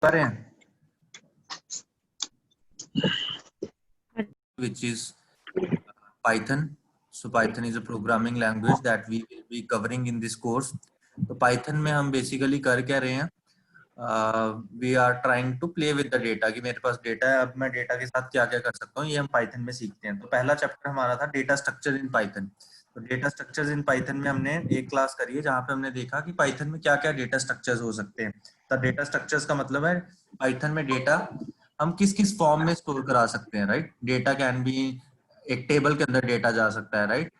कर रहे हैं, which is Python. So Python is a programming language that we will be covering in this course. तो Python में हम basically कर क्या रहे हैं, we are trying to play with the data कि मेरे पास डेटा है, अब मैं डेटा के साथ क्या क्या कर सकता हूँ, ये हम Python में सीखते हैं। तो पहला चैप्टर हमारा था डेटा स्ट्रक्चर इन Python। तो डेटा स्ट्रक्चर्स इन Python में हमने एक क्लास करी है जहाँ पे हमने देखा कि Python में क्या क्या डेटा स्ट्रक्चर्स हो सकते हैं। तो डेटा स्ट्रक्चर्स का मतलब है Python में डेटा हम किस किस फॉर्म में स्टोर करा सकते हैं, राइट। डेटा कैन बी, एक टेबल के अंदर डेटा जा सकता है, राइट।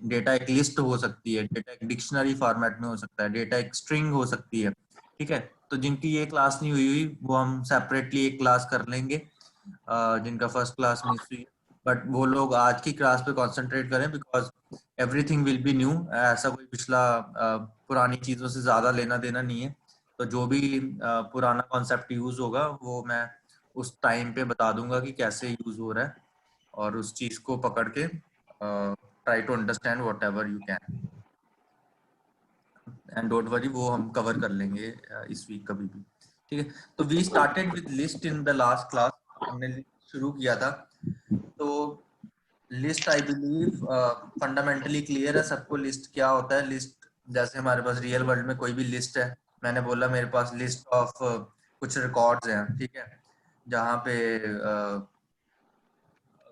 डेटा एक लिस्ट हो सकती है, डेटा एक डिक्शनरी फॉर्मेट में हो सकता है, डेटा एक स्ट्रिंग हो सकती है, ठीक है। तो जिनकी ये क्लास नहीं हुई वो हम सेपरेटली एक क्लास कर लेंगे, जिनका फर्स्ट क्लास मिस हुई, बट वो लोग आज की क्लास पे कंसंट्रेट करें because everything will be new. ऐसा कोई पिछला पुरानी चीजों से ज्यादा लेना देना नहीं है। तो जो भी पुराना कॉन्सेप्ट यूज होगा वो मैं उस टाइम पे बता दूंगा कि कैसे यूज हो रहा है, और उस चीज को पकड़ के try to understand whatever you can, and don't worry वो हम कवर कर लेंगे इस वीक कभी भी, ठीक है। तो we started with list in the last class, हमने शुरू किया था। तो list I believe fundamentally clear है सबको, लिस्ट क्या होता है। लिस्ट जैसे हमारे पास रियल वर्ल्ड में कोई भी लिस्ट है, मैंने बोला मेरे पास लिस्ट ऑफ कुछ रिकॉर्ड्स हैं, ठीक है, जहाँ पे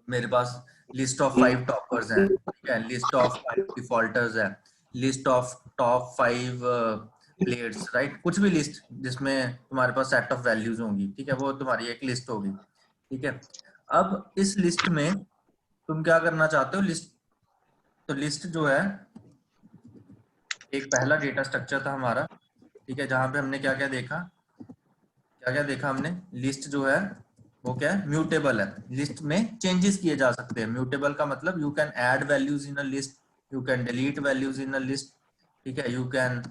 मेरे पास लिस्ट ऑफ 5 टॉपर्स हैं, ठीक है, लिस्ट ऑफ 5 डिफॉल्टर्स है, list of top 5 players, right. कुछ भी लिस्ट जिसमें तुम्हारे पास सेट ऑफ वैल्यूज होंगी, ठीक है, वो तुम्हारी एक लिस्ट होगी, ठीक है। अब इस लिस्ट में तुम क्या करना चाहते हो, लिस्ट, तो लिस्ट जो है एक पहला डेटा स्ट्रक्चर था हमारा, ठीक है, जहां पे हमने क्या क्या देखा, हमने लिस्ट जो है वो क्या है, म्यूटेबल है। लिस्ट में चेंजेस किए जा सकते हैं। म्यूटेबल का मतलब you can add values in a list, you can delete values in a list, ठीक है, you can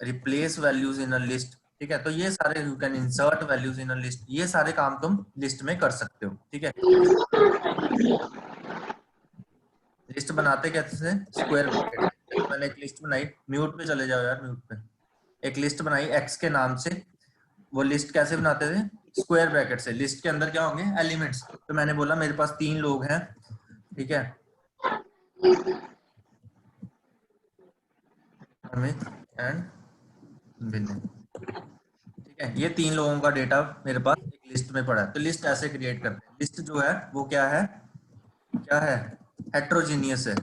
replace values in a list, ठीक है। तो ये सारे, you can insert values in a list, ये सारे काम तुम लिस्ट में कर सकते हो, ठीक है। लिस्ट बनाते कैसे, स्क्वायर ब्रैकेट। जैसे मैंने एक लिस्ट बनाई, म्यूट पे चले जाओ यार, म्यूट पे। एक लिस्ट बनाई एक्स के नाम से, वो लिस्ट कैसे बनाते थे, स्क्वायर ब्रैकेट से। लिस्ट के अंदर क्या होंगे, एलिमेंट्स। तो मैंने बोला मेरे पास 3 लोग हैं, ठीक है, अमित एंड बिन्नी, ठीक है। ये 3 लोगों का डेटा मेरे पास एक लिस्ट में पड़ा है। तो लिस्ट ऐसे क्रिएट करते हैं। लिस्ट जो है वो क्या है, हेट्रोजीनियस है,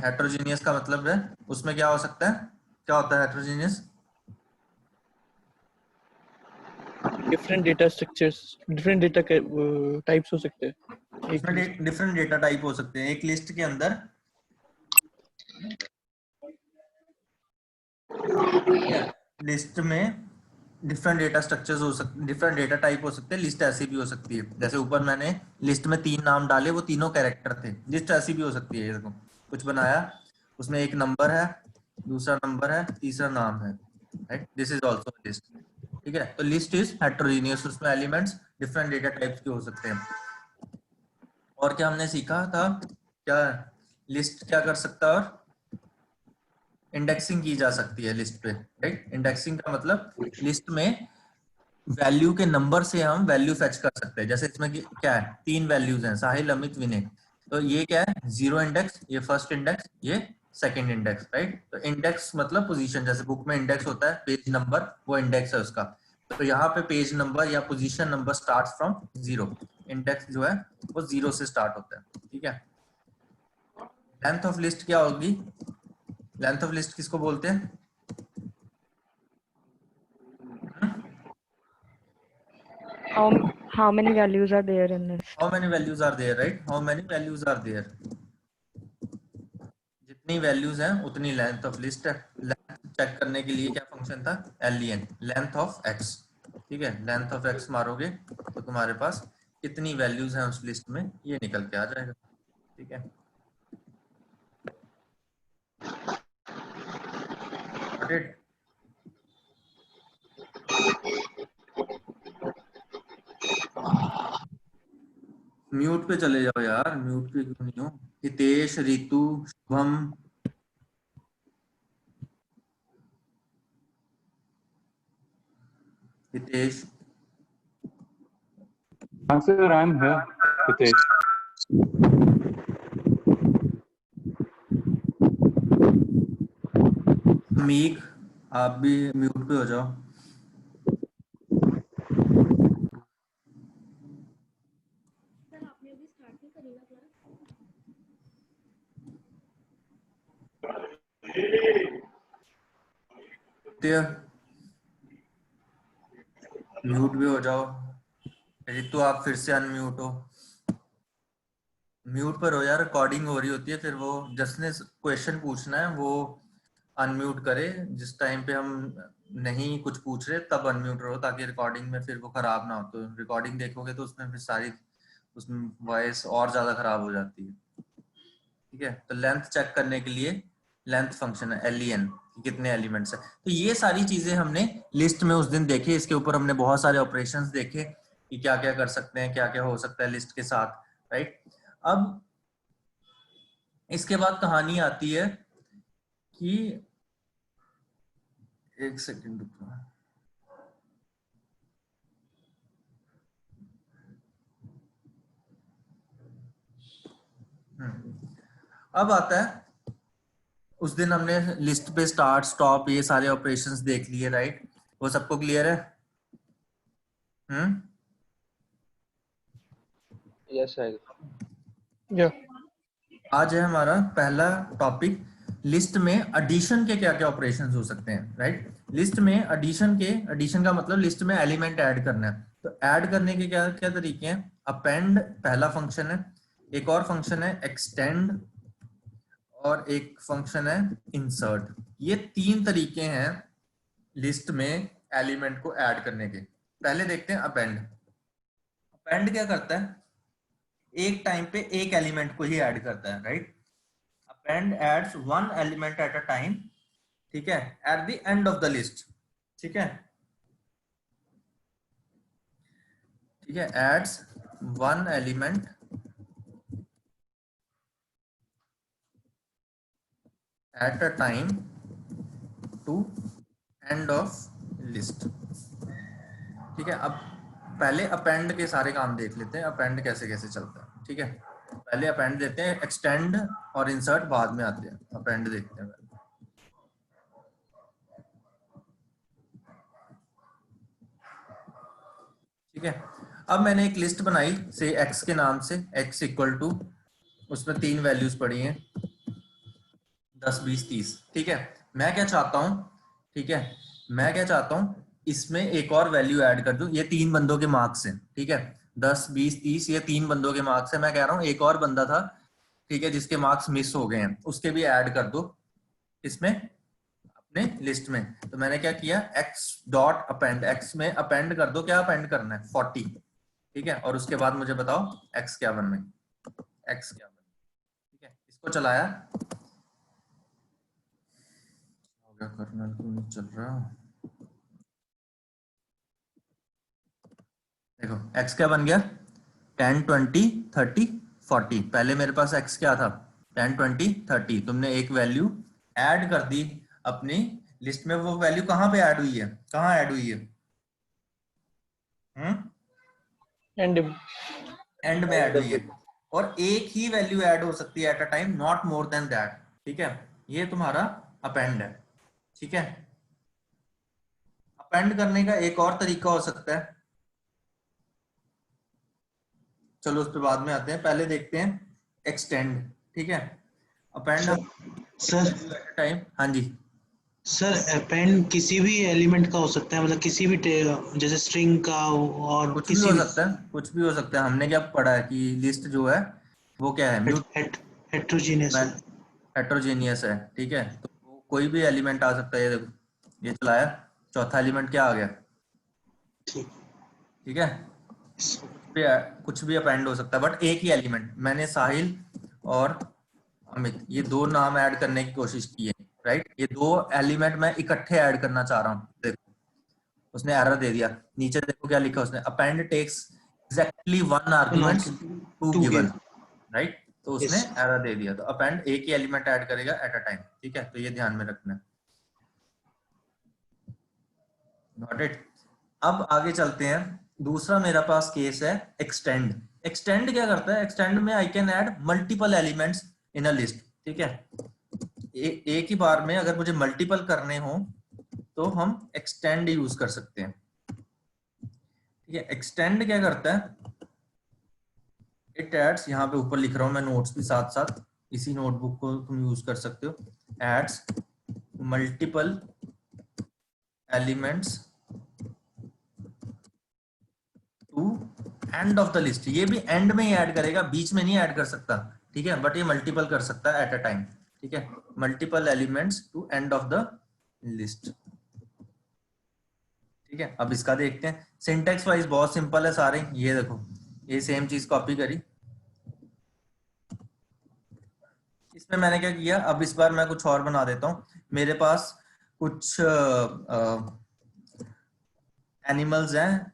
हेट्रोजीनियस का मतलब है उसमें क्या हो सकता है, क्या होता है heterogeneous, different data structures, different data types हो सकते हैं। उसमें डिफरेंट डेटा टाइप हो सकते हैं एक लिस्ट के अंदर, लिस्ट में डिफरेंट डेटा स्ट्रक्चर्स हो सकते, डिफरेंट डेटा टाइप हो सकते हैं। लिस्ट ऐसी भी हो सकती है, जैसे ऊपर मैंने लिस्ट में 3 नाम डाले, वो तीनों कैरेक्टर थे। लिस्ट ऐसी भी हो सकती है, देखो कुछ बनाया, उसमें एक नंबर है, दूसरा नंबर है, तीसरा नाम है, right, this is also list, ठीक है। तो लिस्ट इज हेट्रोजीनियस, उसमें एलिमेंट्स डिफरेंट डेटा टाइप्स के हो सकते हैं। और क्या हमने सीखा था, क्या लिस्ट क्या कर सकता है, और इंडेक्सिंग की जा सकती है लिस्ट पे, राइट। इंडेक्सिंग का मतलब लिस्ट में वैल्यू के नंबर से हम वैल्यू फेच कर सकते हैं। जैसे इसमें क्या है, 3 वैल्यूज हैं, साहिल, अमित, विनय। तो ये क्या है, 0 इंडेक्स, ये फर्स्ट इंडेक्स, ये सेकंड इंडेक्स, राइट। तो इंडेक्स मतलब पोजीशन, जैसे बुक में इंडेक्स होता है पेज नंबर, वो इंडेक्स है उसका। तो यहाँ पे पेज नंबर या position number start from 0, index जो है वो 0 से स्टार्ट होता है, ठीक है। लेंथ ऑफ लिस्ट क्या होगी, लेंथ ऑफ लिस्ट किसको बोलते हैं, how many values are there in this? how many values are there, right, how many values are there, जितनी वैल्यूज हैं उतनी लेंथ ऑफ लिस्ट है। लेंथ चेक करने के लिए क्या फंक्शन था, len, लेंथ ऑफ x, ठीक है। लेंथ ऑफ x मारोगे तो तुम्हारे पास कितनी वैल्यूज हैं उस लिस्ट में, ये निकल के आ जाएगा, ठीक है। म्यूट पे चले जाओ यार, म्यूट पे क्यों नहीं हो, Hitesh, Ritu, Shubham, Hitesh, Sir, I'm here, Hitesh. Meek, आप भी म्यूट पे हो जाओ। म्यूट भी हो जाओ। रितु आप फिर से अनम्यूट हो। म्यूट पर हो यार, रिकॉर्डिंग हो रही होती है, फिर वो जिसने क्वेश्चन पूछना है वो अनम्यूट करे। जिस टाइम पे हम नहीं कुछ पूछ रहे तब अनम्यूट रहो, ताकि रिकॉर्डिंग में फिर वो खराब ना हो। तो रिकॉर्डिंग देखोगे तो उसमें फिर सारी उसमें वॉइस और ज्यादा खराब हो जाती है। ठीक है, तो लेंथ चेक करने के लिए लेंथ फंक्शन है len, कितने एलिमेंट्स है। तो ये सारी चीजें हमने लिस्ट में उस दिन देखे। इसके ऊपर हमने बहुत सारे ऑपरेशंस देखे कि क्या क्या कर सकते हैं, क्या क्या हो सकता है लिस्ट के साथ, राइट। अब इसके बाद कहानी आती है कि एक सेकंड रुको। अब आता है, उस दिन हमने लिस्ट पे स्टार्ट स्टॉप ये सारे ऑपरेशंस देख लिए, राइट। वो सबको क्लियर है? Yes sir. या आज है हमारा पहला टॉपिक, लिस्ट में एडिशन के क्या क्या ऑपरेशंस हो सकते हैं, राइट। लिस्ट में एडिशन का मतलब लिस्ट में एलिमेंट ऐड करना है। तो ऐड करने के क्या क्या तरीके हैं? अपेंड पहला फंक्शन है, एक और फंक्शन है एक्सटेंड, और एक फंक्शन है इंसर्ट। ये तीन तरीके हैं लिस्ट में एलिमेंट को ऐड करने के। पहले देखते हैं अपेंड। अपेंड क्या करता है? एक टाइम पे एक एलिमेंट को ही ऐड करता है, right. Append adds one element at a time, ठीक है, at the end of the list. ठीक है, ठीक है, adds one element at a time to end of list. ठीक है, अब पहले अपेंड के सारे काम देख लेते हैं, अपेंड कैसे कैसे चलता है। ठीक है, पहले अपेंड देते हैं, एक्सटेंड और इंसर्ट बाद में आते हैं। अपेंड देखते हैं पहले। ठीक है, अब मैंने एक लिस्ट बनाई से x के नाम से, x इक्वल टू, उसमें तीन वैल्यूज पड़ी हैं 10, 20, 30। ठीक है, मैं क्या चाहता हूं, ठीक है, मैं क्या चाहता हूं, इसमें एक और वैल्यू ऐड कर दूं। ये तीन बंदों के मार्क्स हैं, ठीक है, 10, 20, 30, ये तीन बंदों के मार्क्स है। मैं कह रहा हूं एक और बंदा था, ठीक है, जिसके मार्क्स मिस हो गए हैं, उसके भी ऐड कर दो इसमें अपने लिस्ट में। तो मैंने क्या किया, x डॉट अपेंड, x में अपेंड कर दो, क्या अपेंड करना है, 40। ठीक है, और उसके बाद मुझे बताओ x क्या बनना है, x क्या बनना है। ठीक है, इसको चलाया, हो गया, कर्नल क्यों नहीं चल रहा। देखो x क्या बन गया, 10, 20, 30, 40। पहले मेरे पास x क्या था, 10, 20, 30। तुमने एक वैल्यू ऐड कर दी अपनी लिस्ट में। वो वैल्यू कहाँ पे ऐड हुई है, कहाँ ऐड हुई है? एंड एंड में ऐड हुई है। और एक ही वैल्यू ऐड हो सकती है eight a time, not more than that. ठीक है, ये तुम्हारा अपेंड है। ठीक है, अपेंड करने का एक और तरीका हो सकता है, चलो उस पर बाद में आते हैं, पहले देखते हैं एक्सटेंड। ठीक है, अपेंड सर टाइम, हाँ जी सर अपेंड किसी भी एलिमेंट का हो सकता है, मतलब किसी भी जैसे स्ट्रिंग का और कुछ भी किसी हो भी सकता है, कुछ भी हो सकता है। हमने क्या पढ़ा है कि लिस्ट जो है वो क्या है, हेट्रोजीनियस है। हेट्रोजेनियस है। ठीक है, तो कोई भी एलिमेंट आ सकता है। ये देखो, ये चलाया, चौथा एलिमेंट क्या आ गया। ठीक ठीक है, कुछ भी अपेंड हो सकता है, बट एक ही एलिमेंट। मैंने साहिल और अमित ये दो नाम ऐड करने की कोशिश की है, राइट। ये दो एलिमेंट मैं इकट्ठे ऐड करना चाह रहा हूँ। देखो उसने एरर दे दिया, नीचे देखो क्या लिखा उसने, append takes exactly one argument two two given, give right. तो उसने यस एरर दे दिया। तो अपेंड एक ही एलिमेंट ऐड करेगा एट अ टाइम। ठीक है, तो ये ध्यान में रखना है। Got it. अब आगे चलते हैं। दूसरा मेरा पास केस है एक्सटेंड। एक्सटेंड क्या करता है? एक्सटेंड में I can add multiple elements in a list. ठीक है, एक ही बार में अगर मुझे मल्टीपल करने हो तो हम एक्सटेंड यूज कर सकते हैं। ठीक है, एक्सटेंड क्या करता है? इट एड्स, यहाँ पे ऊपर लिख रहा हूं मैं नोट्स भी साथ साथ, इसी नोटबुक को तुम यूज कर सकते हो। Adds multiple elements to end of the list. ये भी एंड में ही ऐड करेगा, बीच में नहीं ऐड कर सकता। ठीक है, बट ये मल्टीपल कर सकता है एट अ टाइम। ठीक है, multiple elements to end of the list. ठीक है, अब इसका देखते हैं। सिंटेक्स वाइज बहुत सिंपल है सारे। ये देखो, ये सेम चीज कॉपी करी। इसमें मैंने क्या किया, अब इस बार मैं कुछ और बना देता हूं। मेरे पास कुछ एनिमल्स हैं,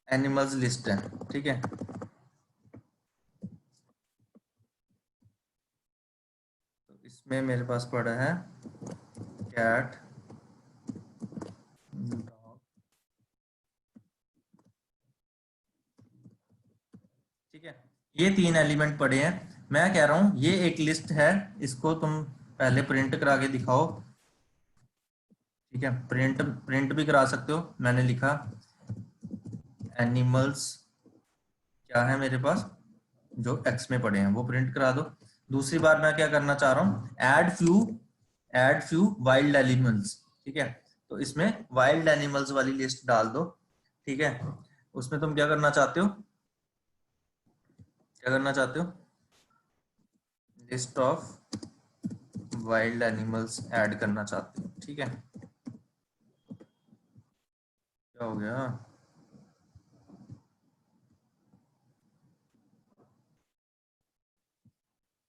एनिमल्स लिस्ट है। ठीक है, तो इसमें मेरे पास पड़ा है कैट, डॉग। ठीक है, ये 3 एलिमेंट पड़े हैं। मैं कह रहा हूं ये एक लिस्ट है, इसको तुम पहले प्रिंट करा के दिखाओ। ठीक है, प्रिंट भी करा सकते हो। मैंने लिखा एनिमल्स क्या है मेरे पास, जो एक्स में पड़े हैं वो प्रिंट करा दो। दूसरी बार मैं क्या करना चाह रहा हूँ, एड फ्यू वाइल्ड एनिमल्स। ठीक है, तो इसमें वाइल्ड एनिमल्स वाली लिस्ट डाल दो। ठीक है, उसमें तुम क्या करना चाहते हो, list of wild animals add करना चाहते हो। ठीक है, क्या हो गया?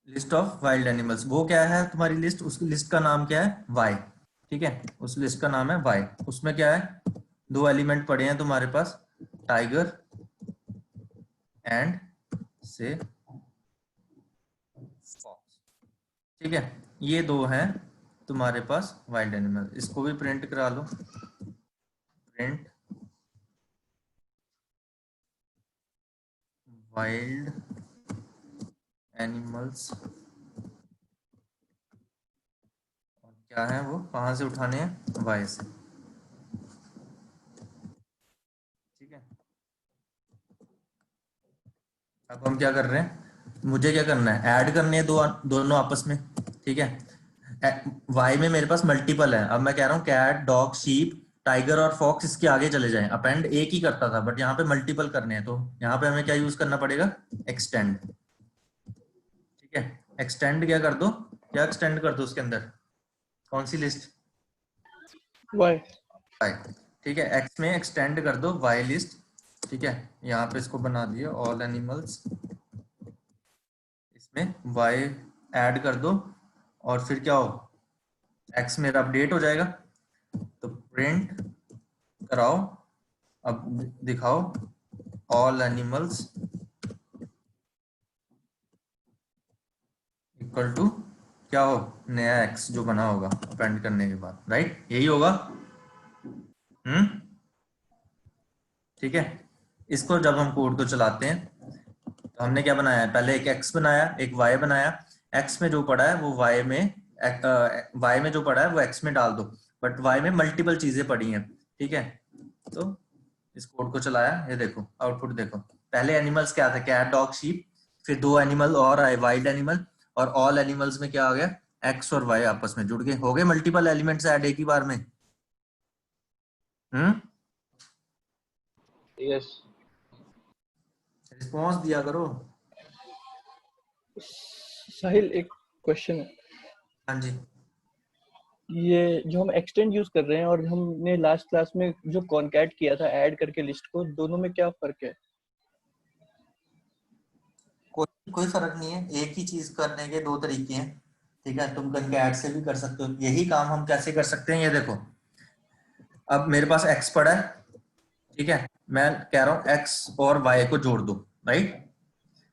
लिस्ट ऑफ वाइल्ड एनिमल्स, वो क्या है तुम्हारी लिस्ट? उसकी लिस्ट का नाम क्या है? वाई। ठीक है, उस लिस्ट का नाम है वाई। उसमें क्या है, 2 एलिमेंट पड़े हैं तुम्हारे पास, टाइगर एंड से फॉक्स। ठीक है, ये 2 हैं तुम्हारे पास वाइल्ड एनिमल। इसको भी प्रिंट करा लो। प्रिंट वाइल्ड एनिमल्स, और क्या है वो, कहां से उठाने हैं? वाई से। ठीक है, अब हम क्या कर रहे हैं, मुझे क्या करना है, ऐड करने हैं दोनों आपस में। ठीक है, वाई में मेरे पास मल्टीपल है। अब मैं कह रहा हूँ कैट, डॉग, शीप, टाइगर और फॉक्स इसके आगे चले जाएं। अपेंड एक ही करता था, बट यहाँ पे मल्टीपल करने हैं, तो यहाँ पे हमें क्या यूज करना पड़ेगा? एक्सटेंड। ठीक है, एक्सटेंड क्या कर दो, क्या एक्सटेंड कर दो उसके अंदर? कौन सी लिस्ट? वाई। ठीक है, एक्स में एक्सटेंड कर दो वाई लिस्ट। ठीक है, यहाँ पे इसको बना दिए ऑल एनिमल्स, इसमें वाई ऐड कर दो, और फिर क्या हो, एक्स मेरा अपडेट हो जाएगा। तो प्रिंट कराओ, अब दिखाओ ऑल एनिमल्स इक्वल टू क्या हो, नया एक्स जो बना होगा अपेंड करने के बाद। राइट, यही होगा। ठीक है, इसको जब हम कोड को चलाते हैं तो हमने क्या बनाया है, पहले एक एक्स बनाया, एक वाई बनाया। एक्स में जो पड़ा है वो वाई में, वाई में जो पड़ा है वो एक्स में डाल दो, बट वाई में मल्टीपल चीजें पड़ी हैं। ठीक है, तो इस कोड को चलाया, ये देखो आउटपुट देखो। पहले एनिमल्स क्या था, कैट, डॉग, शीप, फिर 2 एनिमल और आए वाइल्ड एनिमल, और ऑल एनिमल्स में क्या आ गया, एक्स और वाई आपस में जुड़ गए, हो गए मल्टीपल एलिमेंट्स ऐड एक ही बार में। यस, रिस्पॉन्स दिया करो। साहिल, एक क्वेश्चन है। हाँ जी, ये जो हम एक्सटेंड यूज कर रहे हैं और हमने लास्ट क्लास में जो कॉन्कैट किया था ऐड करके लिस्ट को, दोनों में क्या फर्क है? कोई फर्क नहीं है, एक ही चीज करने के 2 तरीके हैं। ठीक है, तुम कॉन्कैट से भी कर सकते हो। यही काम हम कैसे कर सकते हैं, ये देखो। अब मेरे पास एक्स पड़ा है, ठीक है, मैं कह रहा हूं एक्स और वाई को जोड़ दो। राइट,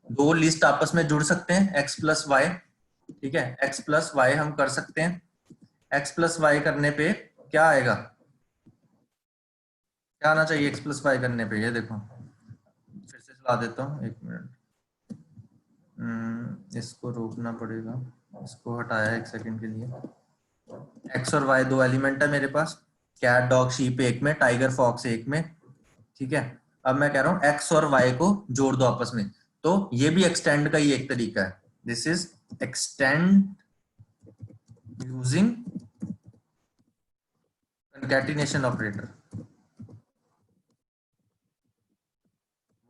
2 लिस्ट आपस में जुड़ सकते हैं, एक्स प्लस वाई। ठीक है, एक्स प्लस वाई हम कर सकते हैं। एक्स प्लस वाई करने पे क्या आएगा, क्या आना चाहिए x प्लस वाई करने पे? ये देखो फिर से चला देता हूँ, एक मिनट। इसको रोकना पड़ेगा, इसको हटाया एक सेकंड के लिए। x और y दो एलिमेंट है मेरे पास, कैट डॉग शीप एक में, टाइगर फॉक्स एक में, ठीक है। अब मैं कह रहा हूँ x और y को जोड़ दो आपस में, तो ये भी एक्सटेंड का ही एक तरीका है। This is extend using concatenation operator.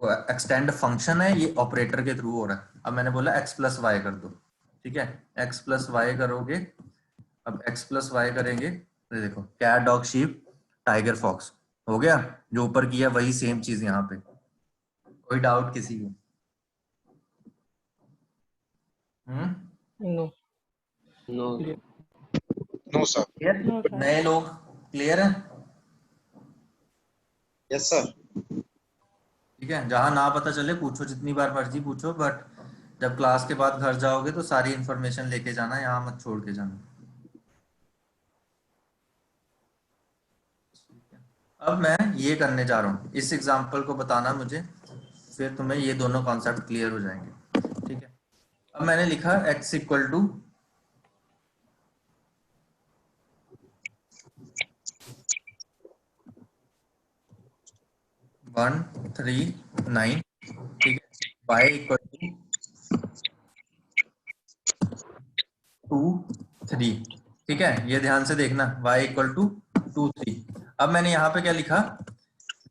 वो एक्सटेंड फंक्शन है, ये ऑपरेटर के थ्रू हो रहा है। अब मैंने बोला x प्लस वाई कर दो, ठीक है। x प्लस वाई करोगे, अब x प्लस वाई करेंगे तो देखो cat dog sheep tiger fox हो गया। जो ऊपर किया वही सेम चीज यहाँ पे। कोई डाउट किसी को? No no no sir. Clear? No, sir. नए लोग क्लियर है? Yes sir. ठीक है, जहां ना पता चले पूछो, जितनी बार मर्जी पूछो, बट जब क्लास के बाद घर जाओगे तो सारी इंफॉर्मेशन लेके जाना, यहाँ मत छोड़ के जाना। अब मैं ये करने जा रहा हूँ, इस एग्जांपल को बताना मुझे, फिर तुम्हें ये दोनों कॉन्सेप्ट क्लियर हो जाएंगे, ठीक है। अब मैंने लिखा x इक्वल टू 1 3 9, ठीक है। y इक्वल टू 2 3, ठीक है। ये ध्यान से देखना, y इक्वल टू 2 3। अब मैंने यहाँ पे क्या लिखा,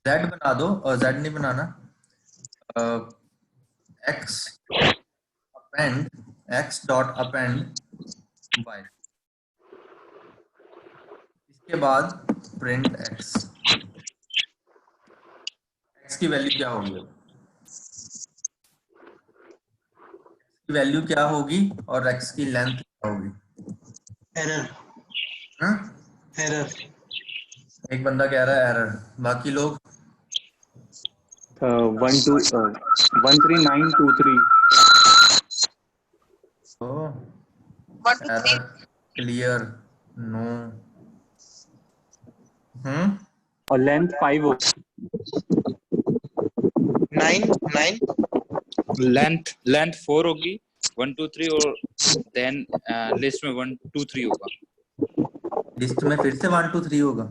z बना दो, और z नहीं बनाना, x append x dot append y, इसके बाद प्रिंट x। x की वैल्यू क्या होगी? की वैल्यू क्या होगी और x की लेंथ क्या होगी? एरर हाँ? एरर एक बंदा कह रहा है एरर, बाकी लोग 13923 एरर क्लियर नो। और लेंथ 5 हो। 9 लेंथ 4 होगी, 1 2 3, और देन लिस्ट में 1 2 3 होगा। लिस्ट में फिर से 1 2 3 होगा?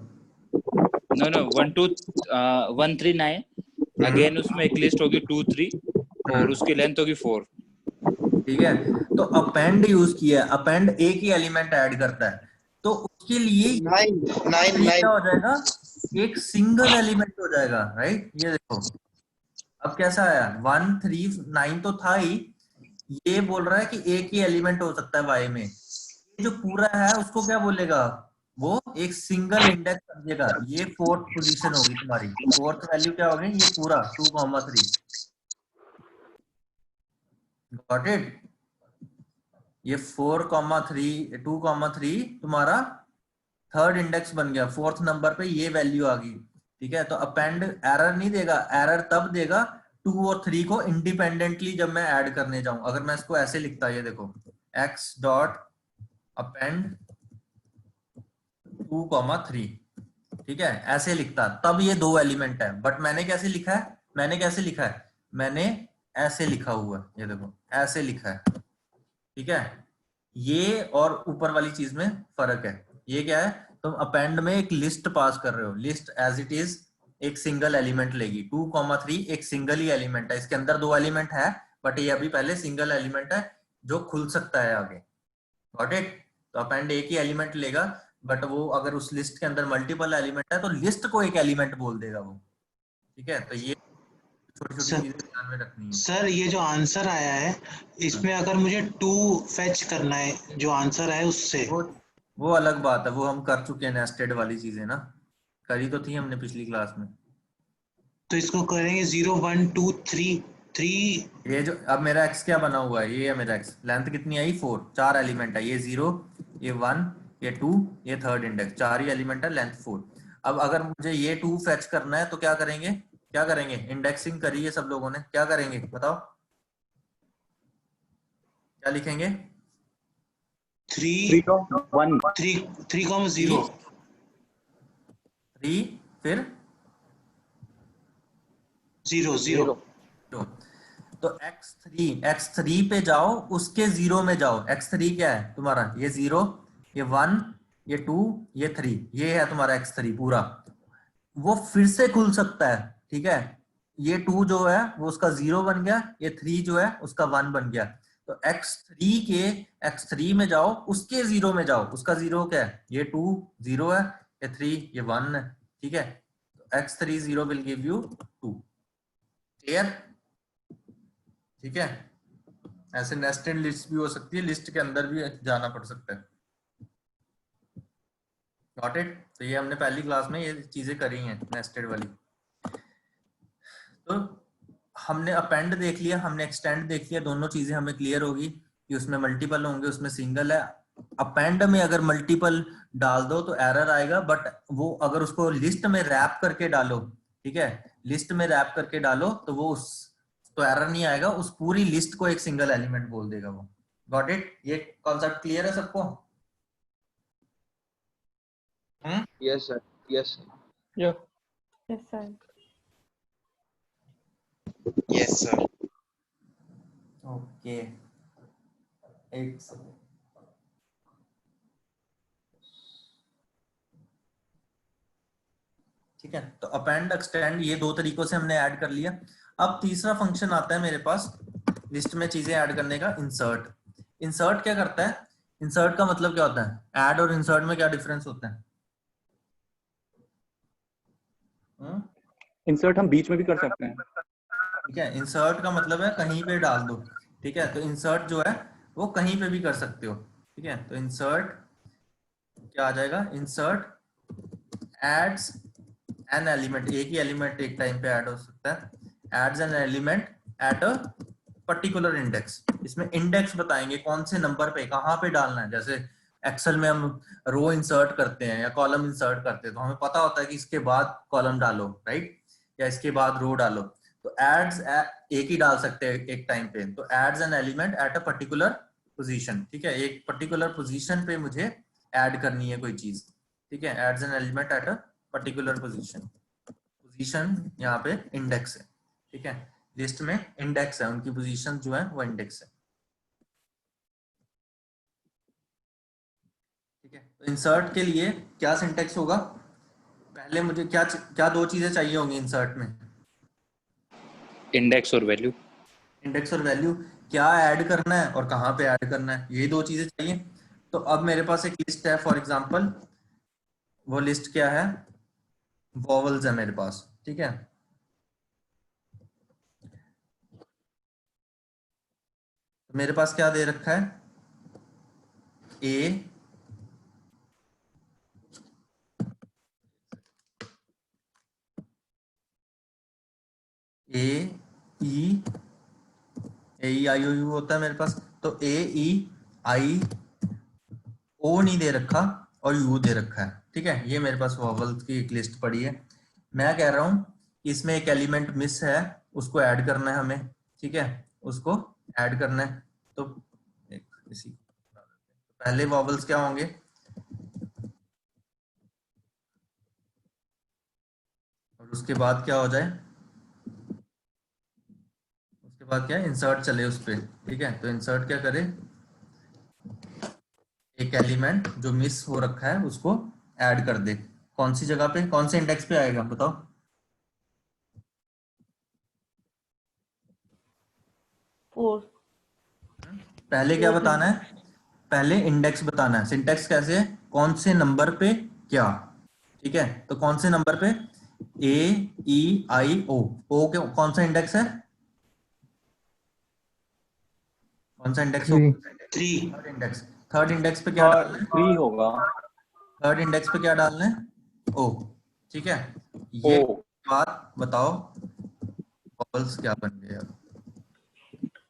नो नो 1 2 1 3 9, अगेन उसमें एक लिस्ट होगी 2 3, और उसकी लेंथ होगी 4। ठीक है, तो अपेंड यूज किया है, अपेंड एक ही एलिमेंट ऐड करता है, तो उसके लिए ये 9 क्या हो जाएगा, एक सिंगल एलिमेंट हो जाएगा, राइट। ये देखो अब कैसा आया, 1 3 9 तो था ही, ये बोल रहा है कि एक ही एलिमेंट हो सकता है वाई में। ये जो पूरा है उसको क्या बोलेगा, वो एक सिंगल इंडेक्स समझेगा। ये 4th पोजीशन होगी तुम्हारी, 4th वैल्यू क्या होगी, ये पूरा 2,3। Got it? ये 4,3 2,3 तुम्हारा 3rd इंडेक्स बन गया, 4th नंबर पे ये वैल्यू आ गई, ठीक है। तो अपेंड एरर नहीं देगा, एरर तब देगा 2 और 3 को इंडिपेंडेंटली जब मैं ऐड करने जाऊं। अगर मैं इसको ऐसे लिखता, ये देखो x डॉट अपेंड 2,3, ठीक है, ऐसे लिखता, तब ये दो एलिमेंट है। बट मैंने कैसे लिखा है, मैंने ऐसे लिखा हुआ है, ये देखो ऐसे लिखा है, ठीक है। ये और ऊपर वाली चीज में फर्क है। ये क्या है, तुम अपेंड में एक लिस्ट पास कर रहे हो, लिस्ट एज इट इज एक सिंगल एलिमेंट लेगी। 2,3 एक सिंगल ही एलिमेंट है, इसके अंदर दो एलिमेंट है, बट ये अभी पहले सिंगल एलिमेंट है जो खुल सकता है आगे। Got it? तो अपेंड एक ही एलिमेंट लेगा, बट वो अगर उस लिस्ट के अंदर मल्टीपल एलिमेंट है तो लिस्ट को एक एलिमेंट बोल देगा वो, ठीक है। तो ये छोटी छोटी चीजें ध्यान में रखनी है। सर ये जो आंसर आया है इसमें अगर मुझे 2 फेच करना है जो आंसर है उससे, वो अलग बात है, वो हम कर चुके हैं, नेस्टेड वाली चीजें ना करी तो थी हमने पिछली क्लास में। तो इसको करेंगे 0 1 2 3 3। ये जो अब मेरा x क्या बना हुआ है, ये है मेरा x, लेंथ कितनी आई 4, 4 एलिमेंट है, ये 0 ये 1 ये 2 ये 3rd इंडेक्स, 4 ही एलिमेंट है, लेंथ 4। अब अगर मुझे ये 2 फेच करना है तो क्या करेंगे, इंडेक्सिंग करी है सब लोगों ने, क्या करेंगे बताओ, क्या लिखेंगे? 3 1 3 3 0 3 फिर 0 तो x3 पे जाओ, उसके 0 में जाओ। x3 क्या है तुम्हारा? ये 0, ये 1, ये 2, ये 3, ये है तुम्हारा x3 पूरा। वो फिर से खुल सकता है, ठीक है। ये 2 जो है वो उसका 0 बन गया, ये 3 जो है उसका 1 बन गया। तो x3 में जाओ, उसके 0 में जाओ। उसका 0 क्या है? ये 2 0 है, ये 3 ये 1 है, ठीक है। x3 0 will give you 2। Clear? ठीक है। ऐसे नेस्टेड लिस्ट भी हो सकती है, लिस्ट के अंदर भी जाना पड़ सकता है। Got it? तो ये हमने पहली क्लास में ये चीजें करी हैं नेस्टेड वाली। तो हमने अपेंड देख लिया, हमने एक्सटेंड देख लिया, दोनों चीजें हमें क्लियर होगी कि उसमें मल्टीपल होंगे, उसमें सिंगल है। अपेंड में अगर मल्टीपल डाल दो तो एरर आएगा, बट वो अगर उसको लिस्ट में रैप करके डालो, ठीक है, लिस्ट में रैप करके डालो तो वो उस तो एरर नहीं आएगा, उस पूरी लिस्ट को एक सिंगल एलिमेंट बोल देगा वो। Got it? ये कॉन्सेप्ट क्लियर है सबको? Yes, sir. Yes, sir. Yeah. Yes, sir. Yes, sir. Okay, एक सेकंड। ठीक है, तो अपेंड एक्सटेंड ये दो तरीकों से हमने ऐड कर लिया। अब तीसरा फंक्शन आता है मेरे पास लिस्ट में चीजें ऐड करने का, इंसर्ट। इंसर्ट क्या करता है? इंसर्ट का मतलब क्या होता है? ऐड और इंसर्ट में क्या डिफरेंस होता है? इंसर्ट हम बीच में भी कर सकते हैं। ठीक है, इंसर्ट का मतलब है कहीं पे डाल दो, ठीक है। तो इंसर्ट जो है वो कहीं पे भी कर सकते हो, ठीक है। तो इंसर्ट क्या आ जाएगा? इंसर्ट एड्स एन एलिमेंट, एक ही एलिमेंट एक टाइम पे ऐड हो सकता है। Adds an element at a particular index. इसमें इंडेक्स बताएंगे कौन से नंबर पे कहाँ पे डालना है। जैसे एक्सेल में हम रो इंसर्ट करते हैं या कॉलम इंसर्ट करते हैं, तो हमें पता होता है कि इसके बाद कॉलम डालो, राइट, या इसके बाद रो डालो। तो एड्स एक ही डाल सकते हैं एक टाइम पे। तो adds an element at a particular position, ठीक है, एक पर्टिकुलर पोजीशन पे मुझे ऐड करनी है कोई चीज, ठीक है। Adds an element at a particular position. Position यहाँ पे इंडेक्स है, ठीक है। लिस्ट में इंडेक्स है, उनकी पोजीशन जो है वो इंडेक्स है, ठीक है। तो इंसर्ट के लिए क्या सिंटेक्स होगा? पहले मुझे क्या क्या दो चीजें चाहिए होंगी इंसर्ट में? इंडेक्स और वैल्यू। इंडेक्स और वैल्यू। क्या ऐड करना है और कहाँ पे ऐड करना है, ये दो चीजें चाहिए। तो अब मेरे पास एक लिस्ट है, फॉर एग्जांपल वो लिस्ट क्या है? वॉवल्स है मेरे पास, ठीक है। तो मेरे पास क्या दे रखा है? ए ई आई ओ यू होता है मेरे पास। तो ए ई आई ओ नहीं दे रखा और यू दे रखा है, ठीक है। ये मेरे पास वॉवल्स की एक लिस्ट पड़ी है। मैं कह रहा हूँ इसमें एक एलिमेंट मिस है, उसको ऐड करना है हमें, ठीक है, उसको ऐड करना है। तो इसी पहले वॉवल्स क्या होंगे? और उसके बाद क्या हो जाए? उसके बाद क्या? इंसर्ट चले उस पे, ठीक है। तो इंसर्ट क्या करे? एक एलिमेंट जो मिस हो रखा है उसको ऐड कर दे। कौन सी जगह पे, कौन से इंडेक्स पे आएगा बताओ? पहले क्या बताना है? पहले इंडेक्स बताना है। सिंटेक्स कैसे है? कौन से नंबर पे क्या, ठीक है। तो कौन से नंबर पे? ए ई आई ओ। ओ के कौन सा इंडेक्स है? कौन सा इंडेक्स होगा? 3 थर्ड इंडेक्स। थर्ड इंडेक्स पे क्या डालना है? 3 होगा। थर्ड इंडेक्स पे क्या डालना है? ओ, ठीक है। ये ओ। बात बताओ वॉवल्स क्या बन गए अब?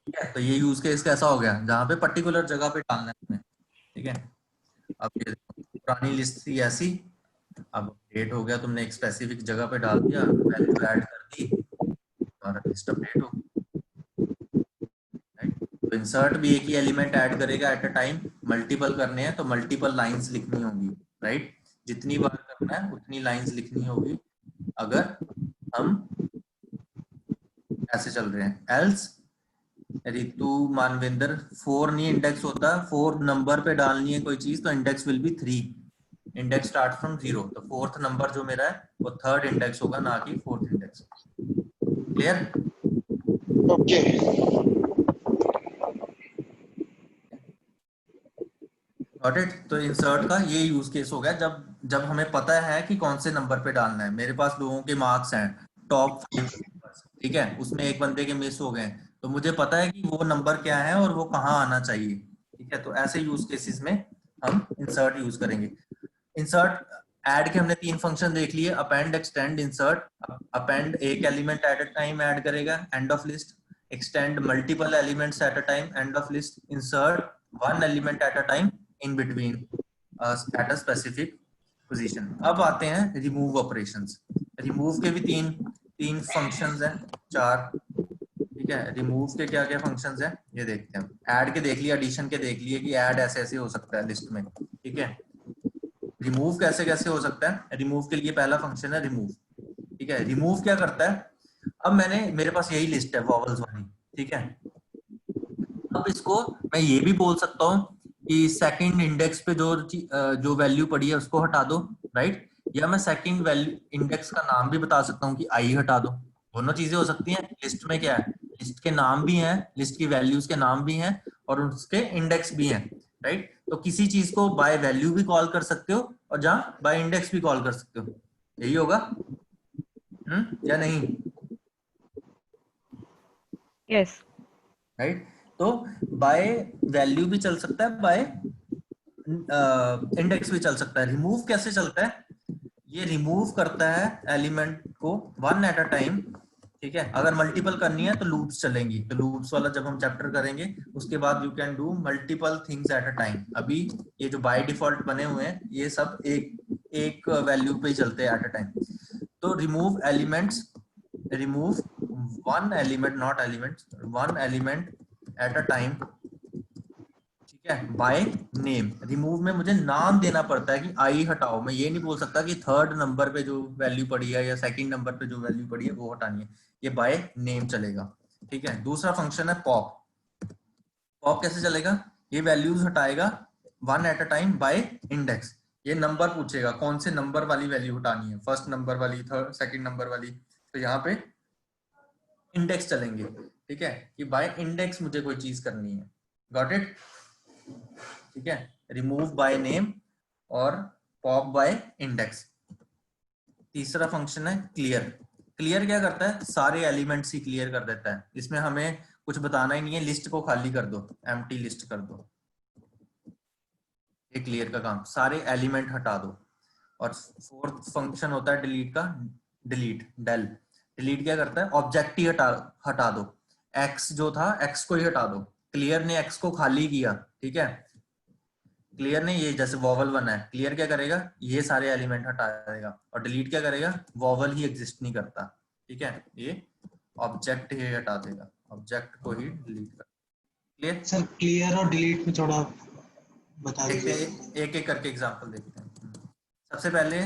ठीक है, तो ये यूज केस कैसा हो गया जहां पे पर्टिकुलर जगह पे डालना है हमें, ठीक है। अब ये देखो, पुरानी लिस्ट थी ऐसी, अब अपडेट हो गया, तुमने एक स्पेसिफिक जगह पे डाल दिया, वैल्यू ऐड कर दी, तुम्हारा लिस्ट अपडेट हो गई, राइट। तो इंसर्ट भी एक ही एलिमेंट ऐड करेगा एट अ टाइम। मल्टीपल करने हैं तो मल्टीपल लाइंस लिखनी होगी, राइट। जितनी बार करना है उतनी लाइंस लिखनी होगी। अगर हम ऐसे चल रहे हैं। एल्स रितु मानविंदर 4 नहीं इंडेक्स होता, 4 नंबर पे डालनी है कोई चीज तो index will be 3, index start from 0, तो 4th नंबर जो मेरा है वो 3rd इंडेक्स होगा, ना कि 4th index. Clear? Okay. Got it? तो इंसर्ट का ये यूज केस हो गया जब जब हमें पता है कि कौन से नंबर पे डालना है। मेरे पास लोगों के मार्क्स हैं टॉप 5, ठीक है, उसमें एक बंदे के मिस हो गए, तो मुझे पता है कि वो नंबर क्या है और वो कहाँ आना चाहिए, ठीक है। तो ऐसे यूज केसेस में हम इंसर्ट यूज करेंगे। इंसर्ट ऐड के हमने 3 फंक्शन देख लिए, अपेंड, एक्सटेंड, इंसर्ट। अपेंड एक element at a time add करेगा, end of list. Extend multiple elements at a time, end of list. Insert one element at a time in between at a specific position। अब आते हैं remove operations. Remove के भी तीन functions हैं, 4, ठीक है। रिमूव के क्या क्या फंक्शंस हैं ये देखते हैं। ऐड के देख लिया, एडिशन के देख लिए कि ऐड ऐसे ऐसे हो सकता है लिस्ट में, ठीक है। रिमूव कैसे कैसे हो सकता है? रिमूव के लिए पहला फंक्शन है रिमूव, ठीक है। रिमूव क्या करता है? अब मेरे पास यही लिस्ट है वॉवल्स वाली, ठीक है। अब इसको मैं ये भी बोल सकता हूँ कि सेकंड इंडेक्स पे जो वैल्यू पड़ी है उसको हटा दो, राइट। या मैं सेकंड वैल्यू इंडेक्स का नाम भी बता सकता हूँ कि आई हटा दो। दोनों चीजें हो सकती हैं। लिस्ट में क्या है, लिस्ट के नाम भी हैं, लिस्ट की वैल्यूज के नाम भी हैं और उसके इंडेक्स भी हैं, राइट। तो किसी चीज को बाय वैल्यू भी कॉल कर सकते हो और जहाँ बाय इंडेक्स भी कॉल कर सकते हो। यही होगा या नहीं? Yes. राइट। तो बाय वैल्यू भी चल सकता है, बाय इंडेक्स भी चल सकता है। रिमूव कैसे चलता है? ये रिमूव करता है एलिमेंट को वन एट अ टाइम, ठीक है। अगर मल्टीपल करनी है तो लूप्स चलेंगी, तो लूप्स वाला जब हम चैप्टर करेंगे उसके बाद you can do multiple things at a time. अभी ये जो बाय डिफॉल्ट बने हुए हैं ये सब एक वैल्यू पे ही चलते हैं एट अ टाइम। तो remove elements, remove one element, not element, one element at a time, ठीक है, बाय नेम। रिमूव में मुझे नाम देना पड़ता है कि आई हटाओ। मैं ये नहीं बोल सकता कि 3rd नंबर पे जो वैल्यू पड़ी है या 2nd नंबर पे जो वैल्यू पड़ी है वो हटानी है। ये बाय नेम चलेगा, ठीक है। दूसरा फंक्शन है पॉप। पॉप कैसे चलेगा? ये वैल्यूज हटाएगा one at a time by index. ये नंबर पूछेगा कौन से नंबर वाली वैल्यू हटानी है, 1st नंबर वाली, 2nd नंबर वाली। तो यहाँ पे इंडेक्स चलेंगे, ठीक है, कि बाय इंडेक्स मुझे कोई चीज करनी है। Got it? ठीक है। रिमूव बाय नेम और पॉप बाय इंडेक्स। तीसरा फंक्शन है क्लियर। क्लियर क्या करता है? सारे एलिमेंट्स ही क्लियर कर देता है। इसमें हमें कुछ बताना ही नहीं है, लिस्ट को खाली कर दो, एम्प्टी लिस्ट कर दो। ये क्लियर का काम, सारे एलिमेंट हटा दो। और 4th फंक्शन होता है डिलीट का, डिलीट, डेल। डिलीट क्या करता है? ऑब्जेक्ट ही हटा दो। एक्स जो था एक्स को ही हटा दो। क्लियर ने एक्स को खाली किया, ठीक है। क्लियर ने ये जैसे वॉवल बना है, क्लियर क्या करेगा? ये सारे एलिमेंट हटा देगा। और डिलीट क्या करेगा? वॉवल ही एग्जिस्ट नहीं करता, ठीक है, ये ऑब्जेक्ट ही हटा देगा, ऑब्जेक्ट को ही डिलीट कर। क्लियर? सर क्लियर और डिलीट में थोड़ा बता देखते दीजिए। हैं, एक एक करके एग्जांपल देखते हैं। सबसे पहले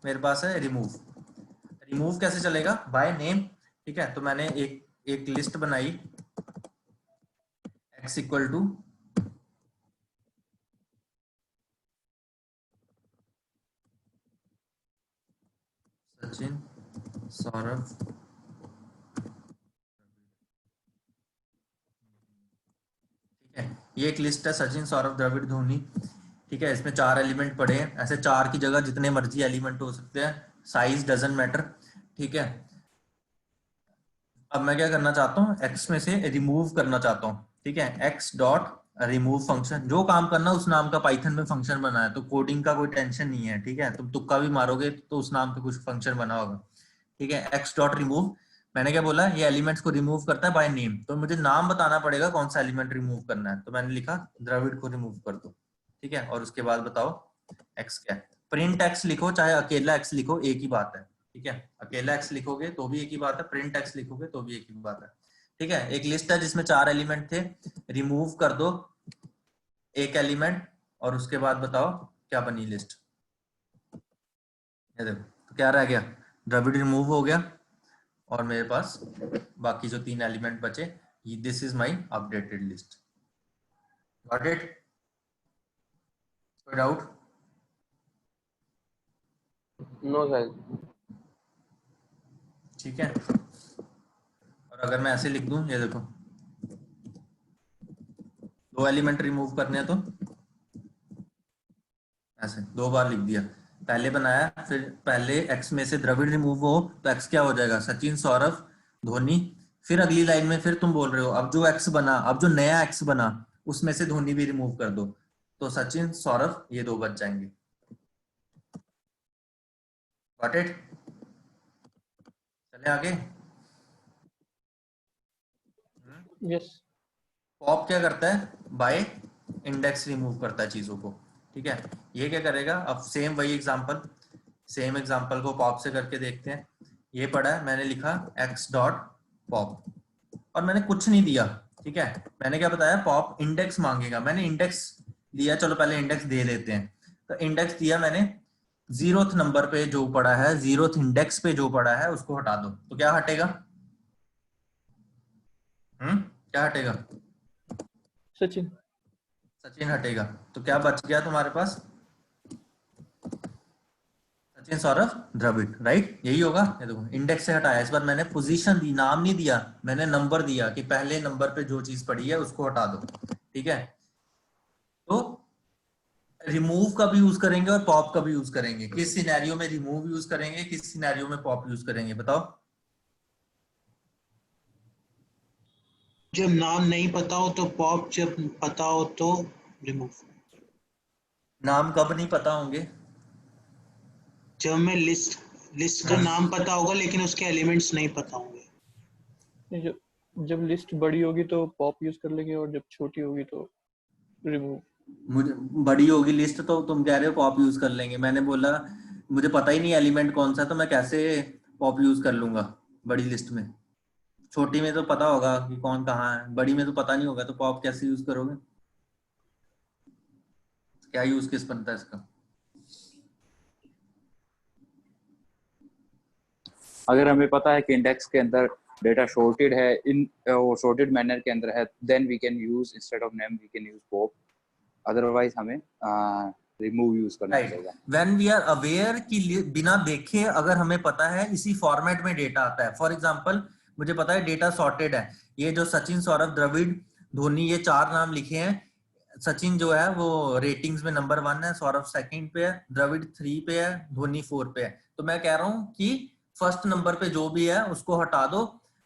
मेरे पास है रिमूव। रिमूव कैसे चलेगा? बाय नेम, ठीक है। तो मैंने एक लिस्ट बनाई, x equal to Sachin, Saurabh, ठीक है। ये एक लिस्ट है, सचिन, सौरभ, द्रविड़, धोनी, ठीक है। इसमें 4 एलिमेंट पड़े हैं। ऐसे 4 की जगह जितने मर्जी एलिमेंट हो सकते हैं, साइज डजंट मैटर, ठीक है। अब मैं क्या करना चाहता हूँ? x में से रिमूव करना चाहता हूँ, ठीक है। x डॉट रिमूव फंक्शन, जो काम करना उस नाम का पाइथन में फंक्शन बना है, तो कोडिंग का कोई टेंशन नहीं है, ठीक है। तुम तुक्का भी मारोगे तो उस नाम पे कुछ फंक्शन बना होगा, ठीक है। x डॉट रिमूव, मैंने क्या बोला? ये एलिमेंट्स को रिमूव करता है बाय नेम। तो मुझे नाम बताना पड़ेगा कौन सा एलिमेंट रिमूव करना है। तो मैंने लिखा द्रविड़ को रिमूव कर दो, ठीक है। और उसके बाद बताओ x क्या है। प्रिंट x लिखो चाहे अकेला x लिखो, एक ही बात है, ठीक है। अकेला x लिखोगे तो भी एक ही बात है, प्रिंट x लिखोगे तो भी एक ही बात है, ठीक है। एक लिस्ट है जिसमें 4 एलिमेंट थे, रिमूव कर दो एक एलिमेंट और उसके बाद बताओ क्या बनी लिस्ट। ये देखो तो क्या रह गया? द्रविड़ रिमूव हो गया और मेरे पास बाकी जो 3 एलिमेंट बचे, this is my updated list. Got it? कोई डाउट? No, sir. ठीक है। और अगर मैं ऐसे लिख दूं, ये देखो 2 एलिमेंट रिमूव करने हैं तो ऐसे 2 बार लिख दिया, पहले बनाया, फिर पहले एक्स में से द्रविड़ रिमूव हो तो एक्स क्या हो जाएगा, सचिन, सौरभ, धोनी। फिर अगली लाइन में फिर तुम बोल रहे हो अब जो एक्स बना, अब जो नया एक्स बना उसमें से धोनी भी रिमूव कर दो, तो सचिन, सौरभ, ये 2 बच जाएंगे। Got it? चले आगे। यस। पॉप क्या करता है, बाय इंडेक्स रिमूव करता है चीजों को, ठीक है। ये क्या करेगा, अब सेम वही सेम एग्जांपल को पॉप से करके देखते हैं। ये पढ़ा है, मैंने लिखा x डॉट पॉप और मैंने कुछ नहीं दिया, ठीक है। मैंने क्या बताया, पॉप इंडेक्स मांगेगा, मैंने इंडेक्स दिया, चलो पहले इंडेक्स दे देते हैं। तो इंडेक्स दिया मैंने, 0th नंबर पे जो पड़ा है, 0th इंडेक्स पे जो पड़ा है उसको हटा दो, तो क्या हटेगा? क्या हटेगा? सचिन। सचिन हटेगा। तो क्या बच गया तुम्हारे पास? सचिन, सौरभ, द्रविड़, राइट? यही होगा। ये देखो इंडेक्स से हटाया, इस बार मैंने पोजीशन दी, नाम नहीं दिया, मैंने नंबर दिया कि पहले नंबर पे जो चीज पड़ी है उसको हटा दो, ठीक है। तो रिमूव का भी यूज करेंगे और पॉप का भी यूज करेंगे। किस सिनेरियो में रिमूव यूज करेंगे, किस सिनेरियो में पॉप यूज करेंगे, बताओ? जब नाम नहीं पता हो तो पॉप, जब पता हो तो रिमूव। नाम कब नहीं पता होंगे? जब मैं लिस्ट का नाम पता होगा लेकिन उसके एलिमेंट्स नहीं पता होंगे। जब लिस्ट बड़ी होगी तो पॉप यूज कर लेंगे और जब छोटी होगी तो रिमूव। मुझे बड़ी होगी लिस्ट तो तुम कह रहे हो पॉप यूज कर लेंगे, मैंने बोला मुझे पता ही नहीं एलिमेंट कौन सा, तो मैं कैसे पॉप यूज कर लूंगा बड़ी लिस्ट में? छोटी में तो पता होगा कि कौन कहाँ है, बड़ी में तो पता नहीं होगा, तो पॉप कैसे यूज करोगे? क्या यूज किस बनता है इसका? अगर हमें पता है कि इंडेक्स के अंदर डेटा शॉर्टेड है, इन वो शॉर्टेड मैनर के अंदर है, then we can use instead of name we can use pop, otherwise हमें रिमूव यूज करना पड़ेगा। व्हेन वी आर अवेयर कि बिना देखे अगर हमें पता है इसी फॉर्मेट में डेटा आता है, फॉर एग्जांपल मुझे पता है डेटा सॉर्टेड है, ये जो सचिन, सौरभ, द्रविड़, धोनी, ये 4 नाम लिखे हैं। सचिन जो है वो रेटिंग्स में नंबर 1 है, सौरभ 2nd पे है, द्रविड़ 3 पे है, धोनी 4 पे है। तो मैं कह रहा हूँ कि फर्स्ट नंबर पे जो भी है उसको हटा दो,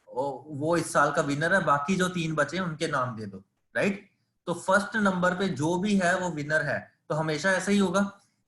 वो इस साल का विनर है, बाकी जो 3 बचे उनके नाम दे दो, राइट? तो फर्स्ट नंबर पे जो भी है वो विनर है, तो हमेशा ऐसा ही होगा।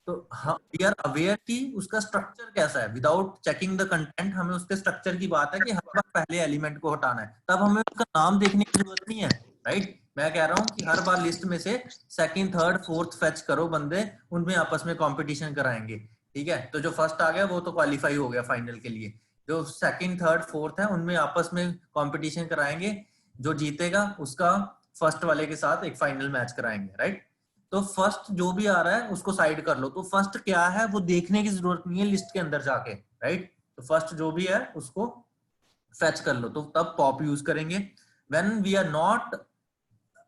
तो वी आर अवेयर कि उसका स्ट्रक्चर कैसा है, विदाउट चेकिंग द कंटेंट हमें उसके स्ट्रक्चर की बात है कि हर बार पहले एलिमेंट को हटाना है, तब हमें उसका नाम देखने की जरूरत नहीं है, राइट? मैं कह रहा हूँ कि हर बार लिस्ट में से 2nd, 3rd, 4th फेच करो बंदे, उनमें आपस में कंपटीशन कराएंगे, ठीक है। तो जो फर्स्ट आ गया वो तो क्वालिफाई हो गया फाइनल के लिए, जो 2nd, 3rd, 4th है उनमें आपस में कंपटीशन कराएंगे, जो जीतेगा उसका फर्स्ट वाले के साथ एक फाइनल मैच कराएंगे, राइट? तो फर्स्ट जो भी आ रहा है उसको साइड कर लो, तो फर्स्ट क्या है वो देखने की जरूरत नहीं है लिस्ट के अंदर जाके, राइट? तो फर्स्ट जो भी है उसको फेच कर लो, तो तब पॉप यूज करेंगे। When we are not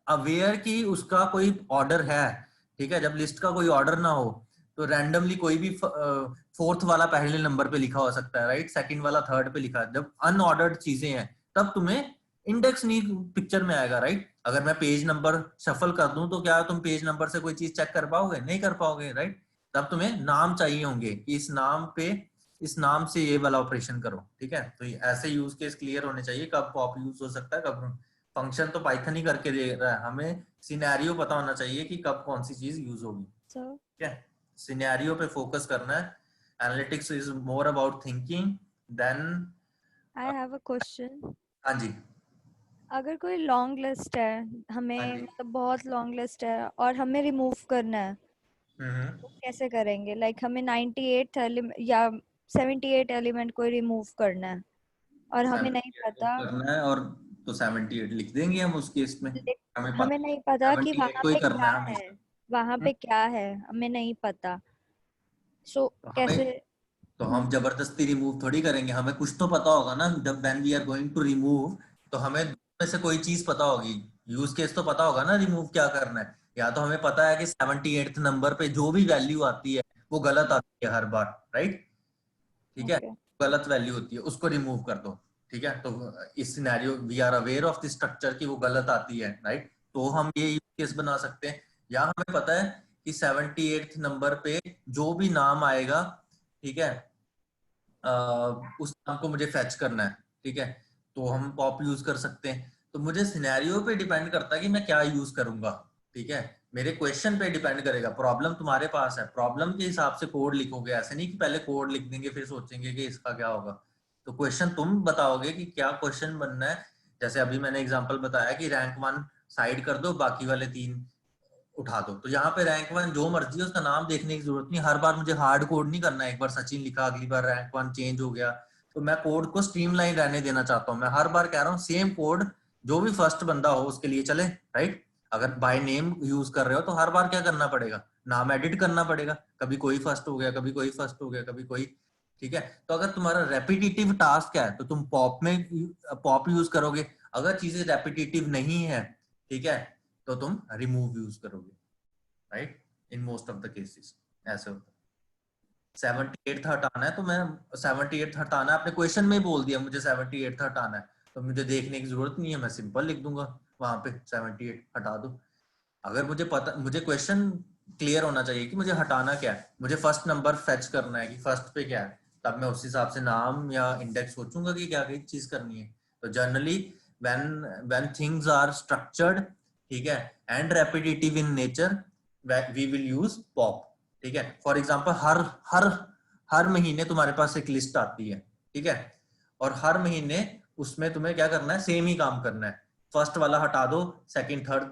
aware कि उसका कोई ऑर्डर है, ठीक है, जब लिस्ट का कोई ऑर्डर ना हो तो रैंडमली कोई भी 4th वाला पहले नंबर पे लिखा हो सकता है, राइट? 2nd वाला 3rd पे लिखा, जब अनऑर्डर्ड चीजें हैं तब तुम्हें इंडेक्स नहीं पिक्चर में आएगा, राइट? अगर मैं पेज नंबर शफल कर दूं तो क्या तुम पेज नंबर से कोई चीज चेक कर पाओगे? नहीं कर पाओगे, राइट? तब तुम्हें नाम चाहिए होंगे कि इस नाम पे, इस नाम से ये वाला ऑपरेशन करो, ठीक है। तो ऐसे यूज केस क्लियर होने चाहिए, कब पॉप यूज हो सकता है, कब फंक्शन तो पाइथन ही करके दे रहा है, हमें सिनेरियो पता होना चाहिए कि कब कौन सी चीज यूज होगी, ठीक है। सिनेरियो पे फोकस करना है। Analytics is more about thinking then. I have a question. हाँ जी। अगर कोई लॉन्ग लिस्ट है, हाँ हमें जी। मतलब बहुत लॉन्ग लिस्ट है और हमें रिमूव करना है, तो कैसे करेंगे? लाइक हमें 98 या 78 एलिमेंट को रिमूव करना है और हमें नहीं 78 पता, करना है, और तो 78 लिख देंगे हम उस केस में, हमें नहीं पता कि 78 वहां को ही पे करना क्या है है, हमेशा। वहां पे क्या है हमें नहीं पता, सो तो कैसे? तो हम जबरदस्ती रिमूव थोड़ी करेंगे, हमें कुछ तो पता होगा ना जब when we are going to remove, तो हमें में से कोई चीज पता होगी, यूज केस तो पता होगा ना रिमूव क्या करना है। या तो हमें पता है कि 78th नंबर पे जो भी वैल्यू आती है वो गलत आती है हर बार, राइट? ठीक है, Okay. गलत वैल्यू होती है उसको रिमूव कर दो। ठीक है, तो इस scenario we are aware of the structure की वो गलत आती है, राइट? तो हम ये यूज केस बना सकते हैं। या हमें पता है कि 78th नंबर पे जो भी नाम आएगा, ठीक है, उस नाम को मुझे फैच करना है। ठीक है, तो हम पॉप यूज कर सकते हैं। तो मुझे सिनेरियो पे डिपेंड करता है कि मैं क्या यूज करूंगा। ठीक है, मेरे क्वेश्चन पे डिपेंड करेगा। प्रॉब्लम तुम्हारे पास है, प्रॉब्लम के हिसाब से कोड लिखोगे, ऐसे नहीं कि पहले कोड लिख देंगे फिर सोचेंगे कि इसका क्या होगा। तो क्वेश्चन तुम बताओगे कि क्या क्वेश्चन बनना है। जैसे अभी मैंने एग्जांपल बताया कि रैंक 1 साइड कर दो, बाकी वाले 3 उठा दो। तो यहाँ पे रैंक 1 जो मर्जी है उसका नाम देखने की जरूरत नहीं, हर बार मुझे हार्ड कोड नहीं करना है। एक बार सचिन लिखा, अगली बार रैंक 1 चेंज हो गया, तो मैं कोड को स्ट्रीमलाइन रहने देना चाहता हूँ। मैं हर बार कह रहा हूँ सेम कोड जो भी फर्स्ट बंदा हो उसके लिए चले, राइट? अगर बाय नेम यूज कर रहे हो तो हर बार क्या करना पड़ेगा, नाम एडिट करना पड़ेगा। कभी कोई फर्स्ट हो गया, कभी कोई फर्स्ट हो गया, कभी कोई। ठीक है, तो अगर तुम्हारा रेपिटेटिव टास्क है तो तुम पॉप में पॉप यूज करोगे। अगर चीजें रेपिटेटिव नहीं है, ठीक है, तो तुम रिमूव यूज करोगे, right? In most of the cases ऐसे होता है। 78th हटाना है तो मैं 78th हटाना है, आपने क्वेश्चन में ही बोल दिया मुझे 78th हटाना है, तो मुझे देखने की जरूरत नहीं है, मैं सिंपल लिख दूंगा वहां पे 78 हटा दो। अगर मुझे पता, मुझे क्वेश्चन क्लियर होना चाहिए कि मुझे हटाना क्या है, मुझे फर्स्ट नंबर फेच करना है कि फर्स्ट पे क्या है, तब मैं उस हिसाब से नाम या इंडेक्स सोचूंगा कि क्या चीज करनी है। तो generally when when things are structured, ठीक है, and repetitive in nature, we will use pop. ठीक है, फॉर एग्जांपल हर हर हर महीने तुम्हारे पास एक लिस्ट आती है, ठीक है, और हर महीने उसमें तुम्हें क्या करना है, सेम ही काम करना है। फर्स्ट वाला हटा दो, सेकंड थर्ड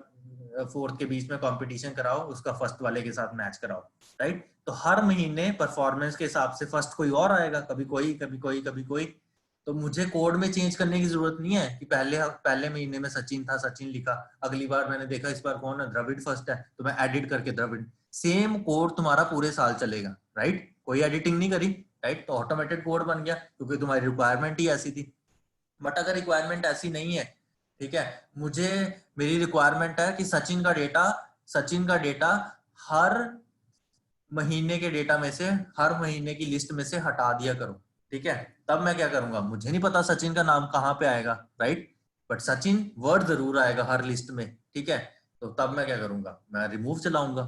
फोर्थ के बीच में कंपटीशन कराओ, उसका फर्स्ट वाले के साथ मैच कराओ, राइट? तो हर महीने परफॉर्मेंस के हिसाब से फर्स्ट कोई और आएगा, कभी कोई कभी कोई कभी कोई। तो मुझे कोड में चेंज करने की जरूरत नहीं है कि पहले महीने में सचिन था, सचिन लिखा, अगली बार मैंने देखा इस बार कौन है, द्रविड़ फर्स्ट है, तो मैं एडिट करके द्रविड़। सेम कोड तुम्हारा पूरे साल चलेगा, राइट? कोई एडिटिंग नहीं करी, राइट? तो ऑटोमेटेड कोड बन गया क्योंकि तुम्हारी रिक्वायरमेंट ही ऐसी थी। बट अगर रिक्वायरमेंट ऐसी नहीं है, ठीक है, मुझे मेरी रिक्वायरमेंट है कि सचिन का डेटा हर महीने के डेटा में से, हर महीने की लिस्ट में से हटा दिया करो। ठीक है, तब मैं क्या करूंगा, मुझे नहीं पता सचिन का नाम कहाँ पे आएगा, राइट? बट सचिन वर्ड जरूर आएगा हर लिस्ट में, ठीक है, तो तब मैं क्या करूंगा, मैं रिमूव चलाऊंगा।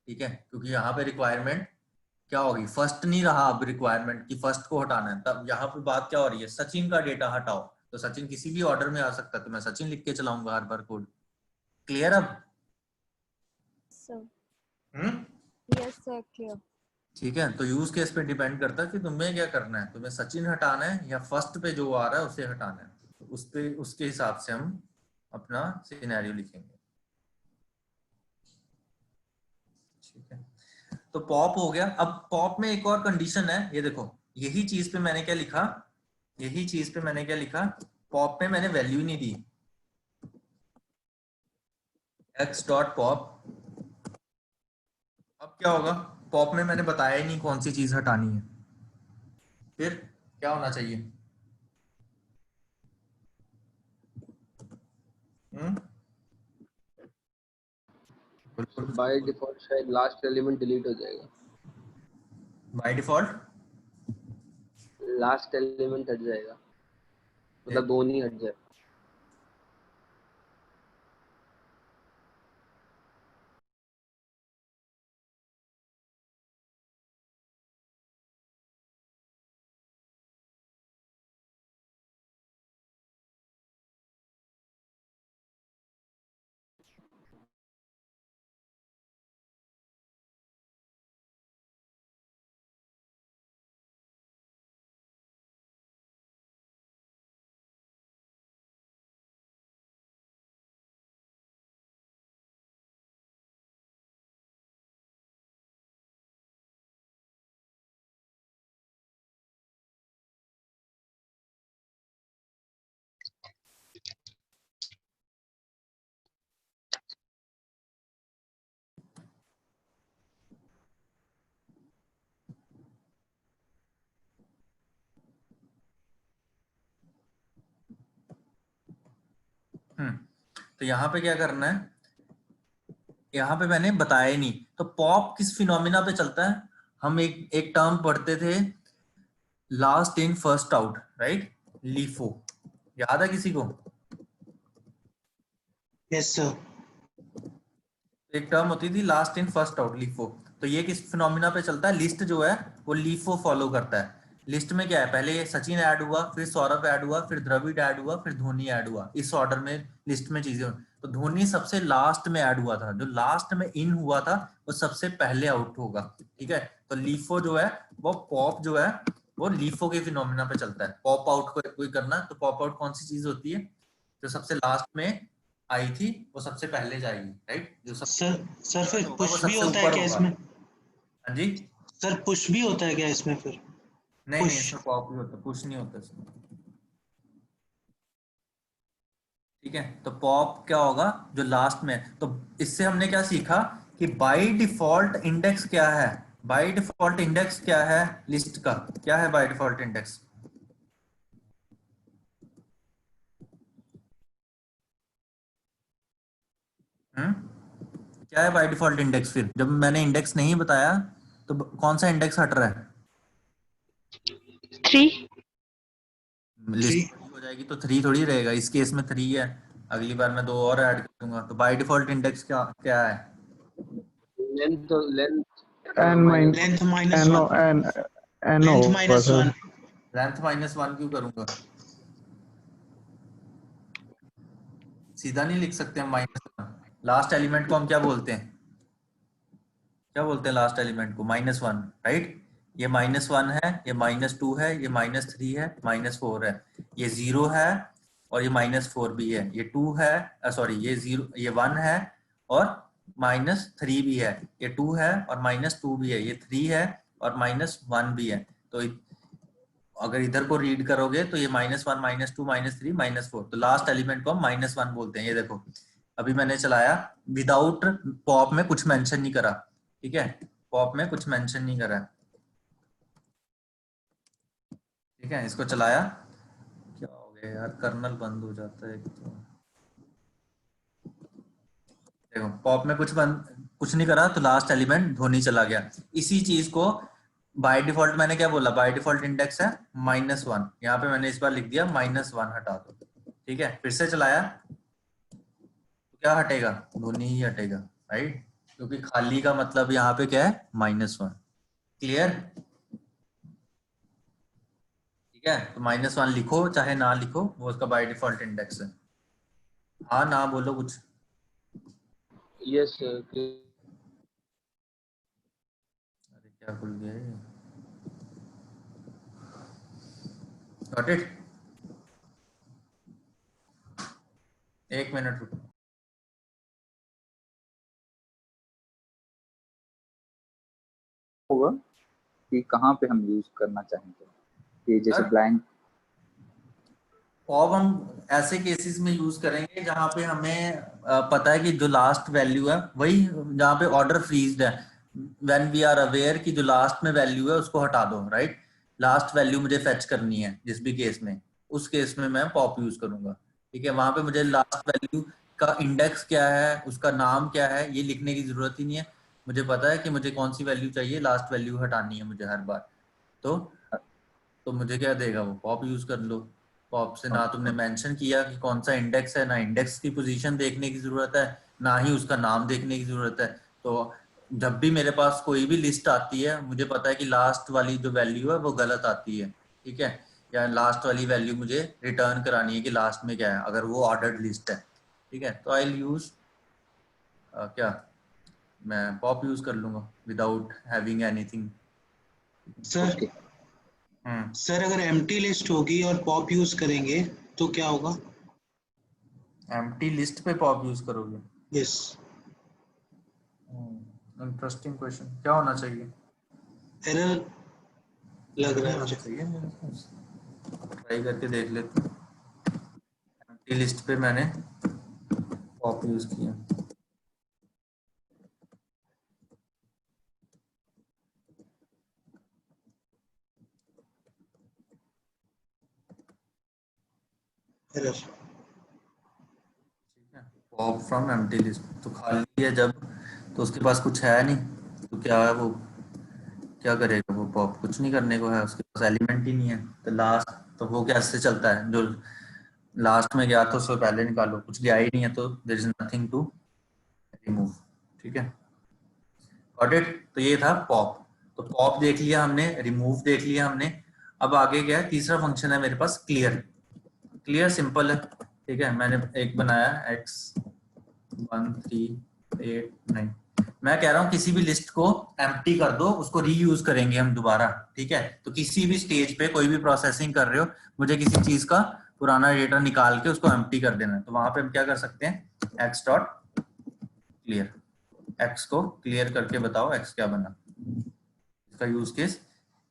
ठीक है, क्योंकि यहाँ पे रिक्वायरमेंट क्या होगी, फर्स्ट नहीं रहा अब रिक्वायरमेंट कि फर्स्ट को हटाना है। तब यहाँ पे बात क्या हो रही है, सचिन का डेटा हटाओ, तो सचिन किसी भी ऑर्डर में आ सकता है, तो मैं सचिन लिख के चलाऊंगा हर बार कोड। क्लियर अब? So, हम्म, yes sir, clear. ठीक है, तो यूज केस पे डिपेंड करता है कि तुम्हें क्या करना है, तुम्हें सचिन हटाना है या फर्स्ट पे जो आ रहा है उसे हटाना है। तो उस पे उसके हिसाब से हम अपना सिनेरियो लिखेंगे। ठीक है, तो पॉप हो गया। अब पॉप में एक और कंडीशन है, ये देखो, यही चीज पे मैंने क्या लिखा, यही चीज पे मैंने क्या लिखा, पॉप पे मैंने वैल्यू नहीं दी, x डॉट पॉप। अब क्या होगा, पॉप में मैंने बताया ही नहीं कौन सी चीज हटानी है, फिर क्या होना चाहिए? हम्म, बिल्कुल बाय डिफॉल्ट शायद लास्ट एलिमेंट डिलीट हो जाएगा, बाय डिफॉल्ट लास्ट एलिमेंट हट जाएगा, मतलब दो नहीं हट जाए। तो यहाँ पे क्या करना है, यहाँ पे मैंने बताया ही नहीं। तो पॉप किस फिनोमिना पे चलता है, हम एक टर्म पढ़ते थे, last in first out, right, LIFO, याद है किसी को? Yes sir. एक टर्म होती थी last in first out, LIFO. तो ये किस फिनोमिना पे चलता है, लिस्ट जो है वो लीफो फॉलो करता है। लिस्ट में क्या है, पहले सचिन ऐड हुआ, फिर सौरभ ऐड हुआ, फिर द्रविड़ ऐड हुआ, फिर धोनी ऐड हुआ, इस ऑर्डर में लिस्ट में चीजें। तो धोनी सबसे लास्ट में ऐड हुआ था, जो लास्ट में इन हुआ था वो सबसे पहले आउट होगा, ठीक है। तो लीफो जो है वो पॉप जो है वो लीफो के फिनोमिना पे चलता है। पॉप आउट को कोई करना है तो पॉप आउट कौन सी चीज होती है, जो सबसे लास्ट में आई थी वो सबसे पहले जाएगी, राइट। जो सर फिर पुश भी सबसे होता है ऊपर क्या होगा। इसमें? हाँ जी, सर पुश भी होता है क्या इसमें फिर? नहीं पुश। नहीं, इसमें पॉप ही होता है, पुश नहीं होता इसमें, ठीक है। तो पॉप क्या होगा, जो लास्ट में। तो इससे हमने क्या सीखा कि बाय डिफॉल्ट इंडेक्स क्या है, बाय डिफॉल्ट इंडेक्स क्या है लिस्ट का, क्या है बाय डिफॉल्ट इंडेक्स? क्या है बाय डिफॉल्ट इंडेक्स? फिर जब मैंने इंडेक्स नहीं बताया तो कौन सा इंडेक्स हट रहा है? 3। लिस्ट हो जाएगी तो 3 थोड़ी रहेगा, इस केस में 3 है, अगली बार मैं 2 और ऐड करूंगा। तो बाय डिफॉल्ट इंडेक्स क्या क्या है? Length length length minus one. Length minus one. Length -1 क्यों करूंगा? सीधा नहीं लिख सकते हम -1? लास्ट एलिमेंट को हम क्या बोलते हैं, क्या बोलते हैं लास्ट एलिमेंट को? -1, राइट। ये -1 है, ये -2 है, ये -3 है, -4 है, ये 0 है और ये -4 भी है, ये 2 है, सॉरी ये 0, ये 1 है और -3 भी है, ये 2 है और -2 भी है, ये 3 है और -1 भी है। तो अगर इधर को रीड करोगे तो ये -1, -2, -3, -4, तो लास्ट एलिमेंट को हम -1 बोलते हैं। ये देखो अभी मैंने चलाया विदाउट पॉप में कुछ मेंशन नहीं करा, ठीक है, पॉप में कुछ मेंशन नहीं करा, ठीक है। इसको चलाया, क्या हो गया यार, कर्नल बंद हो जाता है एक तो। देखो पॉप में कुछ नहीं करा तो लास्ट एलिमेंट धोनी चला गया। इसी चीज को बाय डिफॉल्ट मैंने क्या बोला, बाय डिफॉल्ट इंडेक्स है -1, यहाँ पे मैंने इस बार लिख दिया -1 हटा दो, ठीक है। फिर से चलाया तो क्या हटेगा, धोनी ही हटेगा, राइट, क्योंकि खाली का मतलब यहाँ पे क्या है, -1। क्लियर? ठीक है, तो -1 लिखो चाहे ना लिखो, वो उसका बाय डिफॉल्ट इंडेक्स है। हाँ ना बोलो कुछ। यस अरे क्या भूल गए, गॉट इट। 1 मिनट रुको। होगा कि कहाँ पे हम यूज करना चाहेंगे, ये जैसे ब्लैंक पॉप हम ऐसे केसेस में यूज करेंगे जहां पे हमें पता है कि जो लास्ट वैल्यू है वही, जहां पे ऑर्डर फ्रीज्ड है, व्हेन वी आर अवेयर कि जो लास्ट में वैल्यू है उसको हटा दो, राइट। लास्ट वैल्यू मुझे फेच करनी है जिस भी केस में, उस केस में मैं पॉप यूज करूंगा, ठीक है। वहां पे मुझे लास्ट वैल्यू का इंडेक्स क्या है, उसका नाम क्या है, ये लिखने की जरूरत ही नहीं है। मुझे पता है कि मुझे कौन सी वैल्यू चाहिए, लास्ट वैल्यू हटानी है मुझे हर बार। तो मुझे क्या देगा वो, पॉप यूज कर लो। पॉप से ना तुमने मेंशन किया कि कौन सा इंडेक्स है, ना इंडेक्स की पोजीशन देखने की जरूरत है, ना ही उसका नाम देखने की जरूरत है। तो जब भी मेरे पास कोई भी लिस्ट आती है, मुझे पता है कि लास्ट वाली जो वैल्यू है वो गलत आती है, ठीक है, या लास्ट वाली वैल्यू मुझे रिटर्न करानी है कि लास्ट में क्या है, अगर वो ऑर्डर्ड लिस्ट है, ठीक है। तो आई यूज क्या, मैं पॉप यूज कर लूंगा without having anything. Sir sir अगर एम्प्टी लिस्ट होगी और पॉप यूज करेंगे तो क्या होगा? एम्प्टी लिस्ट पे पॉप यूज करोगे? यस। इंटरेस्टिंग क्वेश्चन, क्या होना चाहिए? एरर लग रहा है होना मुझे। चाहिए मेरे पास, ट्राई करके देख लेते हैं। एम्प्टी लिस्ट पे मैंने पॉप यूज किया, एरर। ठीक है। पॉप फ्रॉम एम्प्टी लिस्ट, तो खाली है जब, तो उसके पास कुछ है नहीं, तो क्या है वो, क्या करेगा वो पॉप, कुछ नहीं करने को है, उसके पास एलिमेंट ही नहीं है। तो लास्ट, तो वो कैसे चलता है, जो लास्ट में गया तो उससे पहले निकालो, कुछ गया ही नहीं है तो there is nothing to remove. ठीक है, गॉट इट। तो ये था पॉप। तो पॉप देख लिया हमने, रिमूव देख लिया हमने। अब आगे क्या है, तीसरा फंक्शन है मेरे पास क्लियर। क्लियर सिंपल है, ठीक है। मैंने एक बनाया x1389, मैं कह रहा हूँ किसी भी लिस्ट को एम्प्टी कर दो, उसको रीयूज करेंगे हम दोबारा। ठीक है, तो किसी भी स्टेज पे कोई भी प्रोसेसिंग कर रहे हो, मुझे किसी चीज का पुराना डेटा निकाल के उसको एम्प्टी कर देना है, तो वहां पे हम क्या कर सकते हैं, x डॉट क्लियर, x को क्लियर करके बताओ x क्या बना। इसका यूज केस,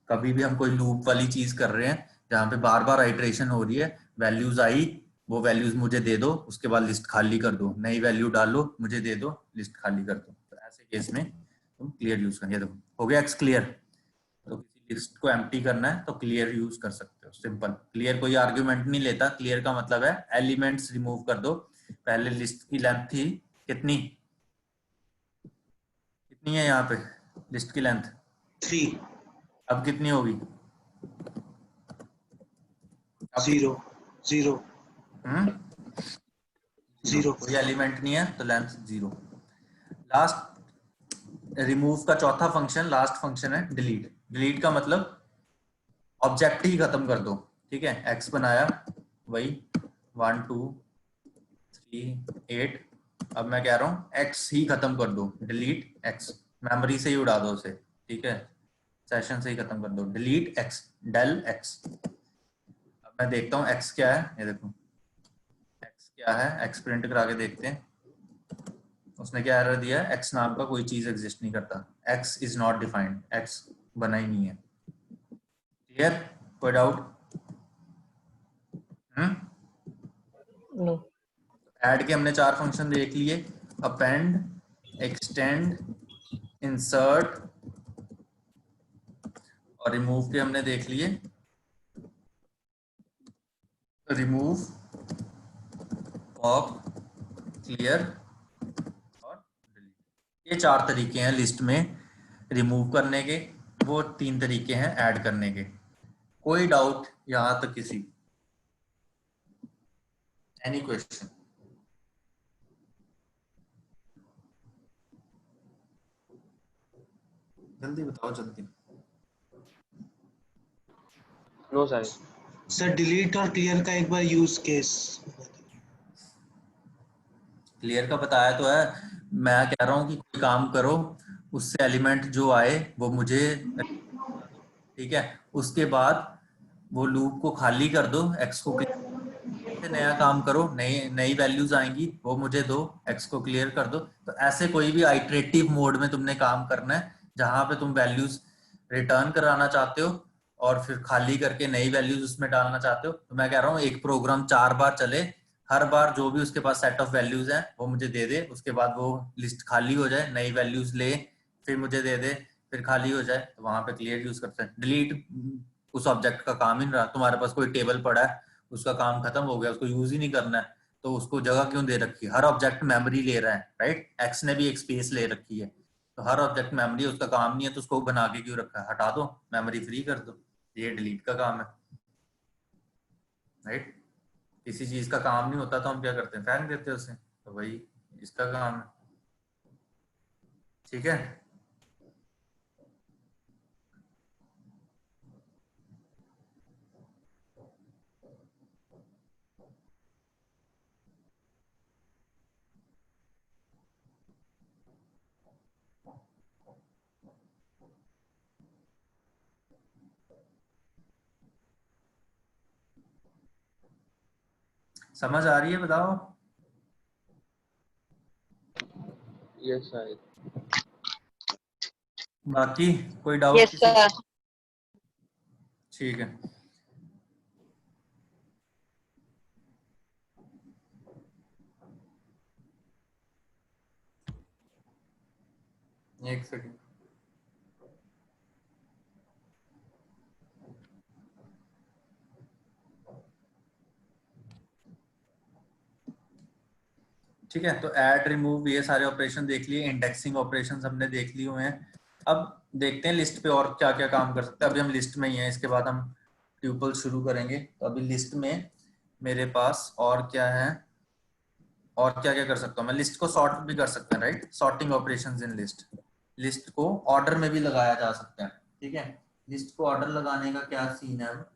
कभी भी हम कोई लूप वाली चीज कर रहे हैं जहां पे बार बार आइट्रेशन हो रही है, वैल्यूज आई, वो वैल्यूज मुझे दे दो, उसके बाद लिस्ट खाली कर दो, नई वैल्यू डालो, मुझे दे दो, लिस्ट खाली कर दो। तो ऐसे केस में तुम क्लियर यूज करेंगे। देखो हो गया एक्स क्लियर। तो किसी लिस्ट को एम्प्टी करना है तो क्लियर यूज कर सकते हो, सिंपल। क्लियर कोई आर्ग्यूमेंट नहीं लेता, क्लियर का मतलब है एलिमेंट्स रिमूव कर दो। पहले लिस्ट की लेंथ थी कितनी, कितनी है यहाँ पे लिस्ट की लेंथ 3 अब कितनी होगी, अब 0 0 0 कोई एलिमेंट नहीं है तो लेंथ 0। लास्ट रिमूव का चौथा फंक्शन, लास्ट फंक्शन है डिलीट। डिलीट का मतलब ऑब्जेक्ट ही खत्म कर दो। ठीक है, एक्स बनाया, वही 1 2 3 8, अब मैं कह रहा हूँ एक्स ही खत्म कर दो, डिलीट एक्स, मेमोरी से ही उड़ा दो उसे। ठीक है, सेशन से ही खत्म कर दो, डिलीट एक्स, डेल एक्स। अब मैं देखता हूँ एक्स क्या है, ये देखो एक्स क्या है, एक्स प्रिंट करा के देखते हैं। उसने क्या एरर दिया है, एक्स नाम का कोई चीज एग्जिस्ट नहीं करता, x is not defined, x बना ही नहीं है। क्लियर, कोई डाउट? नो। ऐड के हमने 4 फंक्शन देख लिए, अपेंड, एक्सटेंड, इंसर्ट और रिमूव के हमने देख लिए। रिमूव, पॉप, क्लियर और डिलीट, ये 4 तरीके हैं लिस्ट में रिमूव करने के, वो 3 तरीके हैं ऐड करने के। कोई डाउट यहां तक किसी, एनी क्वेश्चन? जल्दी बताओ जल्दी। नो सर। सर डिलीट और क्लियर का एक बार यूज केस। क्लियर का बताया तो है, मैं कह रहा हूँ कि कोई काम करो, उससे एलिमेंट जो आए वो मुझे, ठीक है, उसके बाद वो लूप को खाली कर दो, एक्स को से नया काम करो, नई नई वैल्यूज आएंगी, वो मुझे दो, एक्स को क्लियर कर दो। तो ऐसे कोई भी आइटरेटिव मोड में तुमने काम करना है, जहां पे तुम वैल्यूज रिटर्न कराना चाहते हो और फिर खाली करके नई वैल्यूज उसमें डालना चाहते हो। तो मैं कह रहा हूँ एक प्रोग्राम 4 बार चले, हर बार जो भी उसके पास सेट ऑफ वैल्यूज हैं वो मुझे दे दे, उसके बाद वो लिस्ट खाली हो जाए, नई वैल्यूज ले, फिर मुझे दे दे, फिर खाली हो जाए, तो वहां पे क्लियर यूज करते हैं। डिलीट उस ऑब्जेक्ट का काम ही नहीं रहा, तुम्हारे पास कोई टेबल पड़ा है, उसका काम खत्म हो गया, उसको यूज ही नहीं करना है, तो उसको जगह क्यों दे रखी है? हर ऑब्जेक्ट मेमोरी ले रहा है, राइट? एक्स ने भी एक स्पेस ले रखी है, तो हर ऑब्जेक्ट मेमोरी, उसका काम नहीं है तो उसको बना के क्यों रखा है? हटा दो, मेमोरी फ्री कर दो, ये डिलीट का काम है, राइट? किसी चीज का काम नहीं होता तो हम क्या करते हैं, फेंक देते हैं उसे, तो वही इसका काम है। ठीक है, समझ आ रही है? बताओ। Yes sir. बाकी कोई डाउट यस किसी? सर। ठीक है, एक सेकंड। ठीक है, तो ऐड रिमूव ये सारे ऑपरेशन देख लिए, इंडेक्सिंग ऑपरेशन हमने देख लिए हुए हैं। अब देखते हैं लिस्ट पे और क्या क्या काम कर सकते हैं। अभी हम लिस्ट में ही हैं, इसके बाद हम ट्यूपल शुरू करेंगे। तो अभी लिस्ट में मेरे पास और क्या है, और क्या क्या कर सकता हूँ मैं। लिस्ट को सॉर्ट भी कर सकते हैं, right, sorting operations in list. List को ऑर्डर में भी लगाया जा सकता है, ठीक है। लिस्ट को ऑर्डर लगाने का क्या सीन है अब,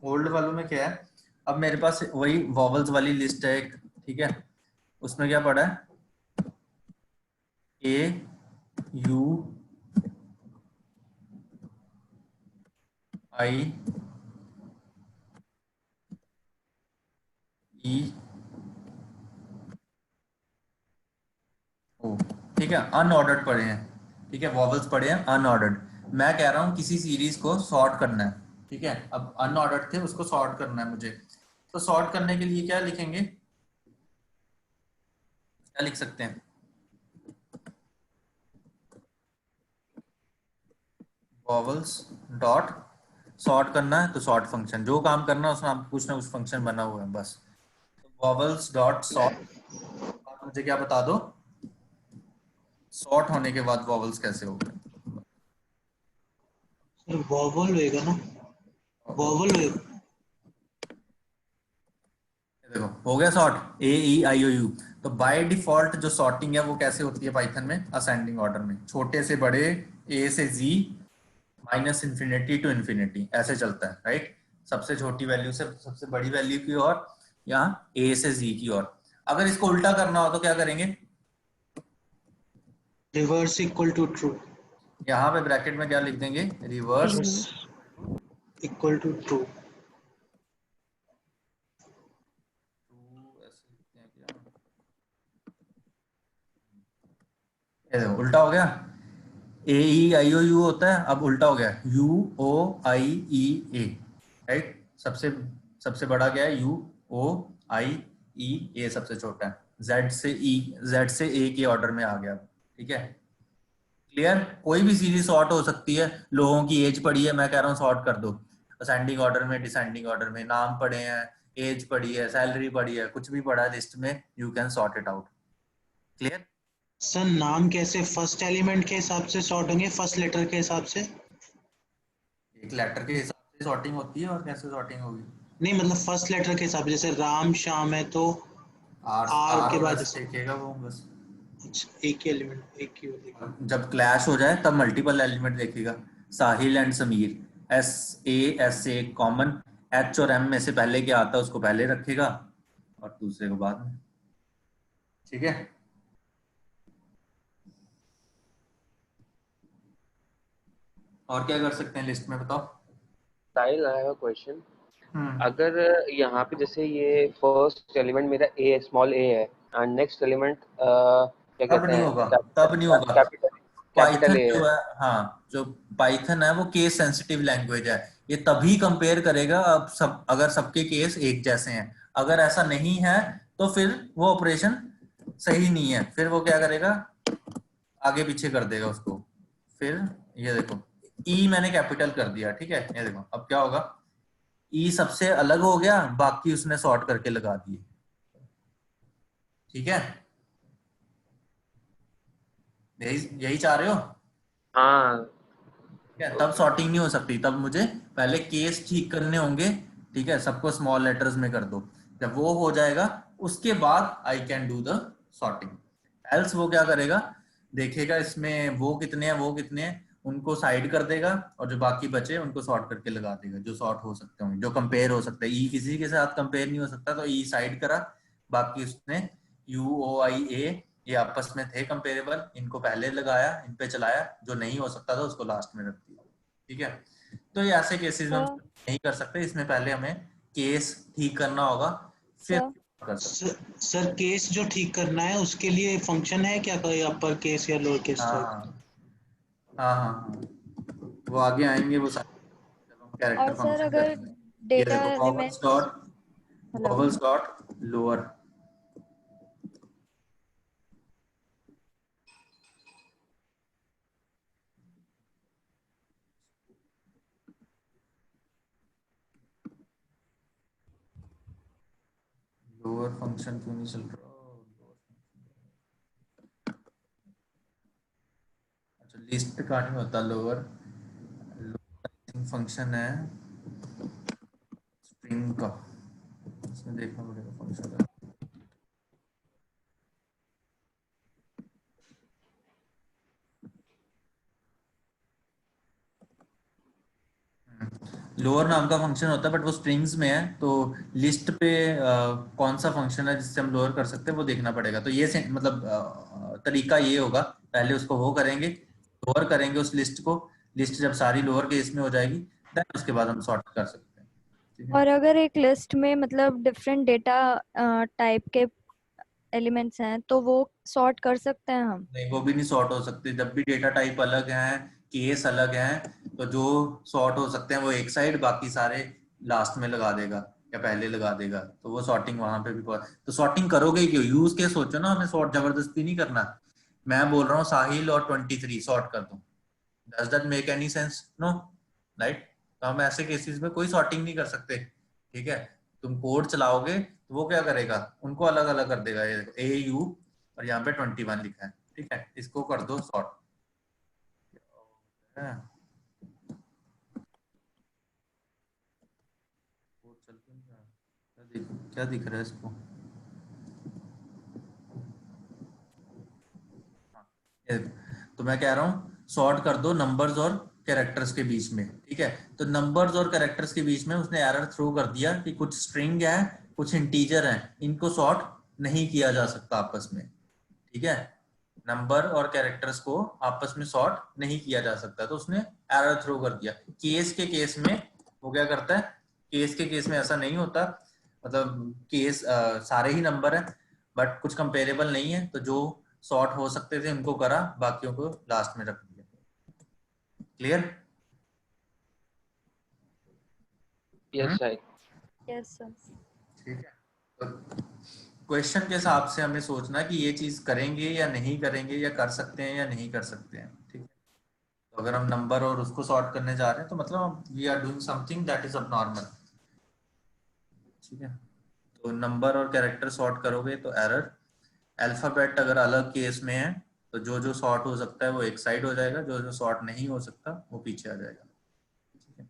ओल्ड वालों में क्या है, अब मेरे पास वही वॉवल्स वाली लिस्ट है एक, ठीक है। उसमें क्या पड़ा है, ए यू आई ई ओ, ठीक है, अनऑर्डर्ड पड़े हैं, ठीक है, वॉवल्स पड़े हैं अनऑर्डर्ड। मैं कह रहा हूं किसी सीरीज को सॉर्ट करना है, ठीक है। अब अनऑर्डर्ड थे, उसको सॉर्ट करना है मुझे। तो सॉर्ट करने के लिए क्या लिखेंगे, क्या लिख सकते हैं, वॉवल्स डॉट सॉर्ट करना है तो सॉर्ट फंक्शन, जो काम करना है उसमें आपको कुछ ना कुछ फंक्शन बना हुआ है बस। वॉवल्स डॉट सॉर्ट, मुझे क्या बता दो, सॉर्ट होने के बाद वॉवल्स कैसे होगा। सर वॉवल होएगा ना, वॉवल होएगा। देखो हो गया sort, A E I O U. तो बाय डिफॉल्ट जो सॉर्टिंग है वो कैसे होती है पाइथन में, असेंडिंग ऑर्डर में, छोटे से बड़े, ए से जी, माइनस इन्फिनिटी टू इन्फिनिटी, ऐसे चलता है, राइट। सबसे छोटी वैल्यू से सबसे बड़ी वैल्यू की ओर, यहाँ ए से जी की ओर। अगर इसको उल्टा करना हो तो क्या करेंगे, रिवर्स इक्वल टू ट्रू, यहाँ पे ब्रैकेट में क्या लिख देंगे, रिवर्स इक्वल टू ट्रू। उल्टा हो गया, ए ई आई ओ यू होता है, अब उल्टा हो गया you O I E A, right. सबसे सबसे बड़ा क्या है, यू ओ आई ई, ए सबसे छोटा है, जेड से ई, जेड से ए के ऑर्डर में आ गया, ठीक है। क्लियर, कोई भी सीरीज सॉर्ट हो सकती है। लोगों की एज पड़ी है, मैं कह रहा हूँ सॉर्ट कर दो, असेंडिंग ऑर्डर में, डिसेंडिंग ऑर्डर में, नाम पड़े हैं, एज पड़ी है, सैलरी पड़ी है, कुछ भी पड़ा है लिस्ट में, you can sort it out. Clear. Sir नाम कैसे फर्स्ट एलिमेंट के हिसाब से सॉर्ट होंगे, फर्स्ट लेटर के हिसाब से? एक लेटर के हिसाब से सॉर्टिंग होती है, और कैसे सॉर्टिंग होगी, नहीं मतलब फर्स्ट लेटर के हिसाब से, जैसे राम श्याम है तो आर के बाद देखेगा वो बस। अच्छा, एक ही एलिमेंट, एक ही होगा। जब क्लैश हो जाए तब मल्टीपल एलिमेंट देखेगा। Sahil and Sameer, S A common, H और एम में से पहले क्या आता है उसको पहले रखेगा और दूसरे को बाद में, ठीक है। और क्या कर सकते हैं लिस्ट में, बताओ। साहिल, आई हैव अ क्वेश्चन। अगर यहाँ पे जैसे ये फर्स्ट एलिमेंट मेरा ए, स्मॉल ए है, एंड नेक्स्ट एलिमेंट क्या कहते हैं, तब नहीं होगा, कैपिटल ए जो है। है, हाँ, जो पाइथन है वो केस सेंसिटिव लैंग्वेज है, ये तभी कंपेयर करेगा अब सब, अगर सबके केस एक जैसे हैं। अगर ऐसा नहीं है तो फिर वो ऑपरेशन सही नहीं है, फिर वो क्या करेगा, आगे पीछे कर देगा उसको। फिर ये देखो, ई मैंने कैपिटल कर दिया, ठीक है, ये देखो अब क्या होगा, ई सबसे अलग हो गया, बाकी उसने सॉर्ट करके लगा दिए, ठीक है। यही चाह रहे हो, हाँ, ठीक है। तब सॉर्टिंग नहीं हो सकती, तब मुझे पहले केस ठीक करने होंगे, ठीक है, सबको स्मॉल लेटर्स में कर दो। जब वो हो जाएगा उसके बाद I can do the sorting. Else वो क्या करेगा, देखेगा इसमें वो कितने हैं, वो कितने हैं, उनको साइड कर देगा, और जो बाकी बचे उनको सॉर्ट करके लगा देगा, जो सॉर्ट हो सकते होंगे, जो कंपेयर हो सकता है। ई किसी के साथ कंपेयर नहीं हो सकता, तो ई साइड करा, बाकी उसने यू ओ आई ए, ये आपस में थे कंपेरेबल, इनको पहले लगाया, इन पे चलाया, जो नहीं हो सकता था उसको लास्ट में रख दिया, ठीक है। तो ये ऐसे केसेस में हम नहीं कर सकते, इसमें पहले हमें केस ठीक करना होगा, फिर कर सकते। सर केस जो ठीक करना है उसके लिए फंक्शन है क्या, कोई अपर केस या लोअर केस? हाँ, वो आगे आएंगे वो सारे, जब हम कैरेक्टर और सर फंक्शन अगर करेंगे। ये डेटा देखो remains vowels dot lower, lower function क्यों नहीं चल रहा? अच्छा लिस्ट का नहीं होता लोअर फंक्शन है स्ट्रिंग का, इसमें देखना पड़ेगा फंक्शन का। लोअर नाम का फंक्शन होता है बट वो स्ट्रिंग्स में है, तो लिस्ट पे कौन सा फंक्शन है जिससे हम लोअर कर सकते हैं वो देखना पड़ेगा। तो ये मतलब तरीका ये होगा, पहले उसको वो करेंगे, लोअर करेंगे उस लिस्ट को, लिस्ट जब सारी लोअर केस में हो जाएगी देन उसके बाद हम सॉर्ट कर सकते हैं, ठीक है। और अगर एक लिस्ट में मतलब डिफरेंट डेटा टाइप के एलिमेंट्स हैं तो वो सॉर्ट कर सकते हैं हम? नहीं, वो भी नहीं सॉर्ट हो सकते। जब भी डेटा टाइप अलग है, केस अलग है, तो जो सॉर्ट हो सकते हैं वो एक साइड, बाकी सारे लास्ट में लगा देगा या पहले लगा देगा, तो वो सॉर्टिंग वहां पे भी तो सॉर्टिंग करोगे क्यों? यूज के सोचो ना, हमें सॉर्ट जबरदस्ती नहीं करना। मैं बोल रहा हूँ साहिल और 23 सॉर्ट कर दूं, does that make any sense? No, right? तो हम ऐसे केसेस में कोई सॉर्टिंग नहीं कर सकते, ठीक है। तुम कोड चलाओगे तो वो क्या करेगा, उनको अलग अलग कर देगा। ये देखो AU और यहाँ पे 21 लिखा है, ठीक है, इसको कर दो सॉर्ट। क्या दिख रहा है इसको? तो मैं कह रहा हूँ सॉर्ट कर दो नंबर्स और कैरेक्टर्स के बीच में, ठीक है। तो नंबर्स और कैरेक्टर्स के बीच में उसने एरर थ्रो कर दिया कि कुछ स्ट्रिंग है, कुछ इंटीजर है, इनको सॉर्ट नहीं किया जा सकता आपस में, ठीक है। नंबर और कैरेक्टर्स को आपस में सॉर्ट नहीं किया जा सकता, तो उसने एरर थ्रो कर दिया। केस के केस में वो क्या करता है, केस के केस में ऐसा नहीं होता, मतलब केस सारे ही नंबर है बट कुछ कंपेरेबल नहीं है, तो जो सॉर्ट हो सकते थे उनको करा, बाकियों को लास्ट में रख दिया। Clear? Yes sir. Yes sir. ठीक है, तो क्वेश्चन के हिसाब से हमें सोचना कि ये चीज करेंगे या नहीं करेंगे, या कर सकते हैं या नहीं कर सकते हैं, ठीक है। तो अगर हम नंबर और उसको सॉर्ट करने जा रहे हैं तो मतलब we are doing something that is abnormal, ठीक है। तो नंबर और कैरेक्टर सॉर्ट करोगे तो एरर, अल्फाबेट अगर अलग केस में है तो जो जो सॉर्ट हो सकता है वो एक साइड हो जाएगा, जो जो सॉर्ट नहीं हो सकता वो पीछे आ जाएगा, ठीक है।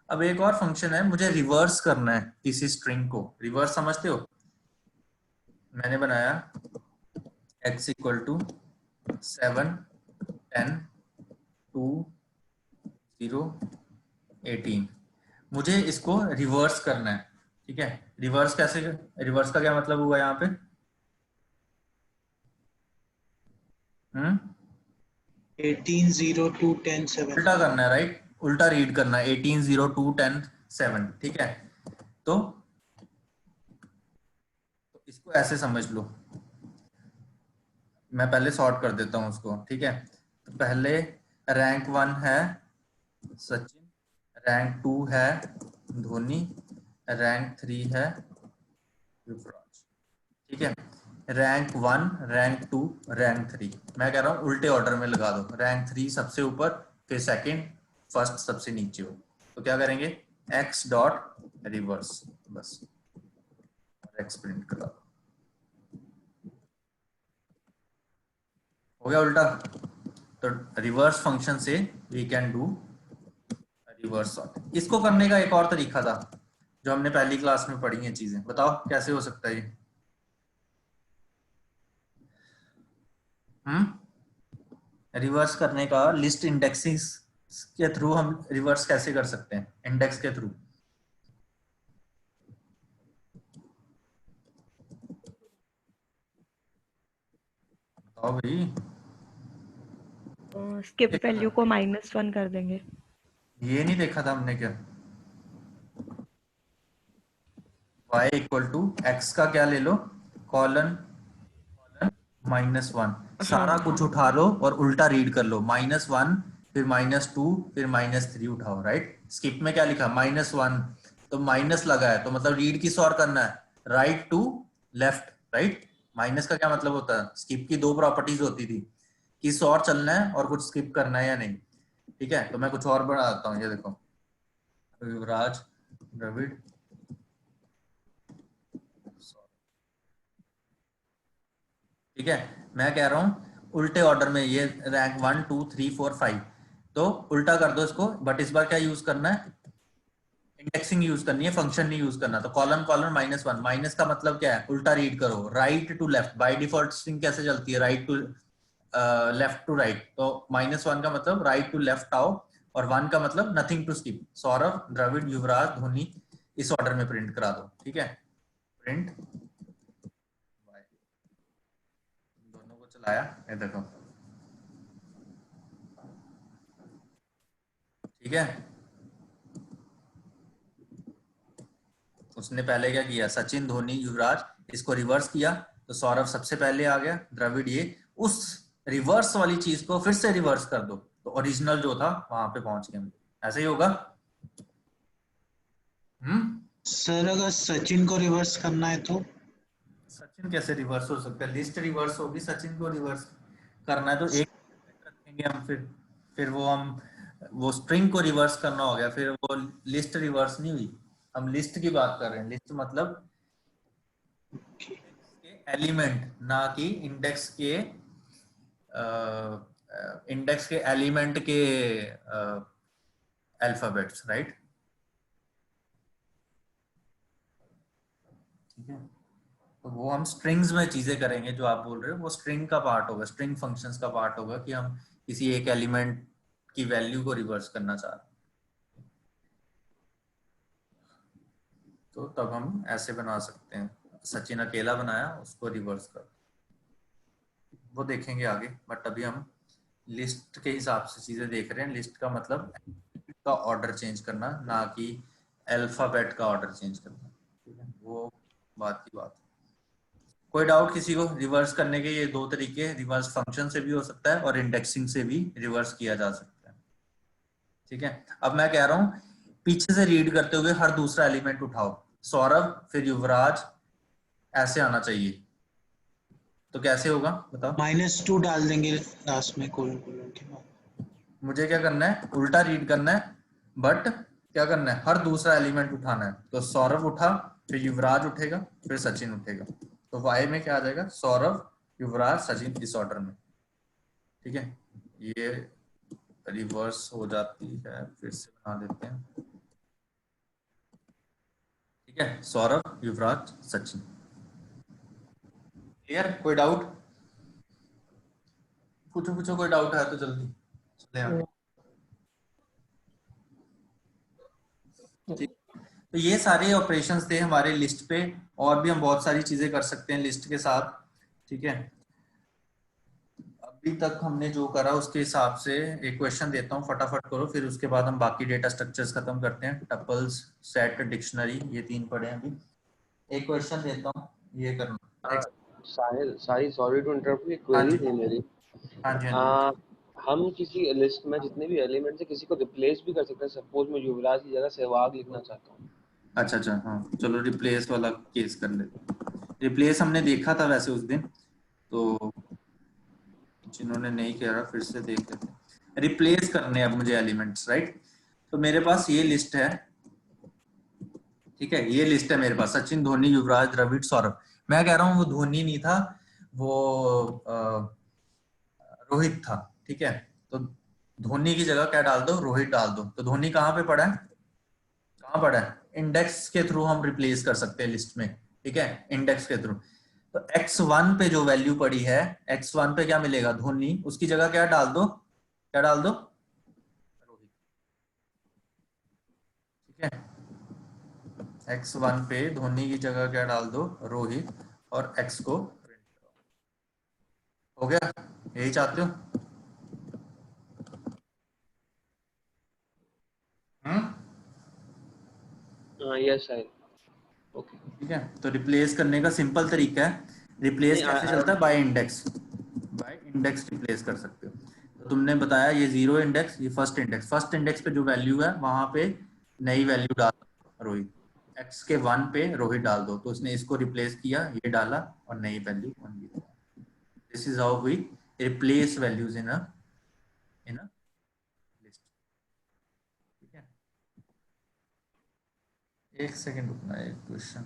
अब एक और फंक्शन है, मुझे रिवर्स करना है किसी स्ट्रिंग को। रिवर्स समझते हो? मैंने बनाया x इक्वल टू 7 10 2 0 18, मुझे इसको रिवर्स करना है, ठीक है। रिवर्स कैसे, रिवर्स का क्या मतलब हुआ यहाँ पे? 18 0 2 10 7, उल्टा करना है, राइट? उल्टा रीड करना है, 18 0 2 10 7, ठीक है। तो इसको ऐसे समझ लो, मैं पहले सॉर्ट कर देता हूं उसको, ठीक है। तो पहले रैंक 1 है सचिन, रैंक 2 है धोनी, रैंक 3 है युवराज, ठीक है। रैंक 1, रैंक 2, रैंक 3, मैं कह रहा हूँ उल्टे ऑर्डर में लगा दो। रैंक 3 सबसे ऊपर, फिर सेकंड, फर्स्ट सबसे नीचे हो। तो क्या करेंगे, x डॉट रिवर्स, बस x प्रिंट करा दो, हो गया उल्टा। तो रिवर्स फंक्शन से we can do reverse sort. इसको करने का एक और तरीका था जो हमने पहली क्लास में पढ़ी है चीजें, बताओ कैसे हो सकता है ये? रिवर्स करने का लिस्ट इंडेक्सिंग के थ्रू हम रिवर्स कैसे कर सकते हैं, इंडेक्स के थ्रू? बताओ भाई। स्किप वैल्यू को -1 कर देंगे। ये नहीं देखा था हमने क्या? y इक्वल टू x का क्या ले लो, कॉलन -1, सारा कुछ उठा लो और उल्टा रीड कर लो, -1 फिर -2 फिर -3 उठाओ, राइट? स्किप में क्या लिखा -1, तो माइनस लगा है तो मतलब रीड किस और करना है, right to left, right. Minus का क्या मतलब होता है, स्किप की दो प्रॉपर्टीज होती थी, किस और चलना है और कुछ स्किप करना है या नहीं। ठीक है, तो मैं कुछ और बढ़ा देता हूँ, ये देखो युवराज द्रविड़, ठीक है। मैं कह रहा हूँ उल्टे ऑर्डर में, ये रैंक 1 2 3 4 5, तो उल्टा कर दो इसको, बट इस बार क्या यूज करना है, इंडेक्सिंग यूज करनी है, फंक्शन नहीं यूज करना। तो कॉलन कॉलन -1, माइनस का मतलब क्या है, उल्टा रीड करो, right to left. By default string कैसे चलती है, right to left to right, तो -1 का मतलब राइट टू लेफ्ट आओ, और 1 का मतलब nothing to skip. Saurabh, Dravid, Yuvraj, Dhoni, इस ऑर्डर में प्रिंट करा दो। ठीक है, प्रिंट दोनों को चलाया, ये देखो, ठीक है। उसने पहले क्या किया, सचिन, धोनी, युवराज, इसको रिवर्स किया, तो सौरभ सबसे पहले आ गया, द्रविड़ ये, उस रिवर्स वाली चीज को फिर से रिवर्स कर दो, तो ओरिजिनल जो था वहां पे पहुंच गए। ऐसे ही होगा। सर अगर सचिन को रिवर्स करना है तो सचिन कैसे रिवर्स हो सकता है, लिस्ट रिवर्स होगी, सचिन को रिवर्स करना है तो एक रखेंगे हम, फिर वो स्ट्रिंग को रिवर्स करना हो गया, फिर वो लिस्ट रिवर्स नहीं हुई। हम लिस्ट की बात कर रहे हैं, लिस्ट मतलब एलिमेंट, ना कि इंडेक्स के एलिमेंट के अल्फाबेट्स, राइट। ठीक है, तो वो हम स्ट्रिंग्स में चीजें करेंगे, जो आप बोल रहे हो वो स्ट्रिंग का पार्ट होगा, स्ट्रिंग फंक्शंस का पार्ट होगा, कि हम किसी एक एलिमेंट की वैल्यू को रिवर्स करना चाह रहे हैं, तो तब हम ऐसे बना सकते हैं। सचिन अकेला बनाया, उसको रिवर्स कर, वो देखेंगे आगे, बट अभी हम लिस्ट के हिसाब से चीजें देख रहे हैं। लिस्ट का मतलब का ऑर्डर चेंज करना, ना कि अल्फाबेट का ऑर्डर चेंज करना। ठीक है, वो बात की बात। कोई डाउट किसी को? रिवर्स करने के ये दो तरीके, रिवर्स फंक्शन से भी हो सकता है और इंडेक्सिंग से भी रिवर्स किया जा सकता है। ठीक है, अब मैं कह रहा हूं पीछे से रीड करते हुए हर दूसरा एलिमेंट उठाओ, सौरभ फिर युवराज, ऐसे आना चाहिए। तो कैसे होगा बताओ? -2 डाल देंगे लास्ट में कोलन कोलन के बाद। मुझे क्या करना है, उल्टा रीड करना है, बट क्या करना है, हर दूसरा एलिमेंट उठाना है। तो सौरभ उठा, फिर युवराज उठेगा, फिर सचिन उठेगा, तो वाई में क्या आ जाएगा, सौरभ, युवराज, सचिन, इस ऑर्डर में। ठीक है, ये रिवर्स हो जाती है, फिर से बना देते हैं। ठीक है, सौरभ, युवराज, सचिन। क्लियर? कोई डाउट? पूछो कोई डाउट है तो जल्दी चले आगे। ठीक, तो ये सारे ऑपरेशंस थे हमारे लिस्ट पे, और भी हम बहुत सारी चीजें कर सकते हैं लिस्ट के साथ। ठीक है, अभी तक हमने जो करा उसके हिसाब से एक क्वेश्चन देता हूँ, फटाफट करो, फिर उसके बाद हम बाकी डेटा स्ट्रक्चर्स खत्म करते हैं। टपल्स, सेट, डिक्शनरी, ये 3 पढ़े हैं अभी। एक क्वेश्चन देता हूँ, ये करना। साहिल, सॉरी टू इंटरप्ट, एक हाँ क्वेरी जी, थी मेरी। हाँ जी, हाँ जी। हम किसी लिस्ट में जितने भी एलिमेंट्स है किसी को रिप्लेस भी कर सकते हैं। सपोज मैं युवराज की जगह सहवाग लिखना चाहता हूँ। अच्छा, हाँ, चलो रिप्लेस वाला केस कर लेते। रिप्लेस हमने देखा था वैसे उस दिन, तो जिन्होंने नहीं किया फिर से देख लेते हैं। रिप्लेस करने अब मुझे एलिमेंट्स, राइट। तो मेरे पास ये लिस्ट है, ठीक है, ये लिस्ट है मेरे पास, सचिन, धोनी, युवराज, द्रविड़, सौरभ। मैं कह रहा हूँ वो धोनी नहीं था, वो रोहित था। ठीक है, तो धोनी की जगह क्या डाल दो, रोहित डाल दो। तो धोनी कहाँ पे पड़ा है, कहाँ पड़ा है, इंडेक्स के थ्रू हम रिप्लेस कर सकते हैं लिस्ट में। ठीक है, इंडेक्स के थ्रू। तो x1 पे जो वैल्यू पड़ी है, x1 पे क्या मिलेगा, धोनी, उसकी जगह क्या डाल दो, क्या डाल दो, रोहित। ठीक है, x1 पे धोनी की जगह क्या डाल दो, रोहित, और x को प्रिंट करो। हो गया, यही चाहते हो? यस साहिल, ओके। ठीक है, तो रिप्लेस करने का सिंपल तरीका है। रिप्लेस कैसे चलता है, by index, by index replace कर सकते हो। तो तुमने बताया ये 0 इंडेक्स, ये फर्स्ट इंडेक्स पे जो वैल्यू है वहां पे नई वैल्यू डाल रोहित, x के 1 पे रोहित डाल दो, तो उसने इसको रिप्लेस किया, ये डाला और नई वैल्यू 1 दी। This is how we replace values in a list. ठीक है, एक सेकंड रुकना, एक क्वेश्चन।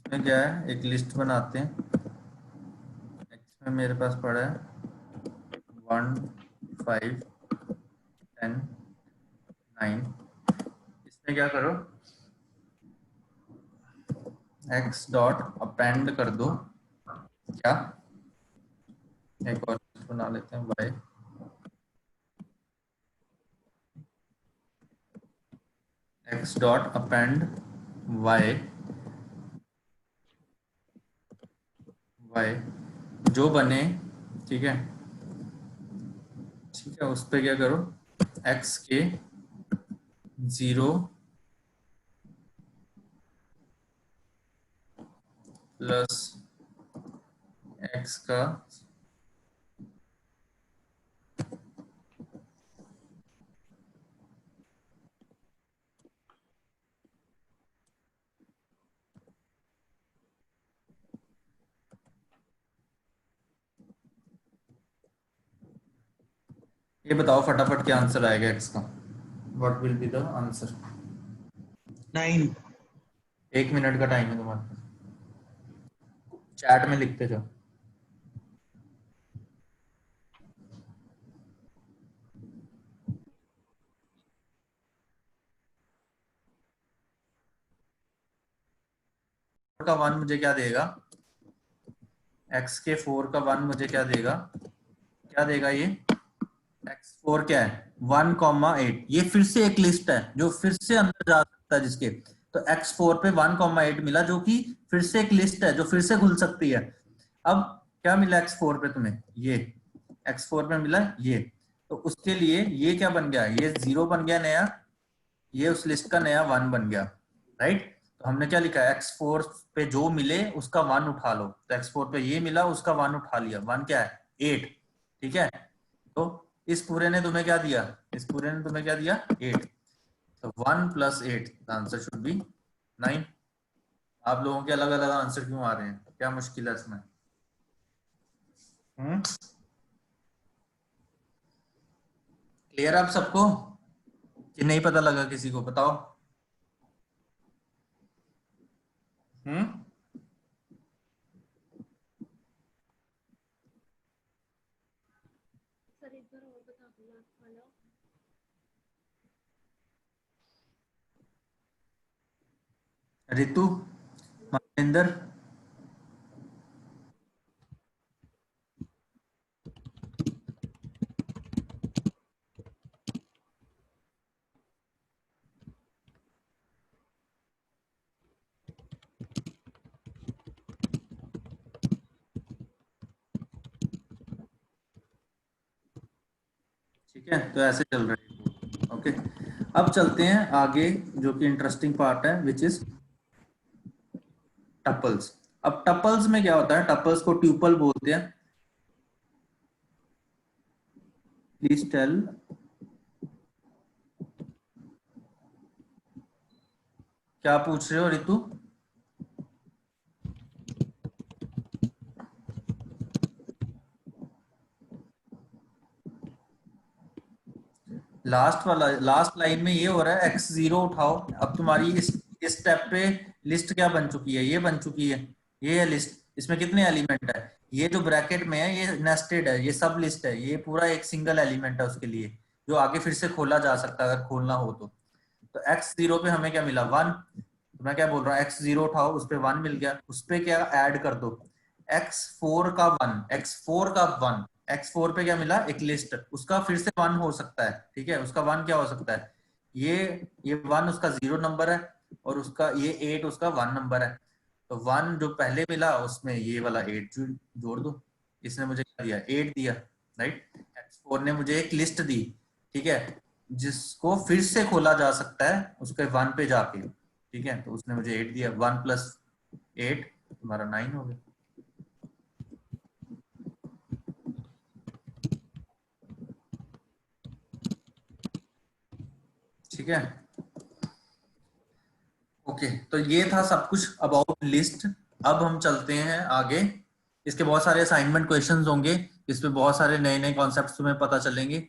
इसमें क्या है, एक लिस्ट बनाते हैं। इसमें मेरे पास पड़ा है 1 5 10 9। इसमें क्या करो, x डॉट अपेंड कर दो, क्या एक और बना लेते हैं y, x dot append y, जो बने, ठीक है उस पे क्या करो, x के 0 प्लस x का ये बताओ फटाफट क्या आंसर आएगा x का, what will be the answer? 9। 1 minute का टाइम है तुम्हारे पास, चैट में लिखते जाओ। का 1 मुझे क्या देगा, x के 4 का 1 मुझे क्या देगा, ये x4 क्या है 1,8। ये फिर से एक लिस्ट है जो फिर से अंदर जा सकता है जिसके, तो x4 पे 1,8 मिला, जो कि फिर से एक लिस्ट है जो फिर से खुल सकती है। अब क्या मिला x4 पे तुम्हें, ये x4 पे मिला ये, तो उसके लिए ये क्या बन गया, ये 0 बन गया नया, ये उस लिस्ट का नया 1 बन गया, राइट। तो हमने क्या लिखा है, x4 पे जो मिले उसका 1 उठा लो, तो x4 पे ये मिला उसका 1 उठा लिया, 1 क्या है 8, ठीक है। तो इस पूरे ने तुम्हें क्या दिया, 8, तो 1 + 8, द आंसर शुड बी 9। आप लोगों के अलग अलग आंसर क्यों आ रहे हैं, क्या मुश्किल है इसमें? क्लियर आप सबको कि नहीं पता लगा किसी को, बताओ। रितु, महेंद्र, ठीक है, तो ऐसे चल रहा है। ओके, अब चलते हैं आगे, जो कि इंटरेस्टिंग पार्ट है, विच इज टपल्स। अब टपल्स में क्या होता है, टपल्स को ट्यूपल बोलते हैं। प्लीज टेल क्या पूछ रहे हो रितु? लास्ट लाइन में ये हो रहा है x0 उठाओ। अब तुम्हारी इस स्टेप पे लिस्ट क्या बन चुकी है? ये बन चुकी है, ये है लिस्ट। इसमें कितने एलिमेंट है? ये जो ब्रैकेट में है ये नेस्टेड है, ये सब लिस्ट है, ये पूरा एक सिंगल एलिमेंट है उसके लिए, जो आगे फिर से खोला जा सकता है अगर खोलना हो तो x0 पे हमें क्या मिला? 1। तो मैं क्या बोल रहा हूँ, x0 उठाओ, उस पे 1 मिल गया, उस पे क्या ऐड कर दो, x4 का 1, x4 का 1, x4 पे क्या मिला? एक लिस्ट, उसका फिर से 1 हो सकता है, ठीक है। उसका 1 क्या हो सकता है? ये 1 उसका 0 नंबर है, और उसका ये 8 उसका 1 नंबर है। तो 1 जो पहले मिला उसमें ये वाला 8 जोड़ दो। इसने मुझे क्या दिया? 8 दिया, राइट। x4 ने मुझे एक लिस्ट दी, ठीक है, जिसको फिर से खोला जा सकता है उसके 1 पे जाके, ठीक है। तो उसने मुझे 8 दिया, 1 + 8 तुम्हारा 9 हो गया। ठीक है, ओके। तो ये था सब कुछ अबाउट लिस्ट। अब हम चलते हैं आगे। इसके बहुत सारे असाइनमेंट क्वेश्चंस होंगे, इसमें बहुत सारे नए नए कॉन्सेप्ट्स तुम्हें पता चलेंगे।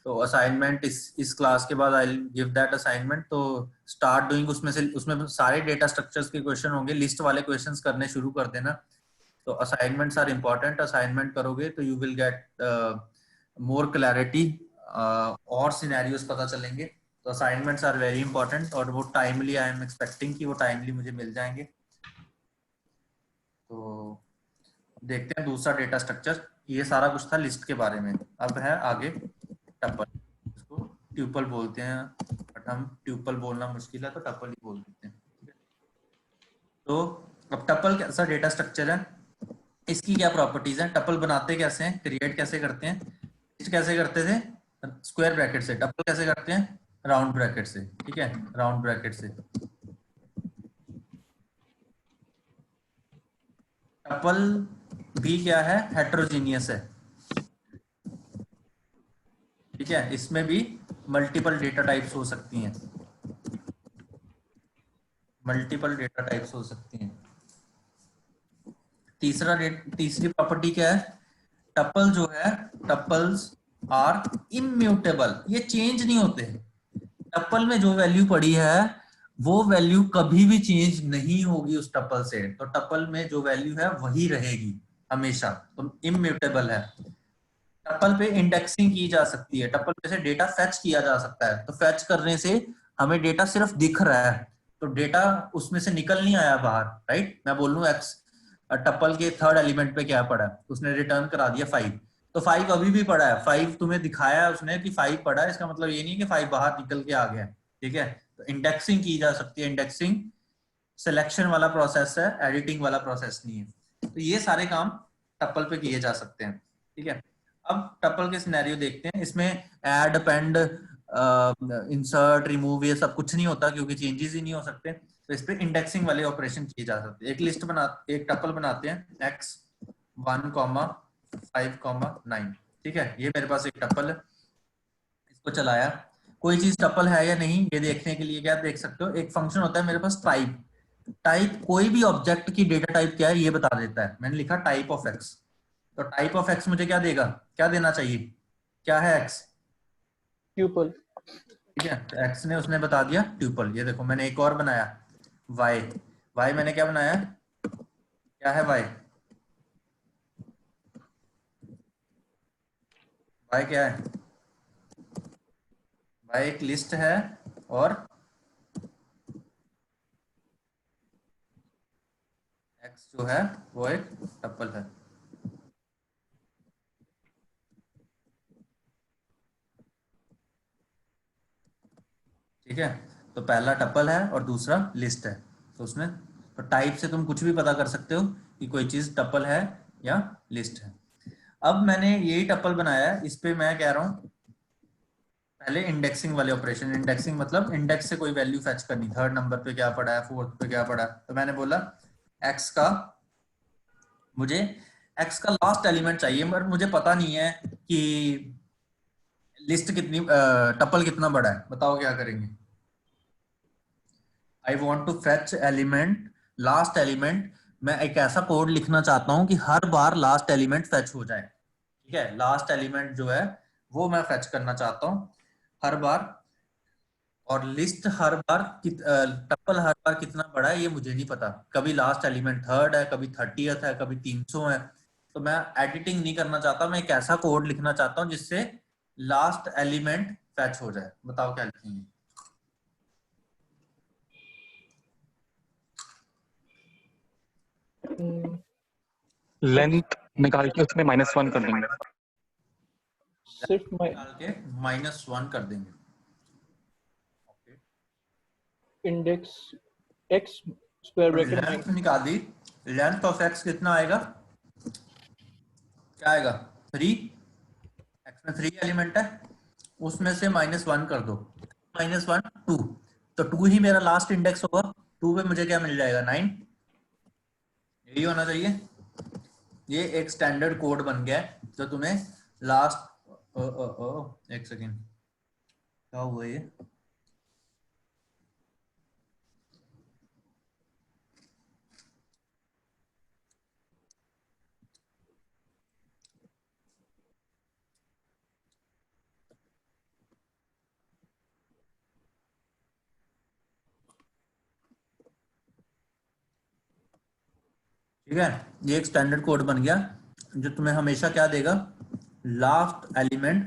तो असाइनमेंट इस क्लास के बाद I will give that assignment. तो स्टार्ट डूइंग, उसमें सारे डेटा स्ट्रक्चर्स के क्वेश्चन होंगे, लिस्ट वाले क्वेश्चंस करने शुरू कर देना। तो असाइनमेंट्स आर इम्पोर्टेंट, असाइनमेंट करोगे तो you will get more clarity और सिनेरियोस पता चलेंगे। तो असाइनमेंट्स आर वेरी इंपॉर्टेंट, और वो टाइमली, आई एम एक्सपेक्टिंग कि वो टाइमली मुझे मिल जाएंगे। तो देखते हैं दूसरा डेटा स्ट्रक्चर। ये सारा कुछ था लिस्ट के बारे में। अब है आगे टपल, इसको ट्यूपल बोलते हैं, बट हम ट्यूपल बोलना मुश्किल है तो टपल ही बोल देते हैं। तो अब टपल कैसा डेटा स्ट्रक्चर है, इसकी क्या प्रॉपर्टीज है, टपल बनाते कैसे हैं, क्रिएट कैसे करते हैं, लिस्ट कैसे करते थे स्क्वायर ब्रैकेट से, टपल कैसे करते हैं राउंड ब्रैकेट से, ठीक है, राउंड ब्रैकेट से। टपल भी क्या है, हेटेरोजीनियस है, ठीक है। इसमें भी मल्टीपल डेटा टाइप्स हो सकती हैं, मल्टीपल डेटा टाइप्स हो सकती हैं। तीसरी प्रॉपर्टी क्या है, टपल जो है, टपल्स आर इम्यूटेबल, ये चेंज नहीं होते। टपल में जो वैल्यू पड़ी है वो वैल्यू कभी भी चेंज नहीं होगी उस टपल से। तो टपल में जो वैल्यू है वही रहेगी हमेशा, तो इम्यूटेबल है। टपल पे इंडेक्सिंग की जा सकती है, टपल पे से डेटा फेच किया जा सकता है। तो फेच करने से हमें डेटा सिर्फ दिख रहा है, तो डेटा उसमें से निकल नहीं आया बाहर, राइट। मैं बोल लूं एक्स टपल के थर्ड एलिमेंट पे क्या पड़ा है, उसने रिटर्न करा दिया 5, तो 5 अभी भी पड़ा है, 5 तुम्हें दिखाया है उसने कि 5 पड़ा है, इसका मतलब ये नहीं कि 5 बाहर निकल के आ गया, ठीक है। तो इंडेक्सिंग की जा सकती है, इंडेक्सिंग सिलेक्शन वाला प्रोसेस है, एडिटिंग वाला प्रोसेस नहीं है। तो ये सारे काम टपल पे किए जा सकते हैं, ठीक है। अब टपल के सिनेरियो देखते हैं। इसमें ऐड, अपेंड, इंसर्ट, रिमूव ये सब कुछ नहीं होता क्योंकि चेंजेस ही नहीं हो सकते। तो इस पे इंडेक्सिंग वाले ऑपरेशन किए जा सकते हैं। एक टपल बनाते हैं x1, 5, 9, ठीक है। ये मेरे पास एक टपल है, इसको चलाया। कोई चीज टपल है या नहीं ये देखने के लिए क्या देख सकते हो, एक फंक्शन होता है मेरे पास टाइप। टाइप कोई भी ऑब्जेक्ट की डेटा टाइप क्या है ये बता देता है। मैंने लिखा टाइप ऑफ एक्स, तो टाइप ऑफ एक्स मुझे क्या देगा, क्या देना चाहिए, क्या है एक्स, ट्यूपल, ठीक है। तो एक्स ने उसने बता दिया ट्यूपल। ये देखो मैंने एक और बनाया वाई, वाई मैंने क्या बनाया, क्या है वाई, वाई क्या है, वाई एक लिस्ट है और एक्स जो है वो एक टपल है, ठीक है। तो पहला टपल है और दूसरा लिस्ट है। तो उसमें तो टाइप से तुम कुछ भी पता कर सकते हो कि कोई चीज टपल है या लिस्ट है। अब मैंने यही टपल बनाया है, इस पे मैं कह रहा हूं पहले इंडेक्सिंग वाले ऑपरेशन। इंडेक्सिंग मतलब इंडेक्स से कोई वैल्यू फेच करनी, थर्ड नंबर पे क्या पड़ा है, फोर्थ पे क्या पड़ा है। तो मैंने बोला मुझे एक्स का लास्ट एलिमेंट चाहिए, पर मुझे पता नहीं है कि लिस्ट कितनी टपल कितना बड़ा है, बताओ क्या करेंगे। I want to fetch element, last element. मैं एक ऐसा कोड लिखना चाहता हूं कि हर बार लास्ट एलिमेंट फेच हो जाए। ठीक है, लास्ट एलिमेंट जो है वो मैं फेच करना चाहता हूं हर बार, और लिस्ट हर बार टपल हर बार कितना बड़ा है ये मुझे नहीं पता। कभी लास्ट एलिमेंट 3rd है, कभी 30th है, कभी 300 है। तो मैं एडिटिंग नहीं करना चाहता, मैं एक ऐसा कोड लिखना चाहता हूं जिससे लास्ट एलिमेंट फेच हो जाए। बताओ क्या लिखेंगे। लेंथ निकाल के उसमें -1 कर देंगे। सिर्फ निकाल के -1 कर देंगे। Index x square bracket length निकाल दी, लेंथ ऑफ x कितना आएगा, क्या आएगा 3, x में 3 एलिमेंट है, उसमें से -1 कर दो, -1 2, तो 2 ही मेरा लास्ट इंडेक्स होगा। 2 पे मुझे क्या मिल जाएगा 9, यही होना चाहिए। ये एक स्टैंडर्ड कोड बन गया है जो तुम्हें लास्ट एक सेकेंड, क्या हुआ ये, ठीक है। ये एक स्टैंडर्ड कोड बन गया जो तुम्हें हमेशा क्या देगा, last element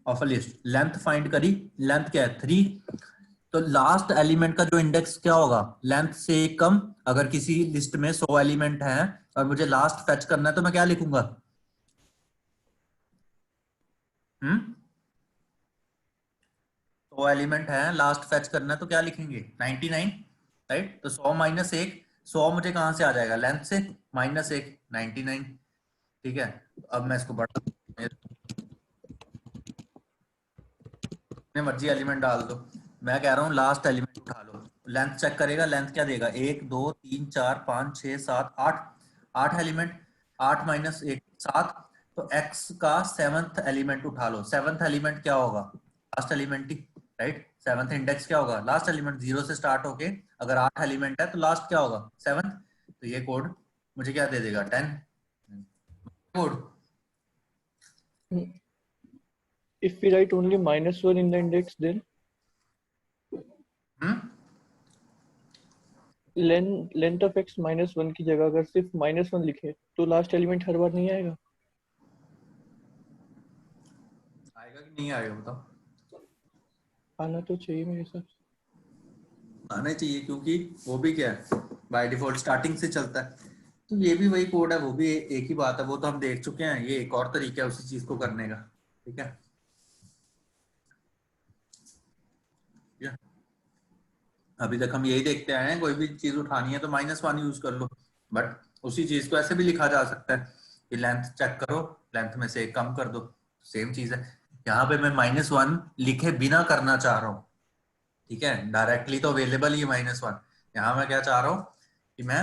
of a list. Length find करी, लेंथ क्या है 3, तो लास्ट एलिमेंट का जो इंडेक्स क्या होगा, लेंथ से कम। अगर किसी लिस्ट में 100 एलिमेंट हैं और मुझे लास्ट फेच करना है तो मैं क्या लिखूंगा, 100 एलिमेंट है, लास्ट फेच करना है तो क्या लिखेंगे 99, राइट। तो 100 - 1, 100 मुझे कहां से आ जाएगा, लेंथ से, -1 99। ठीक है, अब मैं इसको बढ़ा, मर्जी एलिमेंट डाल दो। मैं कह रहा हूँ लास्ट एलिमेंट उठा लो, लेंथ चेक करेगा, लेंथ क्या देगा 1 2 3 4 5 6 7 8, 8 एलिमेंट, 8 - 1 7, तो x का 7th एलिमेंट उठा लो। 7th एलिमेंट क्या होगा, लास्ट एलिमेंट ही, राइट। 7th इंडेक्स क्या होगा, लास्ट एलिमेंट, 0 से स्टार्ट होके अगर 8 एलिमेंट है तो लास्ट क्या होगा 7th। तो ये कोड मुझे क्या दे देगा 10 code. if we write only -1 in the index, then length of x -1 की जगह अगर सिर्फ -1 लिखे तो लास्ट एलिमेंट हर बार नहीं आएगा। आएगा कि नहीं आएगा बताओ। आना तो चाहिए मेरे हिसाब से, आना चाहिए, क्योंकि वो भी क्या है बाय डिफॉल्ट स्टार्टिंग से चलता है। तो ये भी वही कोड है, वो भी एक ही बात है, वो तो हम देख चुके हैं। ये एक और तरीका है उसी चीज को करने का। ठीक है, अभी तक हम यही देखते आए हैं, कोई भी चीज उठानी है तो -1 यूज कर लो, बट उसी चीज को ऐसे भी लिखा जा सकता है कि लेंथ चेक करो, लेंथ में से 1 कम कर दो, सेम चीज है। यहाँ पे मैं -1 लिखे बिना करना चाह रहा हूँ। ठीक है, डायरेक्टली तो अवेलेबल ही -1। यहाँ मैं क्या चाह रहा हूँ कि मैं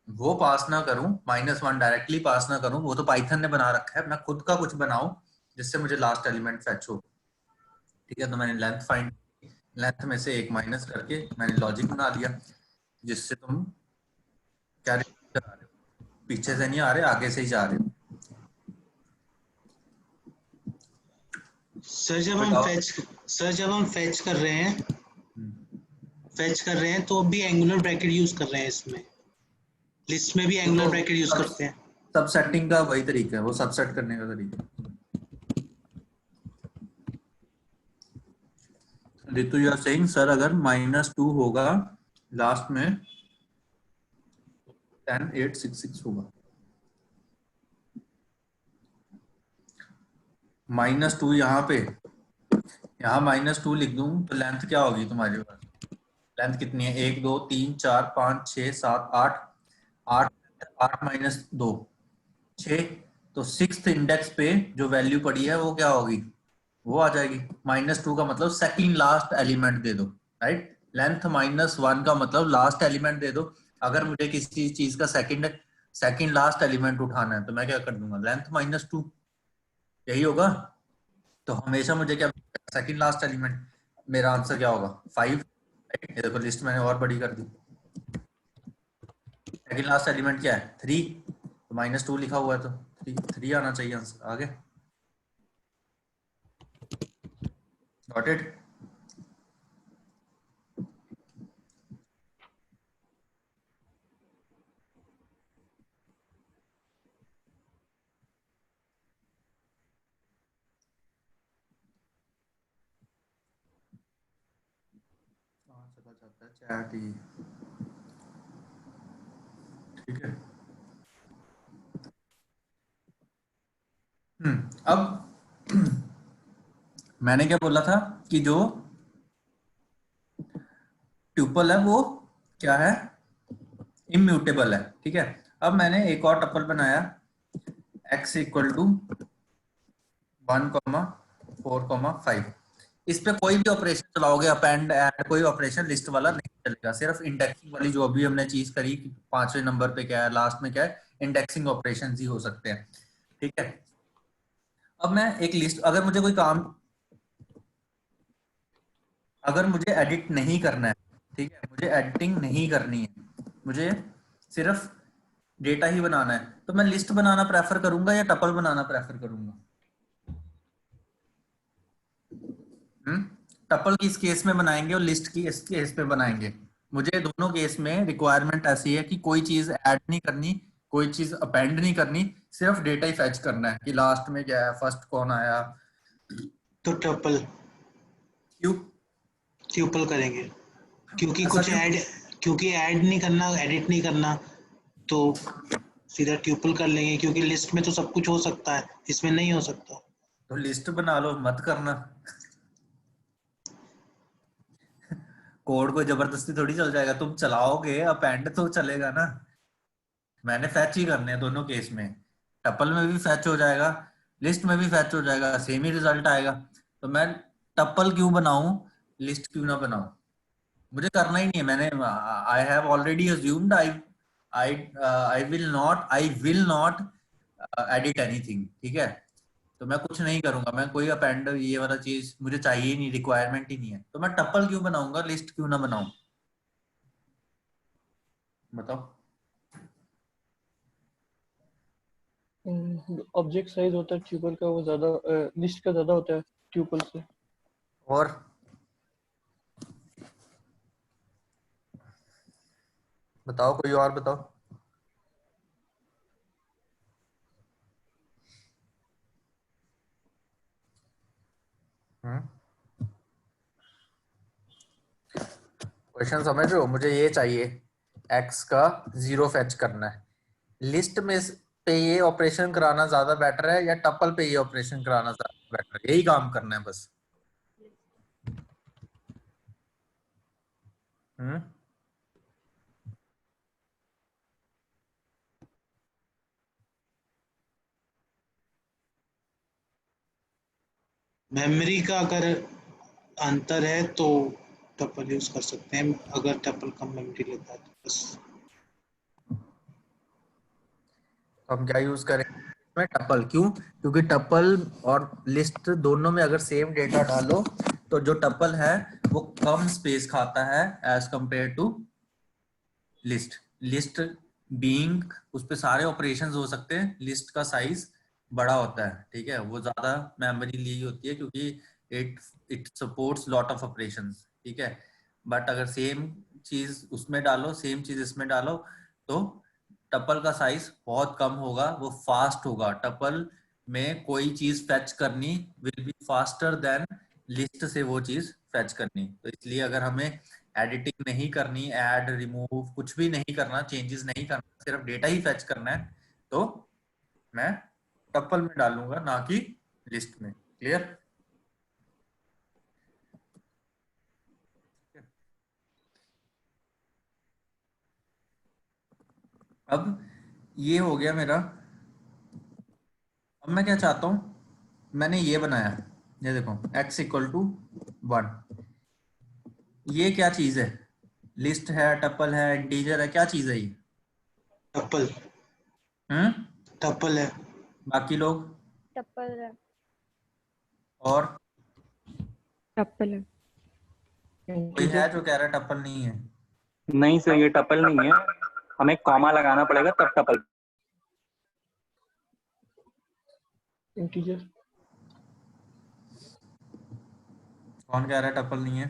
वो पास ना करूं, -1 डायरेक्टली पास ना करूं, वो तो पाइथन ने बना रखा है। मैं खुद का कुछ बनाऊं जिससे मुझे लास्ट एलिमेंट फेच हो। ठीक है, तो मैंने लेंथ फाइंड, लेंथ में से 1 माइनस करके मैंने लॉजिक बना दिया जिससे तुम क्या करा रहे हो, पीछे से नहीं आ रहे, आगे से ही जा रहे हो। सर जब हम फेच कर रहे हैं तो भी एंगुलर ब्रैकेट यूज कर रहे हैं, इसमें लिस्ट में भी एंगुलर ब्रैकेट यूज करते हैं। सब सेटिंग का वही तरीका है, वो सब सेट करने का तरीका। Ritu you are saying sir अगर -2 होगा लास्ट में 10866 होगा, -2 यहाँ पे, यहाँ -2 लिख दूं तो लेंथ क्या होगी तुम्हारे पास, लेंथ कितनी है 1 2 3 4 5 6 7 8 8 8 - 2 6, तो 6th इंडेक्स पे जो वैल्यू पड़ी है वो क्या होगी, वो आ जाएगी। -2 का मतलब सेकंड लास्ट एलिमेंट दे दो, राइट। लेंथ -1 का मतलब लास्ट एलिमेंट दे दो। अगर मुझे किसी चीज का सेकंड लास्ट एलिमेंट उठाना है तो मैं क्या कर दूंगा, लेंथ -2। यही होगा। तो हमेशा मुझे क्या, सेकंड लास्ट एलिमेंट, मेरा आंसर क्या होगा 5। ये देखो लिस्ट मैंने और बड़ी कर दी। सेकंड लास्ट एलिमेंट क्या है 3, तो -2 लिखा हुआ है तो 3 आना चाहिए आंसर। आगे गॉट इट। चला जाता है चैट ही, ठीक है। अब मैंने क्या बोला था कि जो ट्यूपल है वो क्या है, इम्यूटेबल है, ठीक है। अब मैंने एक और टपल बनाया x इक्वल टू 1,4,5। इस पे कोई भी ऑपरेशन चलाओगे, अपेंड ऐड कोई ऑपरेशन लिस्ट वाला नहीं चलेगा, सिर्फ इंडेक्सिंग वाली जो अभी हमने चीज करी कि 5वें नंबर पे क्या है, लास्ट में क्या है, इंडेक्सिंग ऑपरेशन ही हो सकते हैं, ठीक है। अब मैं एक लिस्ट, अगर मुझे कोई काम, अगर मुझे एडिट नहीं करना है, ठीक है, मुझे एडिटिंग नहीं करनी है, मुझे सिर्फ डेटा ही बनाना है, तो मैं लिस्ट बनाना प्रेफर करूंगा या टपल बनाना प्रेफर करूंगा? टपल की इस केस में बनाएंगे और लिस्ट की इस केस में बनाएंगे। मुझे दोनों केस में रिक्वायरमेंट ऐसी है कि कोई चीज ऐड नहीं करनी, कोई चीज अपेंड नहीं करनी, सिर्फ डेटा ही फेच करना है कि लास्ट में क्या है, फर्स्ट कौन आया। तो टपल क्यों ट्यूपल करेंगे? क्योंकि ऐसा कुछ क्यों? ऐड, क्योंकि ऐड नहीं करना, एडिट नहीं करना, तो सीधा ट्यूपल कर लेंगे, क्योंकि लिस्ट में तो सब कुछ हो सकता है, इसमें नहीं हो सकता। तो लिस्ट बना लो, मत करना। कोड को जबरदस्ती थोड़ी चल जाएगा, तुम चलाओगे अपेंड तो चलेगा ना। मैंने फैच ही करने हैं दोनों केस में, टपल में भी फैच हो जाएगा, लिस्ट में भी फैच हो जाएगा, सेम ही रिजल्ट आएगा। तो मैं टपल क्यों बनाऊं, लिस्ट क्यों ना बनाऊं? मुझे करना ही नहीं है। मैंने I have already assumed I will not edit anything, ठीक है। तो मैं कुछ नहीं करूंगा, मैं कोई अपेंड ये वाला चीज मुझे चाहिए ही नहीं, रिक्वायरमेंट ही नहीं है, तो मैं टपल क्यों बनाऊंगा, लिस्ट क्यों ना बनाऊं? बताओ। ऑब्जेक्ट साइज होता है ट्यूपल का वो ज्यादा, लिस्ट का ज्यादा होता है ट्यूपल से। और बताओ, कोई और बताओ। क्वेश्चन समझ रहे हो? मुझे ये चाहिए x का 0 फेच करना है, लिस्ट में पे ये ऑपरेशन कराना ज्यादा बेटर है या टपल पे ये ऑपरेशन कराना ज्यादा बेटर है? यही काम करना है बस। मेमोरी का अगर अंतर है तो टपल यूज कर सकते हैं, अगर टपल कम मेमोरी लेता है तो बस। हम क्या यूज करेंगे टपल? क्यों? क्योंकि टपल और लिस्ट दोनों में अगर सेम डेटा डालो तो जो टपल है वो कम स्पेस खाता है as compare to list. List being उस पे सारे ऑपरेशंस हो सकते हैं, लिस्ट का साइज बड़ा होता है, ठीक है, वो ज्यादा मेमोरी ली होती है क्योंकि it supports lot of operations, ठीक है। बट अगर सेम चीज उसमें डालो, सेम चीज इसमें डालो, तो टपल का साइज बहुत कम होगा, वो फास्ट होगा। टपल में कोई चीज फेच करनी will be faster than list से वो चीज फेच करनी। तो इसलिए अगर हमें एडिटिंग नहीं करनी, ऐड रिमूव कुछ भी नहीं करना, चेंजेस नहीं करना, सिर्फ डेटा ही फेच करना है, तो मैं टपल में डालूंगा ना कि लिस्ट में। क्लियर? अब ये हो गया मेरा। अब मैं क्या चाहता हूं, मैंने ये बनाया, ये देखो x इक्वल टू 1। ये क्या चीज है? लिस्ट है, टपल है, इंटीजर है, क्या चीज है ये? टपल। टपल है। बाकी लोग? टपल है। और टप्पल है। कोई है जो कह रहा है टप्पल नहीं है? नहीं सर, ये टपल नहीं है, हमें कॉमा लगाना पड़ेगा तब टपल। इंटीजर। कौन कह रहा है टप्पल नहीं है?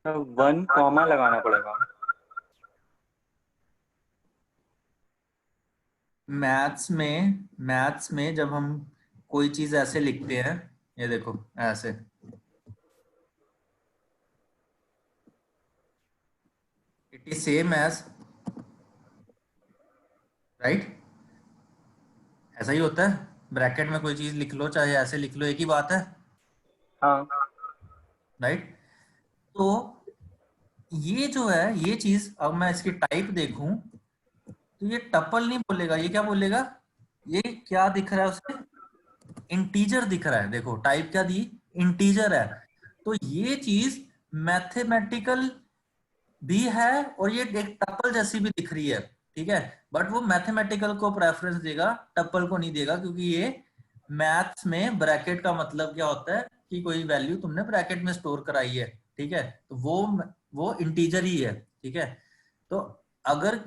1 कॉमा लगाना पड़ेगा। मैथ्स में जब हम कोई चीज ऐसे लिखते हैं, ये देखो ऐसे, it is same as, right? ऐसा ही होता है, ब्रैकेट में कोई चीज लिख लो चाहे ऐसे लिख लो, एक ही बात है, हाँ राइट? तो ये जो है ये चीज, अब मैं इसकी टाइप देखूं तो ये टपल नहीं बोलेगा, ये क्या बोलेगा? ये क्या दिख रहा है उसे? इंटीजर दिख रहा है। देखो टाइप क्या दी, इंटीजर है। तो ये चीज मैथमेटिकल भी है और ये एक टपल जैसी भी दिख रही है, ठीक है? बट वो मैथमेटिकल को प्रेफरेंस देगा, टपल को नहीं देगा, क्योंकि ये मैथ्स में ब्रैकेट का मतलब क्या होता है कि कोई वैल्यू तुमने ब्रैकेट में स्टोर कराई है, ठीक है? तो वो इंटीजर ही है, ठीक है? तो अगर,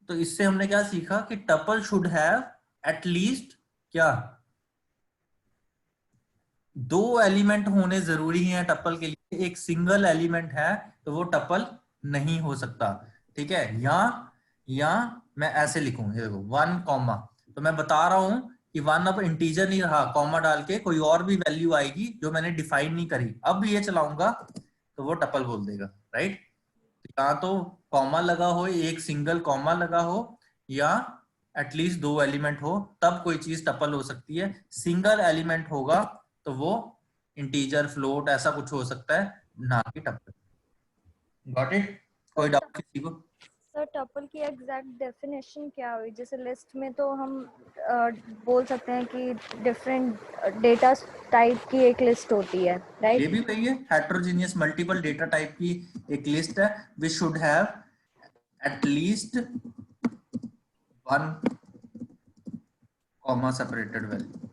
तो इससे हमने क्या सीखा कि टपल शुड हैव एटलीस्ट क्या, 2 एलिमेंट होने जरूरी हैं टपल के लिए। एक सिंगल एलिमेंट है तो वो टपल नहीं हो सकता, ठीक है? या मैं ऐसे लिखूं, ये देखो 1 कॉमा, तो मैं बता रहा हूं कि 1 अब इंटीजर नहीं रहा, कॉमा डाल के कोई और भी वैल्यू आएगी जो मैंने डिफाइन नहीं करी, अब ये चलाऊंगा तो वो टपल बोल देगा, राइट? या तो कॉमा लगा हो, एक सिंगल कॉमा लगा हो, या एटलीस्ट 2 एलिमेंट हो, तब कोई चीज टपल हो सकती है। सिंगल एलिमेंट होगा तो वो इंटीजर, फ्लोट, ऐसा कुछ हो सकता है, ना कि टपल। Got it? कोई डाउट किसी को? सर टपल की एग्जैक्ट डेफिनेशन क्या हुई? जैसे लिस्ट में तो हम बोल सकते हैं कि डिफरेंट डेटा टाइप की एक लिस्ट होती है, राइट? ये भी वही है, हेटेरोजेनियस मल्टीपल डेटा टाइप की एक लिस्ट है, which should have at least 1 comma separated value.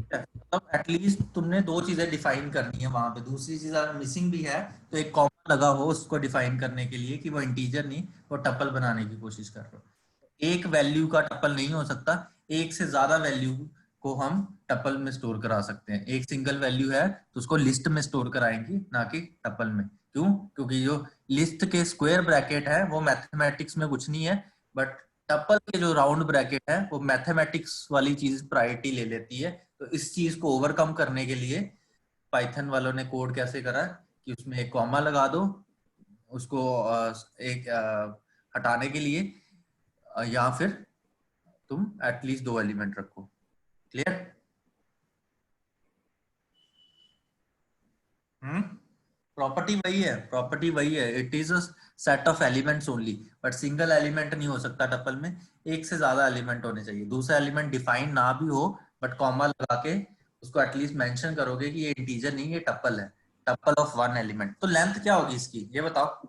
मतलब एटलीस्ट तुमने 2 चीजें डिफाइन करनी है वहां पे, दूसरी चीज अगर मिसिंग भी है तो एक कॉमा लगा हो उसको डिफाइन करने के लिए कि वो इंटीजर नहीं, वो टपल बनाने की कोशिश कर रहे हो। एक वैल्यू का टपल नहीं हो सकता, एक से ज्यादा वैल्यू को हम टपल में स्टोर करा सकते हैं। एक सिंगल वैल्यू है तो उसको लिस्ट में स्टोर कराएंगे, ना कि टपल में। क्यों? क्योंकि जो लिस्ट के स्क्वायर ब्रैकेट है वो मैथमेटिक्स में कुछ नहीं है, बट टपल के जो राउंड ब्रैकेट है वो मैथमेटिक्स वाली चीज प्रायोरिटी ले लेती है। तो इस चीज को ओवरकम करने के लिए पाइथन वालों ने कोड कैसे करा कि उसमें एक कॉमा लगा दो, उसको एक हटाने के लिए, या फिर तुम एटलीस्ट 2 एलिमेंट रखो। क्लियर? प्रॉपर्टी वही है, it is a set of elements only, but single element नहीं हो सकता टपल में, एक से ज्यादा एलिमेंट होने चाहिए। दूसरा एलिमेंट डिफाइन ना भी हो बट कॉमा लगा के उसको एटलीस्ट मेंशन करोगे कि ये इंटीजर नहीं, ये टपल है, टपल ऑफ 1 एलिमेंट। तो लेंथ क्या होगी इसकी, ये बताओ,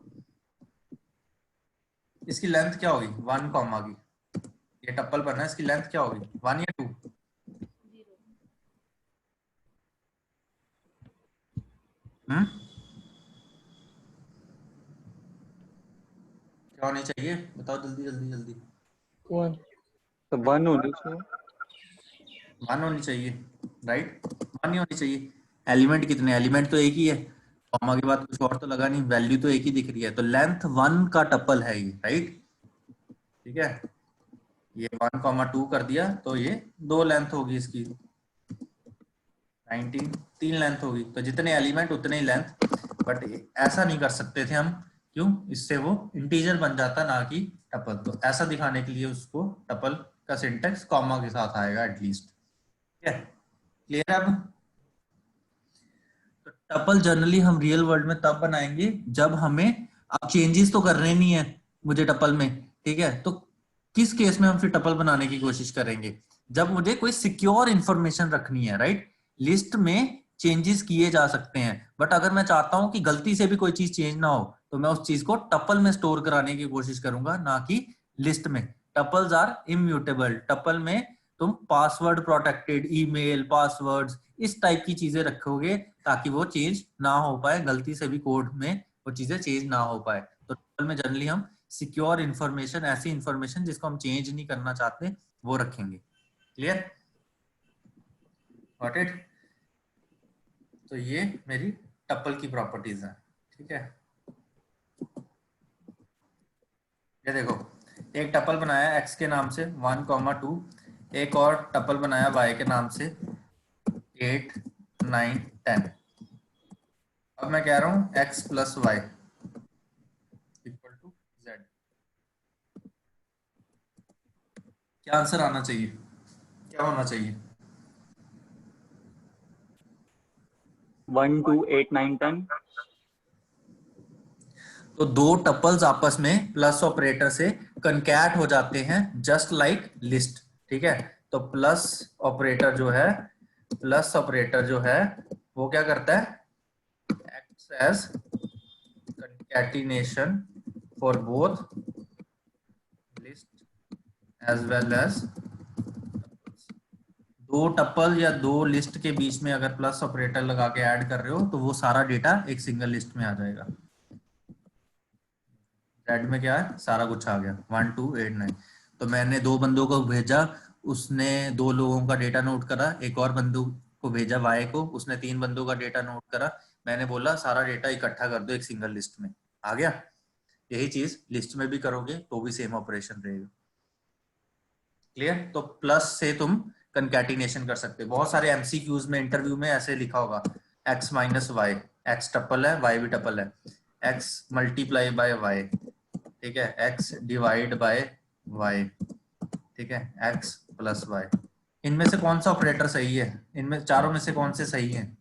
इसकी लेंथ क्या होगी 1 कॉमा की? ये टपल बनना है, इसकी लेंथ क्या होगी, 1 या 2? क्या होनी चाहिए बताओ, जल्दी 1। तो 1 होनी चाहिए। 1 होनी चाहिए, राइट? 1 ही होनी चाहिए। एलिमेंट कितने? एलिमेंट तो एक ही है, कॉमा के बाद कुछ और तो लगा नहीं, वैल्यू तो एक ही दिख रही है, तो लेंथ 1 का टपल है ये, राइट? ठीक है, ये 1,2 कर दिया तो ये 2 लेंथ होगी इसकी, 19 3 लेंथ होगी। तो जितने एलिमेंट उतने ही लेंथ, बट ऐसा नहीं कर सकते थे हम, क्यों? इससे वो इंटीजर बन जाता ना कि टपल। तो ऐसा दिखाने के लिए उसको टपल का सिंटेक्स कॉमा के साथ आएगा एटलीस्ट। ठीक है, क्लियर? अब तो टपल जनरली हम रियल वर्ल्ड में तब बनाएंगे जब हमें, अब चेंजेस तो करने नहीं है मुझे टपल में, ठीक है? तो किस केस में हम फिर टपल बनाने की कोशिश करेंगे? जब मुझे कोई सिक्योर इंफॉर्मेशन रखनी है, राइट? लिस्ट में चेंजेस किए जा सकते हैं, बट अगर मैं चाहता हूं कि गलती से भी कोई चीज चेंज ना हो तो मैं उस चीज को टपल में स्टोर कराने की कोशिश करूंगा, ना कि लिस्ट में। टपल्स आर इम्यूटेबल, टपल में तुम पासवर्ड प्रोटेक्टेड ईमेल, पासवर्ड्स, इस टाइप की चीजें रखोगे ताकि वो चेंज ना हो पाए, गलती से भी कोड में वो चीजें चेंज ना हो पाए। तो टपल में जनरली हम सिक्योर इंफॉर्मेशन, ऐसी इंफॉर्मेशन जिसको हम चेंज नहीं करना चाहते वो रखेंगे। क्लियर? Got it? तो ये मेरी टपल की प्रॉपर्टीज हैं। ठीक है, ये देखो, एक टपल बनाया x के नाम से 1,2, एक और टपल बनाया y के नाम से 8, 9, 10। अब मैं कह रहा हूं x plus y equal to z। क्या आंसर आना चाहिए, क्या होना चाहिए? 1, 2, 8, 9, 10। तो दो टपल्स आपस में प्लस ऑपरेटर से कनकैट हो जाते हैं, जस्ट लाइक लिस्ट। ठीक है, तो प्लस ऑपरेटर जो है वो क्या करता है, acts as concatenation for both list as well as दो टपल या दो लिस्ट के बीच में अगर प्लस ऑपरेटर लगा के ऐड कर रहे हो तो वो सारा डेटा एक सिंगल लिस्ट में आ जाएगा। Z में क्या है, सारा कुछ आ गया 1, 2, 8, 9। तो मैंने दो बंदों को भेजा, उसने दो लोगों का डेटा नोट करा, एक और बंदू को भेजा Y को, उसने 3 बंदों का डेटा नोट करा, मैंने बोला सारा डेटा इकट्ठा कर दो एक सिंगल लिस्ट में, आ गया। यही चीज लिस्ट में भी करोगे तो भी सेम ऑपरेशन रहेगा। क्लियर? तो प्लस से तुम कंकैटिनेशन कर सकते हो। बहुत सारे MCQs में, इंटरव्यू में ऐसे लिखा होगा x minus y, x tuple है y भी टपल है, x मल्टीप्लाई बाय y, ठीक है, x डिवाइड बाय y, ठीक है, x प्लस y। इनमें से कौन सा ऑपरेटर सही है? इनमें चारों में से कौन से सही हैं?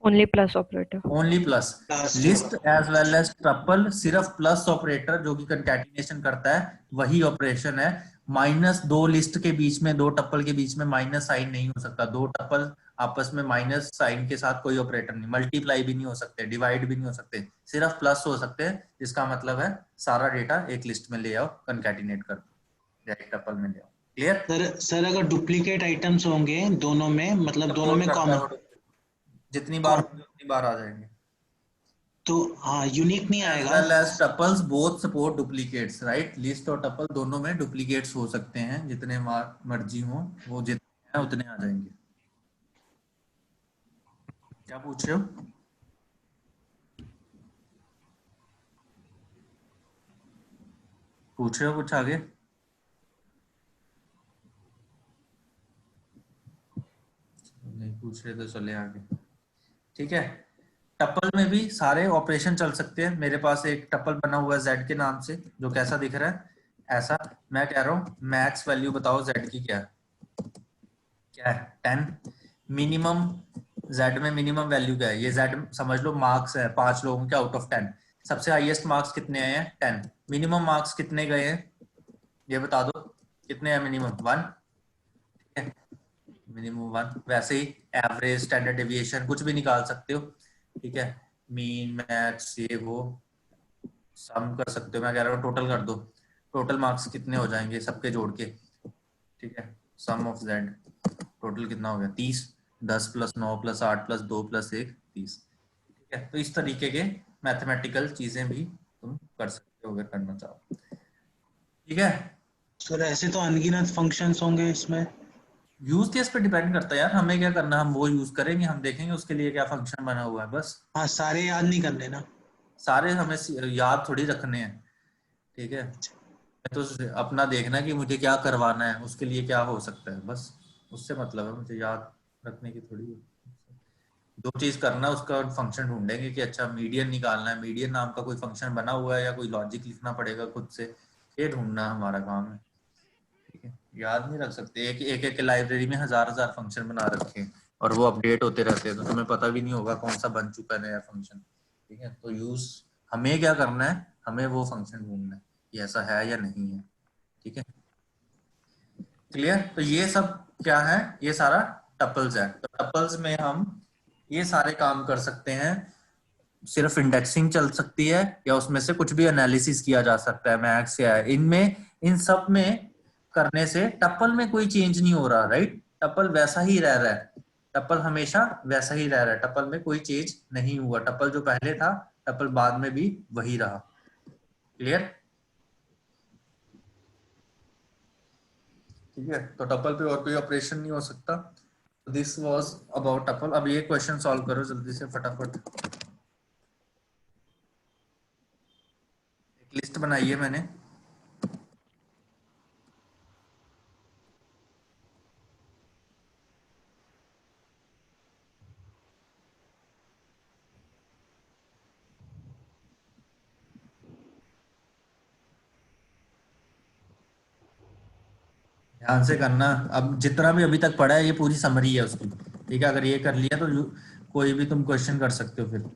Only plus operator. Only plus. List as well as triple सिर्फ प्लस ऑपरेटर जो कि कंकैटिनेशन करता है वही ऑपरेशन है। माइनस दो लिस्ट के बीच में, दो टपल के बीच में माइनस साइन नहीं हो सकता। दो टपल आपस में माइनस साइन के साथ कोई ऑपरेटर नहीं, मल्टीप्लाई भी नहीं हो सकते, डिवाइड भी नहीं हो सकते, सिर्फ प्लस हो सकते हैं। जिसका मतलब है सारा डेटा एक लिस्ट में ले आओ, कंकैटिनेट कर दो, एक टपल में ले आओ। क्लियर? सर अगर डुप्लीकेट आइटम्स होंगे दोनों में, मतलब दोनों में कॉमन, जितनी बार उतनी बार आ जाएंगे, तो हाँ यूनिक नहीं आएगा। As well as tuples both support duplicates, right? List और टपल दोनों में डुप्लीकेट्स हो सकते हैं, जितने मर्जी हो वो जितने हैं उतने आ जाएंगे। क्या पूछ रहे हो? पूछ रहे हो कुछ आगे? नहीं पूछ रहे तो चले आगे। ठीक है, टपल में भी सारे ऑपरेशन चल सकते हैं। मेरे पास एक टपल बना हुआ है Z के नाम से, जो कैसा दिख रहा है, ऐसा। मैं कह रहा हूँ मैक्स वैल्यू बताओ Z की क्या है 10। मिनिमम Z में मिनिमम वैल्यू क्या है? ये Z समझ लो मार्क्स है 5 लोगों के आउट ऑफ 10। सबसे हाईएस्ट मार्क्स कितने आए हैं? 10। मिनिमम मार्क्स कितने गए हैं ये बता दो, कितने हैं मिनिमम? 1। ठीक है, मिनिमम 1। वैसे ही एवरेज, स्टैंडर्ड डेविएशन कुछ भी निकाल सकते हो। ठीक है, मीन, मैक्स, ये वो सम कर सकते हो। मैं कह रहा हूँ टोटल कर दो, टोटल मार्क्स कितने हो जाएंगे सबके जोड़ के? ठीक है, सम ऑफ Z टोटल कितना हो गया? 30। 10 प्लस 9 प्लस 8 प्लस 2 प्लस 1 30। ठीक है, तो इस तरीके के मैथमेटिकल चीजें भी तुम कर सकते हो अगर करना चाहो। ठीक है सर, ऐसे तो अनगिनत फंक्शंस होंगे इसमें। यूज केस पे डिपेंड करता है यार, हमें क्या करना, हम वो यूज करेंगे, हम देखेंगे उसके लिए क्या फंक्शन बना हुआ है बस। हाँ, सारे याद नहीं करने ना, सारे हमें याद थोड़ी रखने हैं। ठीक है, तो अपना देखना कि मुझे क्या करवाना है, उसके लिए क्या हो सकता है, बस उससे मतलब है। मुझे याद रखने की थोड़ी दो चीज करना, उसका फंक्शन ढूंढेंगे कि अच्छा मीडियन निकालना है, मीडियन नाम का कोई फंक्शन बना हुआ है या कोई लॉजिक लिखना पड़ेगा खुद से, ये ढूंढना हमारा काम है। ठीक है, याद नहीं रख सकते। एक लाइब्रेरी में हजार फंक्शन बना रखे हैं और वो अपडेट होते रहते हैं, तो तुम्हें पता भी नहीं होगा कौन सा बन चुका है नया फंक्शन। ठीक है, तो यूज हमें क्या करना है, हमें वो फंक्शन ढूंढना है कि ऐसा है या नहीं है। ठीक है, क्लियर? तो ये सब क्या है, ये सारा टपल्स है। तो टपल्स में हम ये सारे काम कर सकते हैं। सिर्फ इंडेक्सिंग चल सकती है या उसमें से कुछ भी एनालिसिस किया जा सकता है, मैथ्स या इनमें, इन सब में करने से टपल में कोई चेंज नहीं हो रहा, राइट? टपल वैसा ही रह रहा है, टपल हमेशा वैसा ही रह रहा है, टपल में कोई चेंज नहीं हुआ, टपल जो पहले था टपल बाद में भी वही रहा। क्लियर? ठीक है, तो टपल पे और कोई ऑपरेशन नहीं हो सकता। This was about tuple. अब ये क्वेश्चन सॉल्व करो जल्दी से फटाफट। एक लिस्ट बनाई है मैंने, ध्यान से करना। अब जितना भी अभी तक पढ़ा है ये पूरी समरी है उसकी, ठीक है? अगर ये कर लिया तो कोई भी तुम क्वेश्चन कर सकते हो फिर।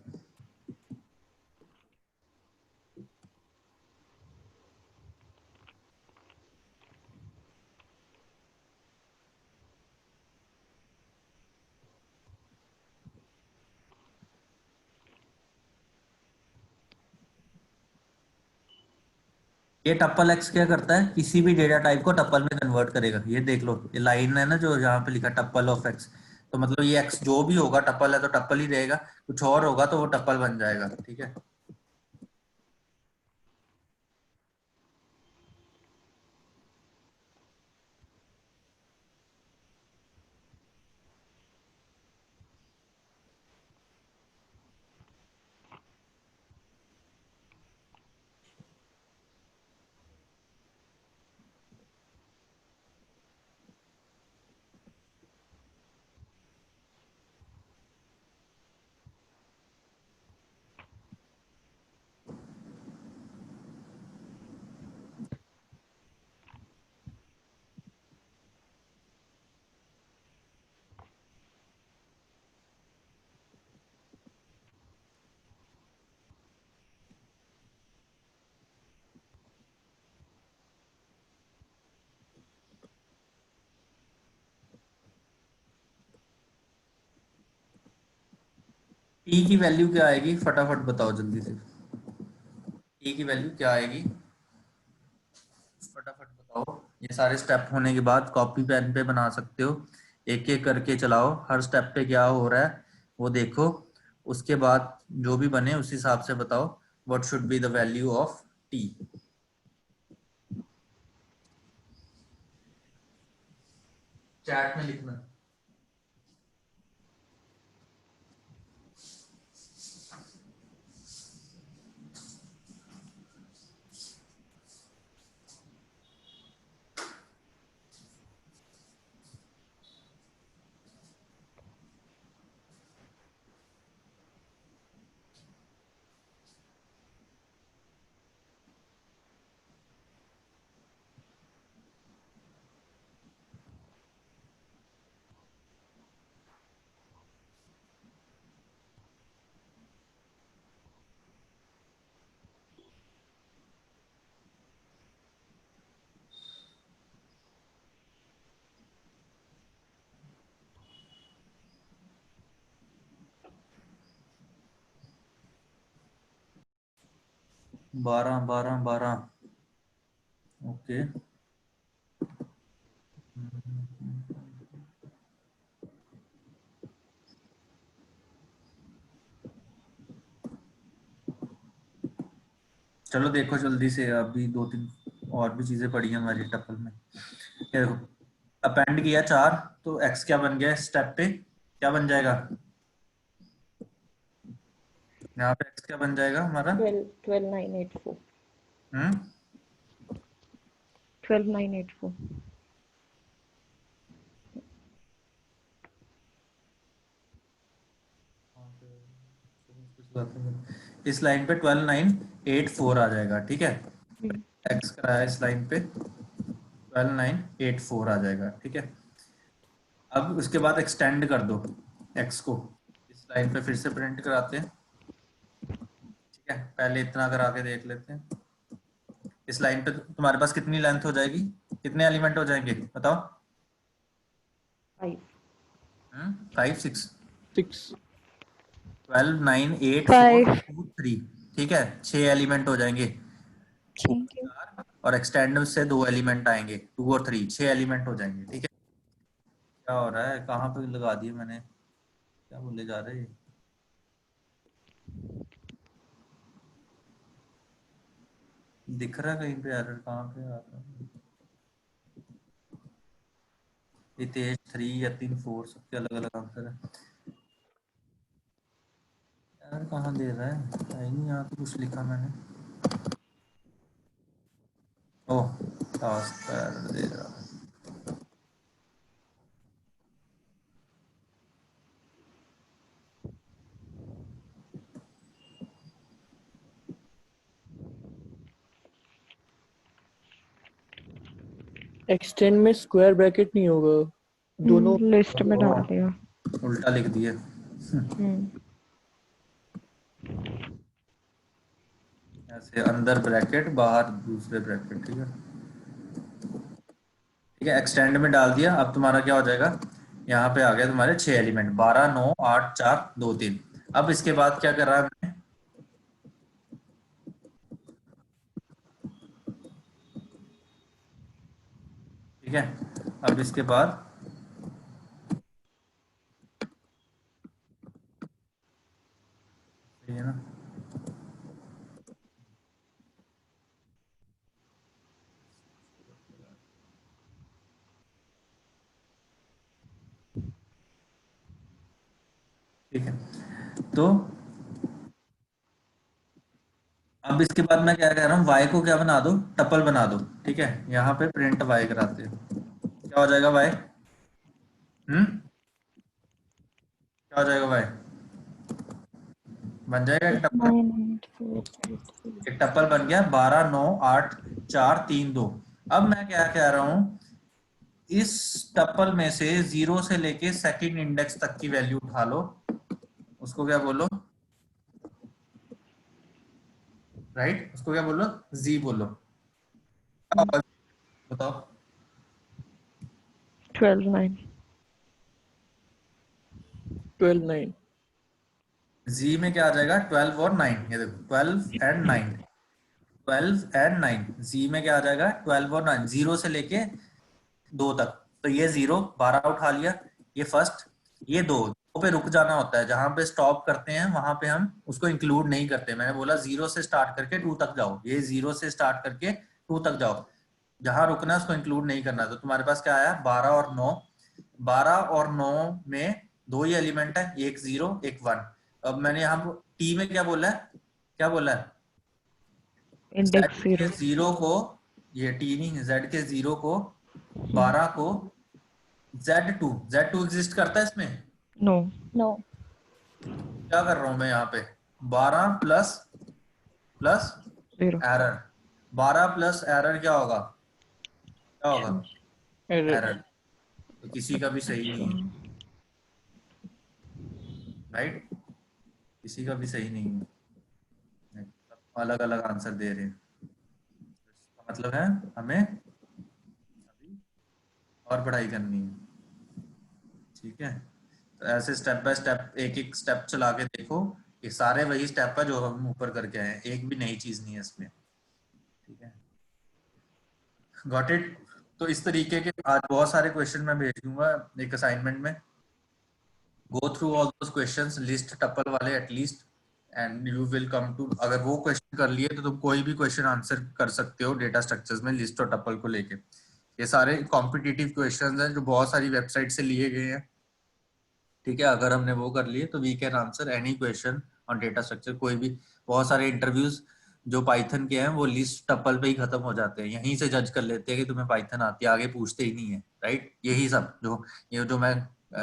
ये टप्पल एक्स क्या करता है, किसी भी डेटा टाइप को टप्पल में कन्वर्ट करेगा। ये देख लो, ये लाइन है ना जो यहाँ पे लिखा टप्पल ऑफ एक्स, तो मतलब ये एक्स जो भी होगा टप्पल है तो टप्पल ही रहेगा, कुछ और होगा तो वो टप्पल बन जाएगा। ठीक है, टी की वैल्यू क्या आएगी फटाफट बताओ जल्दी से। टी की वैल्यू क्या आएगी फटाफट बताओ। ये सारे स्टेप होने के बाद कॉपी पेन पे बना सकते हो, एक एक करके चलाओ, हर स्टेप पे क्या हो रहा है वो देखो, उसके बाद जो भी बने उस हिसाब से बताओ what should be the value of T. Chat में लिखना। बारह बारह बारह, ओके। चलो देखो जल्दी से, अभी दो तीन और भी चीजें पड़ी हैं हमारी टपल में। देखो अपेंड किया 4, तो एक्स क्या बन गया स्टेप पे, क्या बन जाएगा यहाँ पे, एक्स क्या बन जाएगा हमारा 12,984 12,984 इस लाइन पे 12,984 आ जाएगा। ठीक है, एक्स कराया इस लाइन पे 12,984 आ जाएगा। ठीक है, अब उसके बाद एक्सटेंड कर दो एक्स को, इस लाइन पे फिर से प्रिंट कराते हैं। ठीक है, पहले इतना करा के देख लेते हैं। इस लाइन पे तुम्हारे पास कितनी लेंथ हो जाएगी, कितने एलिमेंट हो जाएंगे बताओ? 5 5 6 6 12 9 8 4 2 3। ठीक है, 6 एलिमेंट हो जाएंगे। Thank you. और एक्सटेंड से 2 एलिमेंट आएंगे, 2 और 3, 6 एलिमेंट हो जाएंगे। ठीक है, क्या हो रहा है, कहाँ पे लगा दिए मैंने, क्या बोले जा रहे हैं, दिख रहा है कहीं पे एरर, कहाँ पे आ रहा है? हितेश 3, यतिन 4, सबके अलग अलग आंसर है यार, कहाँ दे रहा है नहीं, यहाँ तो कुछ लिखा मैंने, ओह टास्क का एरर दे रहा है। एक्सटेंड में स्क्वायर ब्रैकेट नहीं होगा, दोनों लिस्ट में डाल दिया। उल्टा लिख दिए। ऐसे अंदर ब्रैकेट, बाहर दूसरे ब्रैकेट। ठीक है, ठीक है, एक्सटेंड में डाल दिया। अब तुम्हारा क्या हो जाएगा, यहाँ पे आ गया तुम्हारे 6 एलिमेंट, 12, 9, 8, 4, 2, 3। अब इसके बाद क्या कर रहा है हमने, ठीक है, अब इसके बाद सही है ना, ठीक है। तो अब इसके बाद मैं क्या कह रहा हूँ, y को क्या बना दो, टपल बना दो। ठीक है, यहाँ पे प्रिंट y कराते हैं, क्या हो जाएगा y, क्या हो जाएगा y, बन जाएगा एक टपल बन गया, 12, 9, 8, 4, 3, 2। अब मैं क्या कह रहा हूँ, इस टपल में से 0 से लेके सेकंड इंडेक्स तक की वैल्यू उठा लो, उसको क्या बोलो, राइट, उसको क्या बोलो, z बोलो। बताओ 12 9 12 9 z में क्या आ जाएगा, 12 और 9, ये देखो 12 एंड 9, 12 एंड 9, z में क्या आ जाएगा, 12 और 9, 0 से लेके 2 तक। तो ये 0, 12 उठा लिया, ये फर्स्ट, ये 2 पे रुक जाना होता है, जहां पे स्टॉप करते हैं वहां पे हम उसको इंक्लूड नहीं करते। मैंने बोला 0 से स्टार्ट करके 2 तक जाओ, ये 0 से स्टार्ट करके 2 तक जाओ, जहां रुकना है उसको इंक्लूड नहीं करना। तो तुम्हारे पास क्या आया, 12 और 9, 12 और 9 में 2 ही एलिमेंट है, एक 0 एक 1। अब मैंने यहाँ टी में क्या बोला है, क्या बोला है, इंडेक्स 0 0 को, ये टी नहीं, z के 0 को, 12 को, Z2 एग्जिस्ट करता है इसमें, नो नो, क्या कर रहा हूं मैं यहाँ पे, 12 plus plus 0 error, 12 plus error क्या होगा, क्या होगा, एरर। तो किसी का भी सही नहीं है, राइट, किसी का भी सही नहीं है, अलग अलग आंसर दे रहे हैं। इसका मतलब है हमें अभी और पढ़ाई करनी है। ठीक है, तो ऐसे स्टेप बाय स्टेप, एक एक स्टेप चला के देखो, ये सारे वही स्टेप है जो हम ऊपर करके आए हैं, एक भी नई चीज नहीं है इसमें। ठीक है, गॉट इट। तो इस तरीके के आज बहुत सारे क्वेश्चन मैं भेज दूंगा एक असाइनमेंट में, go through all those questions, list tuple वाले at least, and you will come to, अगर वो क्वेश्चन कर लिए तो तुम कोई भी क्वेश्चन आंसर कर सकते हो डेटा स्ट्रक्चर्स में लिस्ट और टपल को लेके। ये सारे कॉम्पिटिटिव क्वेश्चंस हैं जो बहुत सारी वेबसाइट से लिए गए हैं। ठीक है, अगर हमने वो कर लिए तो we can answer any question on data structure, कोई भी। बहुत सारे इंटरव्यूज जो पाइथन के हैं वो लिस्ट टपल पे ही खत्म हो जाते हैं, यहीं से जज कर लेते हैं कि तुम्हें पाइथन आती है, आगे पूछते ही नहीं है, राइट। यही सब जो मैं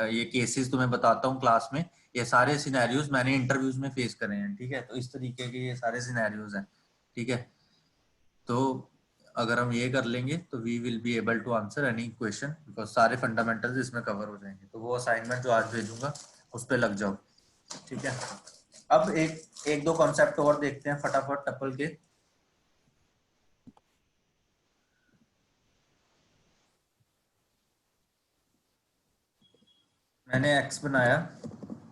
ये केसेस तुम्हें बताता हूँ क्लास में, ये सारे सिनेरियोज मैंने इंटरव्यूज में फेस करे हैं। ठीक है, तो इस तरीके के ये सारे सिनेरियोज हैं। ठीक है, तो अगर हम ये कर लेंगे तो we will be able to answer any question, because सारे फंडामेंटल्स इसमें कवर हो जाएंगे। तो वो असाइनमेंट जो आज भेजूंगा उस पर लग जाओ। ठीक है, अब एक दो कॉन्सेप्ट और देखते हैं फटाफट टपल के। मैंने x बनाया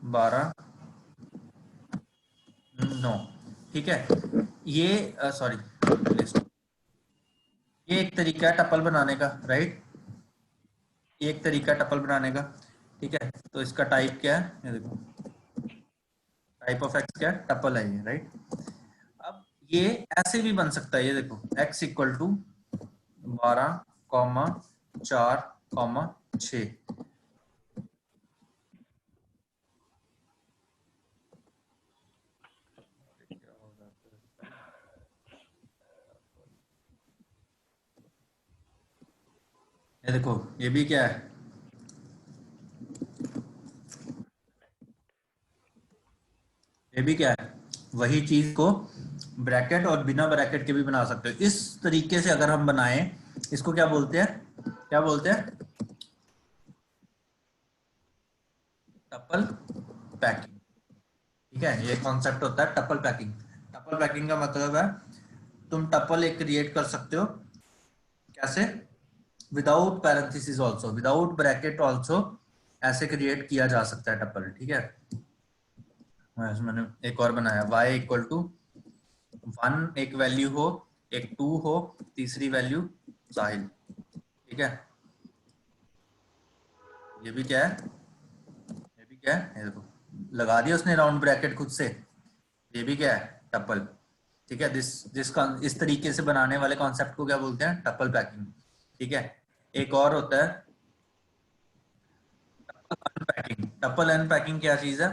12, 9। ठीक है, ये सॉरी लिस्ट, ये एक तरीका है टपल बनाने का, राइट? ये एक तरीका है टपल बनाने का, ठीक है। तो इसका टाइप क्या है, ये देखो, टाइप ऑफ एक्स क्या है, टपल है ये, राइट? अब ये ऐसे भी बन सकता है, ये देखो x इक्वल टू 12,4,6। ये देखो ये भी क्या है, ये भी क्या है, वही चीज को ब्रैकेट और बिना ब्रैकेट के भी बना सकते हो। इस तरीके से अगर हम बनाएं, इसको क्या बोलते हैं, क्या बोलते हैं, टपल पैकिंग, ठीक है। ये कॉन्सेप्ट होता है टपल पैकिंग। टपल पैकिंग का मतलब है तुम टपल एक क्रिएट कर सकते हो, कैसे, without parenthesis also, without bracket also, ऐसे क्रिएट किया जा सकता है टपल, ठीक है। मैंने एक और बनाया, y इक्वल टू 1 एक वैल्यू हो, एक 2 हो, तीसरी वैल्यू साहिल, ठीक है। ये भी क्या है, ये भी क्या है, ये देखो लगा दिया उसने राउंड ब्रैकेट खुद से, ये भी क्या है, टपल, ठीक है। इस तरीके से बनाने वाले कॉन्सेप्ट को क्या बोलते हैं, टपल पैकिंग, ठीक है। एक और होता है टपल अनपैकिंग। टपल अनपैकिंग क्या चीज है,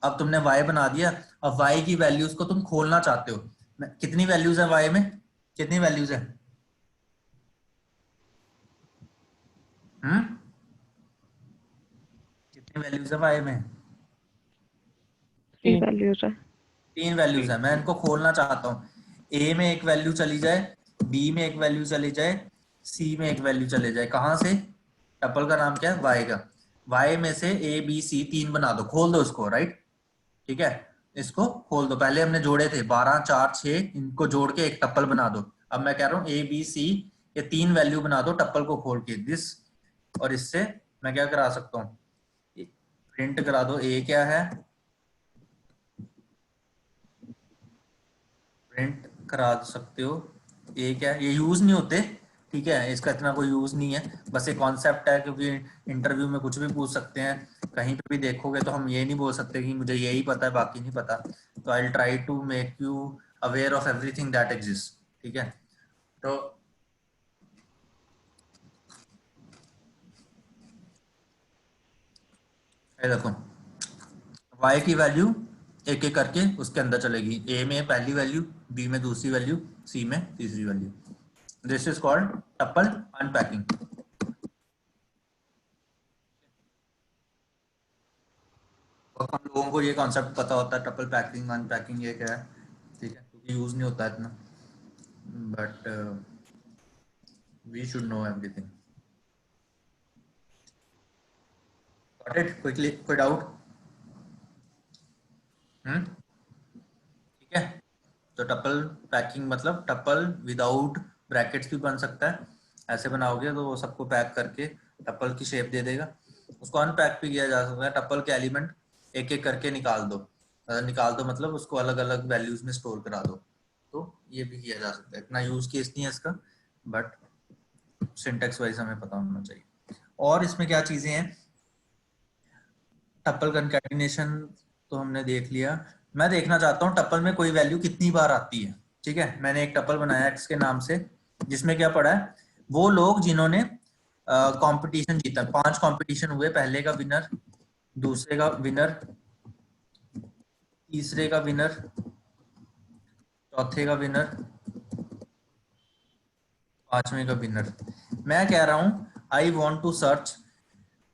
अब तुमने y बना दिया, अब y की वैल्यूज को तुम खोलना चाहते हो, कितनी वैल्यूज है y में, कितनी वैल्यूज है, कितनी वैल्यूज है y में, 3 वैल्यूज है। 3 वैल्यूज है। मैं इनको खोलना चाहता हूँ, a में एक वैल्यू चली जाए, b में एक वैल्यू चली जाए, c में एक वैल्यू चले जाए, कहां से, टपल का नाम क्या है, y का, y में से a b c 3 बना दो, खोल दो इसको, राइट, ठीक है। इसको खोल दो, पहले हमने जोड़े थे 12, 4, 6, इनको जोड़ के एक टप्पल बना दो। अब मैं कह रहा हूँ ए बी सी ये 3 वैल्यू बना दो टप्पल को खोल के, दिस, और इससे मैं क्या करा सकता हूँ, प्रिंट करा दो, ए क्या है, प्रिंट करा सकते हो, ए क्या है, ये यूज नहीं होते, ठीक है, इसका इतना कोई यूज नहीं है, बस एक कॉन्सेप्ट है, क्योंकि इंटरव्यू में कुछ भी पूछ सकते हैं, कहीं पे भी देखोगे तो हम ये नहीं बोल सकते कि मुझे यही पता है बाकी नहीं पता। तो I will try to make you aware of everything that exist, ठीक है। तो ये देखो y की वैल्यू एक एक करके उसके अंदर चलेगी, a में पहली वैल्यू, b में दूसरी वैल्यू, c में तीसरी value, this is called tuple unpacking. और हम लोगों को ये कॉन्सेप्ट पता होता है टपल पैकिंग अनपैकिंग ये क्या है, ठीक है, क्योंकि यूज नहीं होता है इतना, but we should know everything. Got it, quickly, कोई डाउट, ठीक है। तो टपल पैकिंग मतलब टपल विदाउट ब्रैकेट्स भी बन सकता है, ऐसे बनाओगे तो वो सबको पैक करके टपल की शेप दे देगा। उसको अनपैक भी किया जा सकता है, टपल के एलिमेंट एक एक करके निकाल दो, निकाल दो मतलब उसको अलग अलग वैल्यूज में स्टोर करा दो, तो ये भी किया जा सकता है। इतना यूज केस नहीं है इसका, बट सिंटेक्स वाइज हमें पता होना चाहिए। और इसमें क्या चीजें हैं, टपल कंकैटिनेशन तो हमने देख लिया। मैं देखना चाहता हूँ टपल में कोई वैल्यू कितनी बार आती है, ठीक है। मैंने एक टपल बनाया x के नाम से, जिसमें क्या पड़ा है, वो लोग जिन्होंने कंपटीशन जीता, 5 कंपटीशन हुए, पहले का विनर, दूसरे का विनर, तीसरे का विनर, चौथे का विनर, 5वें का विनर। मैं कह रहा हूं आई वांट टू सर्च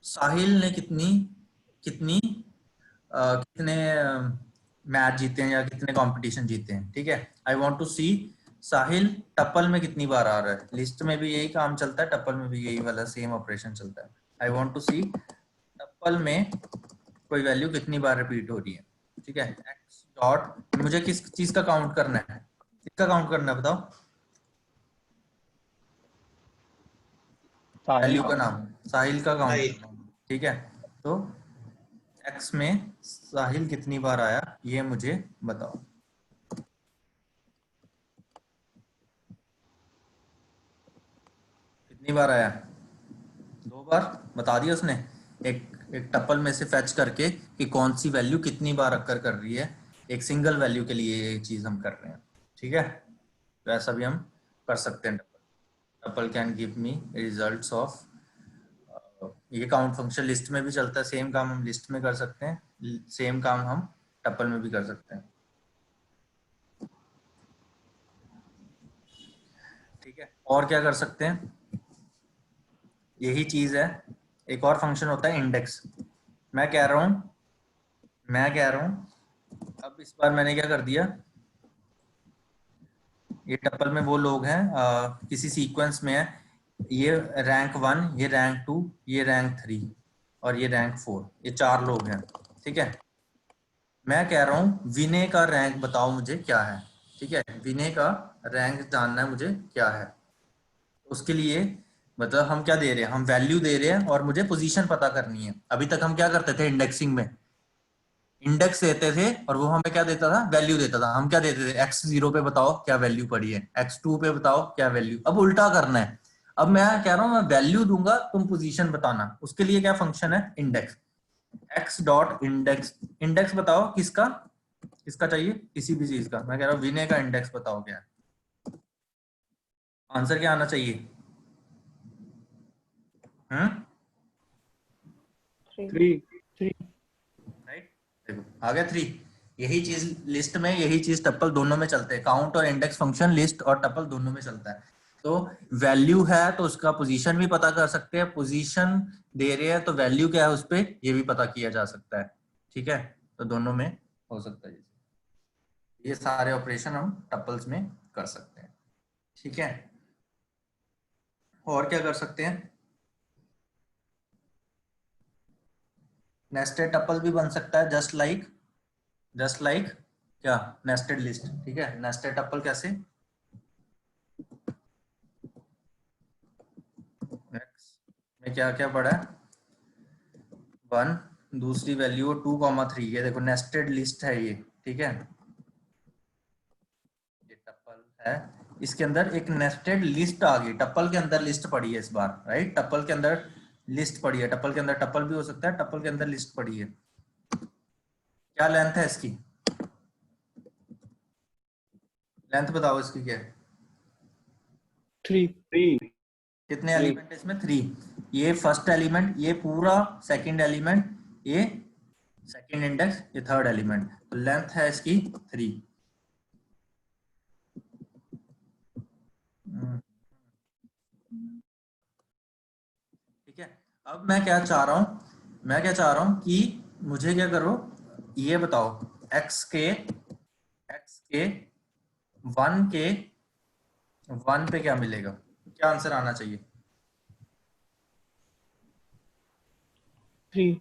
साहिल ने कितने मैच जीते हैं या कितने कंपटीशन जीते हैं, ठीक है। I want to see Sahil tuple में कितनी बार आ रहा है, लिस्ट में भी यही काम चलता है, टपल में भी यही वाला सेम ऑपरेशन चलता है। I want to see tuple में कोई वैल्यू कितनी बार रिपीट हो रही है, ठीक है। एक्स डॉट, मुझे किस चीज का काउंट करना है, किसका काउंट करना है बताओ, वैल्यू का नाम, साहिल का काउंट, ठीक है। तो एक्स में साहिल कितनी बार आया ये मुझे बताओ। कितनी बार आया? 2 बार बता दिया उसने। एक टपल में से फेच करके कि कौन सी वैल्यू कितनी बार अक्कर कर रही है, एक सिंगल वैल्यू के लिए ये चीज हम कर रहे हैं। ठीक है, तो ऐसा भी हम कर सकते हैं। Tuple can give me results of, ये काउंट फंक्शन लिस्ट में भी चलता है, सेम काम हम लिस्ट में कर सकते हैं, सेम काम हम टपल में भी कर सकते हैं। ठीक है, और क्या कर सकते हैं? यही चीज है, एक और फंक्शन होता है इंडेक्स। मैं कह रहा हूं अब इस बार मैंने क्या कर दिया, ये टपल में वो लोग हैं किसी सीक्वेंस में है, ये रैंक 1, ये रैंक 2, ये रैंक 3 और ये रैंक 4, ये 4 लोग हैं। ठीक है, मैं कह रहा हूं विनय का रैंक बताओ मुझे क्या है। ठीक है, विनय का रैंक जानना है मुझे क्या है। उसके लिए मतलब हम क्या दे रहे हैं, हम वैल्यू दे रहे हैं और मुझे पोजीशन पता करनी है। अभी तक हम क्या करते थे, इंडेक्सिंग में इंडेक्स देते थे और वो हमें क्या देता था, वैल्यू देता था। हम क्या देते थे, x0 पे बताओ क्या वैल्यू पड़ी है, x2 पे बताओ क्या वैल्यू। अब उल्टा करना है, अब मैं कह रहा हूं मैं वैल्यू दूंगा, तुम पोजीशन बताना। उसके लिए क्या फंक्शन है, index. x dot index, index बताओ किसका चाहिए, किसी भी चीज का। मैं कह रहा हूं विनय का इंडेक्स बताओ क्या है। आंसर क्या आना चाहिए? 3 राइट, देखो आ गया 3। यही चीज लिस्ट में, यही चीज टपल दोनों में चलते हैं। काउंट और इंडेक्स फंक्शन लिस्ट और टपल दोनों में चलता है। तो वैल्यू है तो उसका पोजीशन भी पता कर सकते हैं, पोजीशन दे रहे हैं तो वैल्यू क्या है उस पे ये भी पता किया जा सकता है। ठीक है, तो दोनों में हो सकता है। ये सारे ऑपरेशन हम टपल्स में कर सकते हैं। ठीक है, और क्या कर सकते हैं? नेस्टेड टपल भी बन सकता है, जस्ट लाइक क्या, नेस्टेड लिस्ट। ठीक है, नेस्टेड टपल कैसे, में क्या क्या पड़ा है, 1, दूसरी वैल्यू 2,3। ये देखो नेस्टेड लिस्ट है ये। ठीक है, ये टपल है, इसके अंदर एक नेस्टेड लिस्ट आ गई, टपल के अंदर लिस्ट पड़ी है इस बार। राइट, टपल के अंदर लिस्ट पड़ी है, टपल के अंदर टपल भी हो सकता है, टपल के अंदर लिस्ट पड़ी है। क्या लेंथ है इसकी, लेंथ बताओ इसकी क्या है? 3 कितने एलिमेंट है इसमें? 3। ये फर्स्ट एलिमेंट, ये पूरा सेकंड एलिमेंट, ये सेकंड इंडेक्स, ये थर्ड एलिमेंट। तो लेंथ है इसकी 3। ठीक है, अब मैं क्या चाह रहा हूं कि मुझे क्या करो, ये बताओ x के 1 पे क्या मिलेगा, क्या आंसर आना चाहिए? 3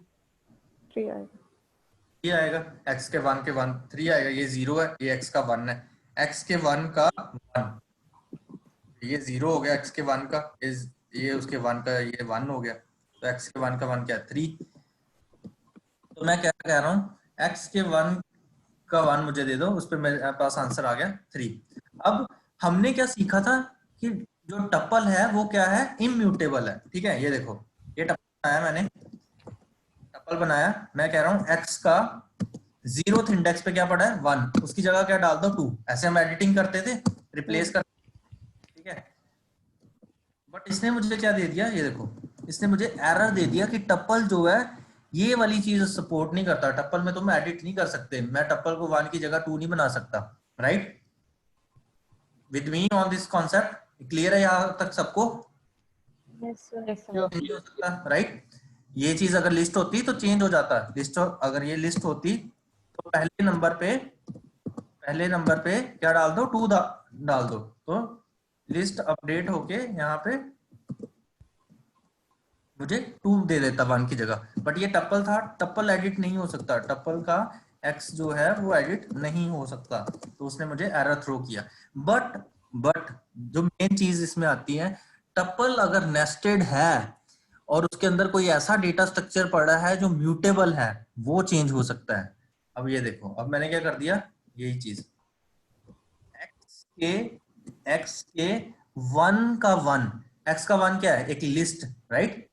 आएगा। ये आएगा, x के 1 के 1 3 आएगा। ये 0 है, ये x का 1 है, x के 1 का 1, ये 0 हो गया, x के 1 का, ये उसके 1 का, ये 1 हो गया। तो x के 1 का 1 क्या है, 3। तो मैं क्या कह रहा हूँ, x के 1 का 1 मुझे दे दो, उस पर मेरे पास आंसर आ गया 3। अब हमने क्या सीखा था कि जो टपल है वो क्या है, इम्यूटेबल है। ठीक है, ये देखो ये टपल बनाया मैंने, टपल बनाया, मैं कह रहा हूँ x का 0th इंडेक्स पे क्या पड़ा है, 1, उसकी जगह क्या डाल दो, 2। ऐसे हम एडिटिंग करते थे, रिप्लेस कर। ठीक है, बट इसने मुझे क्या दे दिया, ये देखो इसने मुझे एरर दे दिया कि टपल जो है ये वाली चीज सपोर्ट नहीं करता। टपल में तुम एडिट नहीं कर सकते, मैं टपल को 1 की जगह 2 नहीं बना सकता। Right, with me on this concept, clear है यहाँ तक सबको? नहीं हो सकता, राइट। ये चीज अगर लिस्ट होती तो चेंज हो जाता, लिस्ट अगर ये लिस्ट होती तो पहले नंबर पे क्या डाल दो, 2 डाल दो, तो लिस्ट अपडेट होके यहाँ पे मुझे 2 दे देता 1 की जगह। बट ये टपल था, टपल एडिट नहीं हो सकता, टपल का x जो है वो एडिट नहीं हो सकता, तो उसने मुझे एरर थ्रो किया। बट जो मेन चीज इसमें आती है, टपल अगर नेस्टेड है और उसके अंदर कोई ऐसा डेटा स्ट्रक्चर पड़ा है जो म्यूटेबल है, वो चेंज हो सकता है। अब ये देखो, अब मैंने क्या कर दिया, यही चीज x के 1 का 1 x का 1 क्या है? एक लिस्ट, राइट?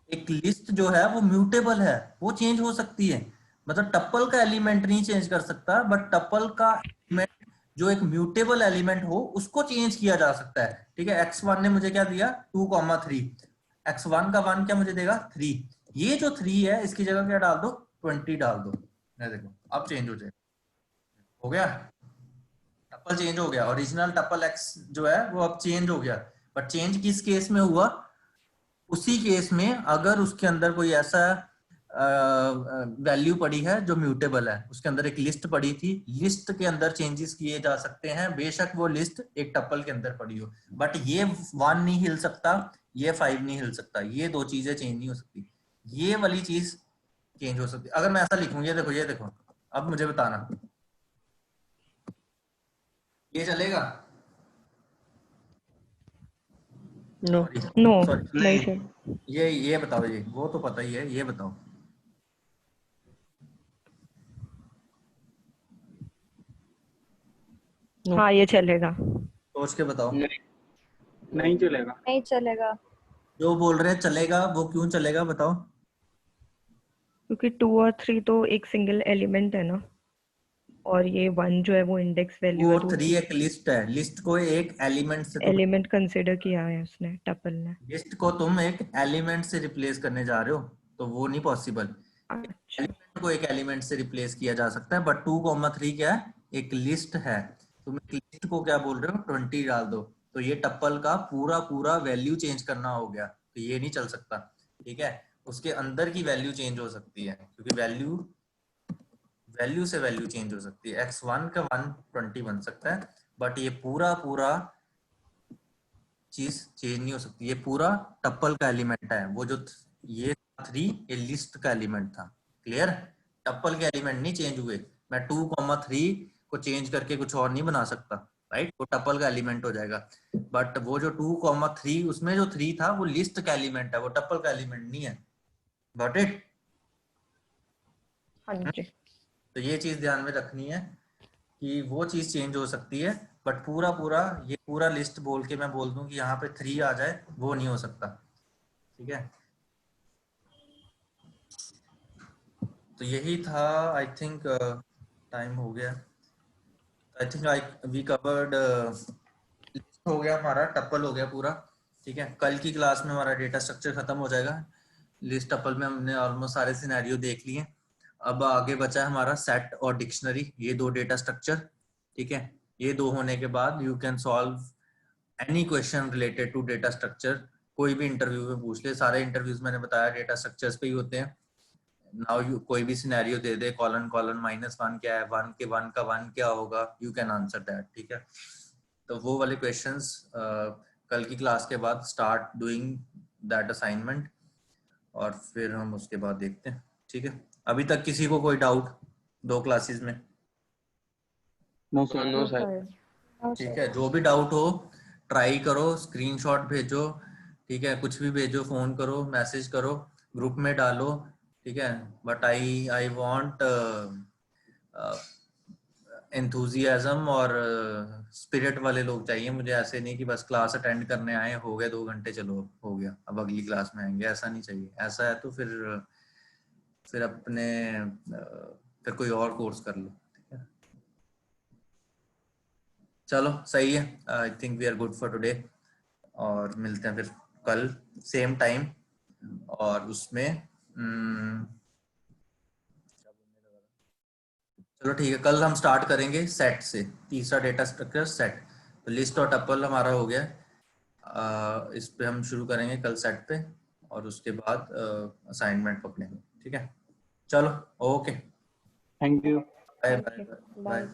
एक लिस्ट जो है वो म्यूटेबल है, वो चेंज हो सकती है। मतलब टप्पल का एलिमेंट नहीं चेंज कर सकता, बट टप्पल का एलिमेंट जो एक म्यूटेबल एलिमेंट हो उसको चेंज किया जा सकता है। ठीक है, x1 ने मुझे क्या दिया? 2,3। x1 का 1 क्या मुझे देगा? 3। ये जो 3 है इसकी जगह क्या डाल दो? 20 डाल दो। ये देखो अब चेंज हो जाएगा। हो गया, टप्पल चेंज हो गया। ओरिजिनल टप्पल x जो है वो अब चेंज हो गया। बट चेंज किस केस में हुआ? उसी केस में अगर उसके अंदर कोई ऐसा वैल्यू पड़ी है जो म्यूटेबल है। उसके अंदर एक लिस्ट पड़ी थी, लिस्ट के अंदर चेंजेस किए जा सकते हैं, बेशक वो लिस्ट एक टप्पल के अंदर पड़ी हो। बट ये 1 नहीं हिल सकता, ये 5 नहीं हिल सकता, ये दो चीजें चेंज नहीं हो सकती। ये वाली चीज चेंज हो सकती है। अगर मैं ऐसा लिखूं, ये देखो, ये देखो, अब मुझे बताना ये चलेगा? नो नो सॉरी, नहीं चल ये बताओ, ये वो तो पता ही है, ये बताओ। हाँ ये चलेगा। सोच के बताओ। नहीं चलेगा। नहीं चलेगा। जो बोल रहे हैं चलेगा, वो क्यों चलेगा बताओ? क्योंकि 2 और 3 तो एक सिंगल एलिमेंट है ना, और ये 1 जो है वो इंडेक्स वैल्यू 2 है, और 3 एक लिस्ट है, लिस्ट को एक एलिमेंट से एलिमेंट कंसीडर किया है उसने, टपल ने। लिस्ट को तुम एक एलिमेंट से रिप्लेस करने जा रहे हो, तो वो नहीं पॉसिबल। अच्छा एलिमेंट को एक एलिमेंट से रिप्लेस किया जा सकता है, बट 2,3 क्या है? एक लिस्ट है। तुम एक लिस्ट को क्या बोल रहे हो? 20 डाल दो, तो ये टप्पल का पूरा पूरा वैल्यू चेंज करना हो गया, तो ये नहीं चल सकता। ठीक है, उसके अंदर की वैल्यू चेंज हो सकती है, क्योंकि वैल्यू से वैल्यू चेंज हो सकती है। x1 का 120 बन सकता है, बट ये पूरा पूरा चीज चेंज नहीं हो सकती। ये पूरा टप्पल का एलिमेंट है, वो जो ये 3 ये लिस्ट का एलिमेंट था। क्लियर? टप्पल के एलिमेंट नहीं चेंज हुए। मैं 2,3 को चेंज करके कुछ और नहीं बना सकता, राइट? वो टप्पल का एलिमेंट हो जाएगा। बट वो जो 2,3 उसमें जो 3 था वो लिस्ट का एलिमेंट है, वो टप्पल का एलिमेंट नहीं है। Got it? हाँ जी। तो ये चीज ध्यान में रखनी है कि वो चीज चेंज हो सकती है, बट पूरा पूरा ये पूरा लिस्ट बोल के मैं बोल दूं कि यहाँ पे 3 आ जाए, वो नहीं हो सकता। ठीक है, तो यही था। आई थिंक टाइम हो गया। I think we covered, list हो गया हमारा, टप्पल हो गया पूरा। ठीक है, कल की क्लास में हमारा डेटा स्ट्रक्चर खत्म हो जाएगा। लिस्ट टप्पल में हमने ऑलमोस्ट सारे सिनेरियो देख लिए। अब आगे बचा है हमारा सेट और डिक्शनरी, ये दो डेटा स्ट्रक्चर। ठीक है, ये दो होने के बाद you can solve any question related to data structure. कोई भी इंटरव्यू में पूछ ले, सारे इंटरव्यूज मैंने बताया डेटा स्ट्रक्चर्स पे ही होते हैं। नाउ यू कोई भी सिनेरियो दे दे, कॉलन कॉलन -1 क्या है, 1 के 1 का 1 क्या होगा, यू कैन आंसर दैट। ठीक है, तो वो वाले क्वेश्चंस कल की क्लास के बाद स्टार्ट डूइंग दैट असाइनमेंट, और फिर हम उसके बाद देखते हैं। ठीक है, अभी तक किसी को कोई डाउट 2 क्लासेस में? No sir. No sir. ठीक है, जो भी डाउट हो ट्राई करो, स्क्रीनशॉट भेजो। ठीक है, कुछ भी भेजो, फोन करो, मैसेज करो, ग्रुप में डालो। ठीक है, बट आई वांट एंथुजियाज्म और स्पिरिट वाले लोग चाहिए मुझे। ऐसे नहीं कि बस क्लास अटेंड करने आए, हो गए 2 घंटे, चलो हो गया, अब अगली क्लास में आएंगे, ऐसा नहीं चाहिए। ऐसा है तो फिर अपने फिर कोई और कोर्स कर लो। ठीक है, चलो सही है। I think we are good for today, और मिलते हैं फिर कल सेम टाइम। और उसमें चलो ठीक है, कल हम स्टार्ट करेंगे सेट से, तीसरा डेटा स्ट्रक्चर सेट। तो लिस्ट और टप्पल हमारा हो गया। इस पे हम शुरू करेंगे कल सेट पे, और उसके बाद असाइनमेंट पकड़ेंगे। ठीक है, चलो okay, thank you. Bye Okay, bye bye. Bye.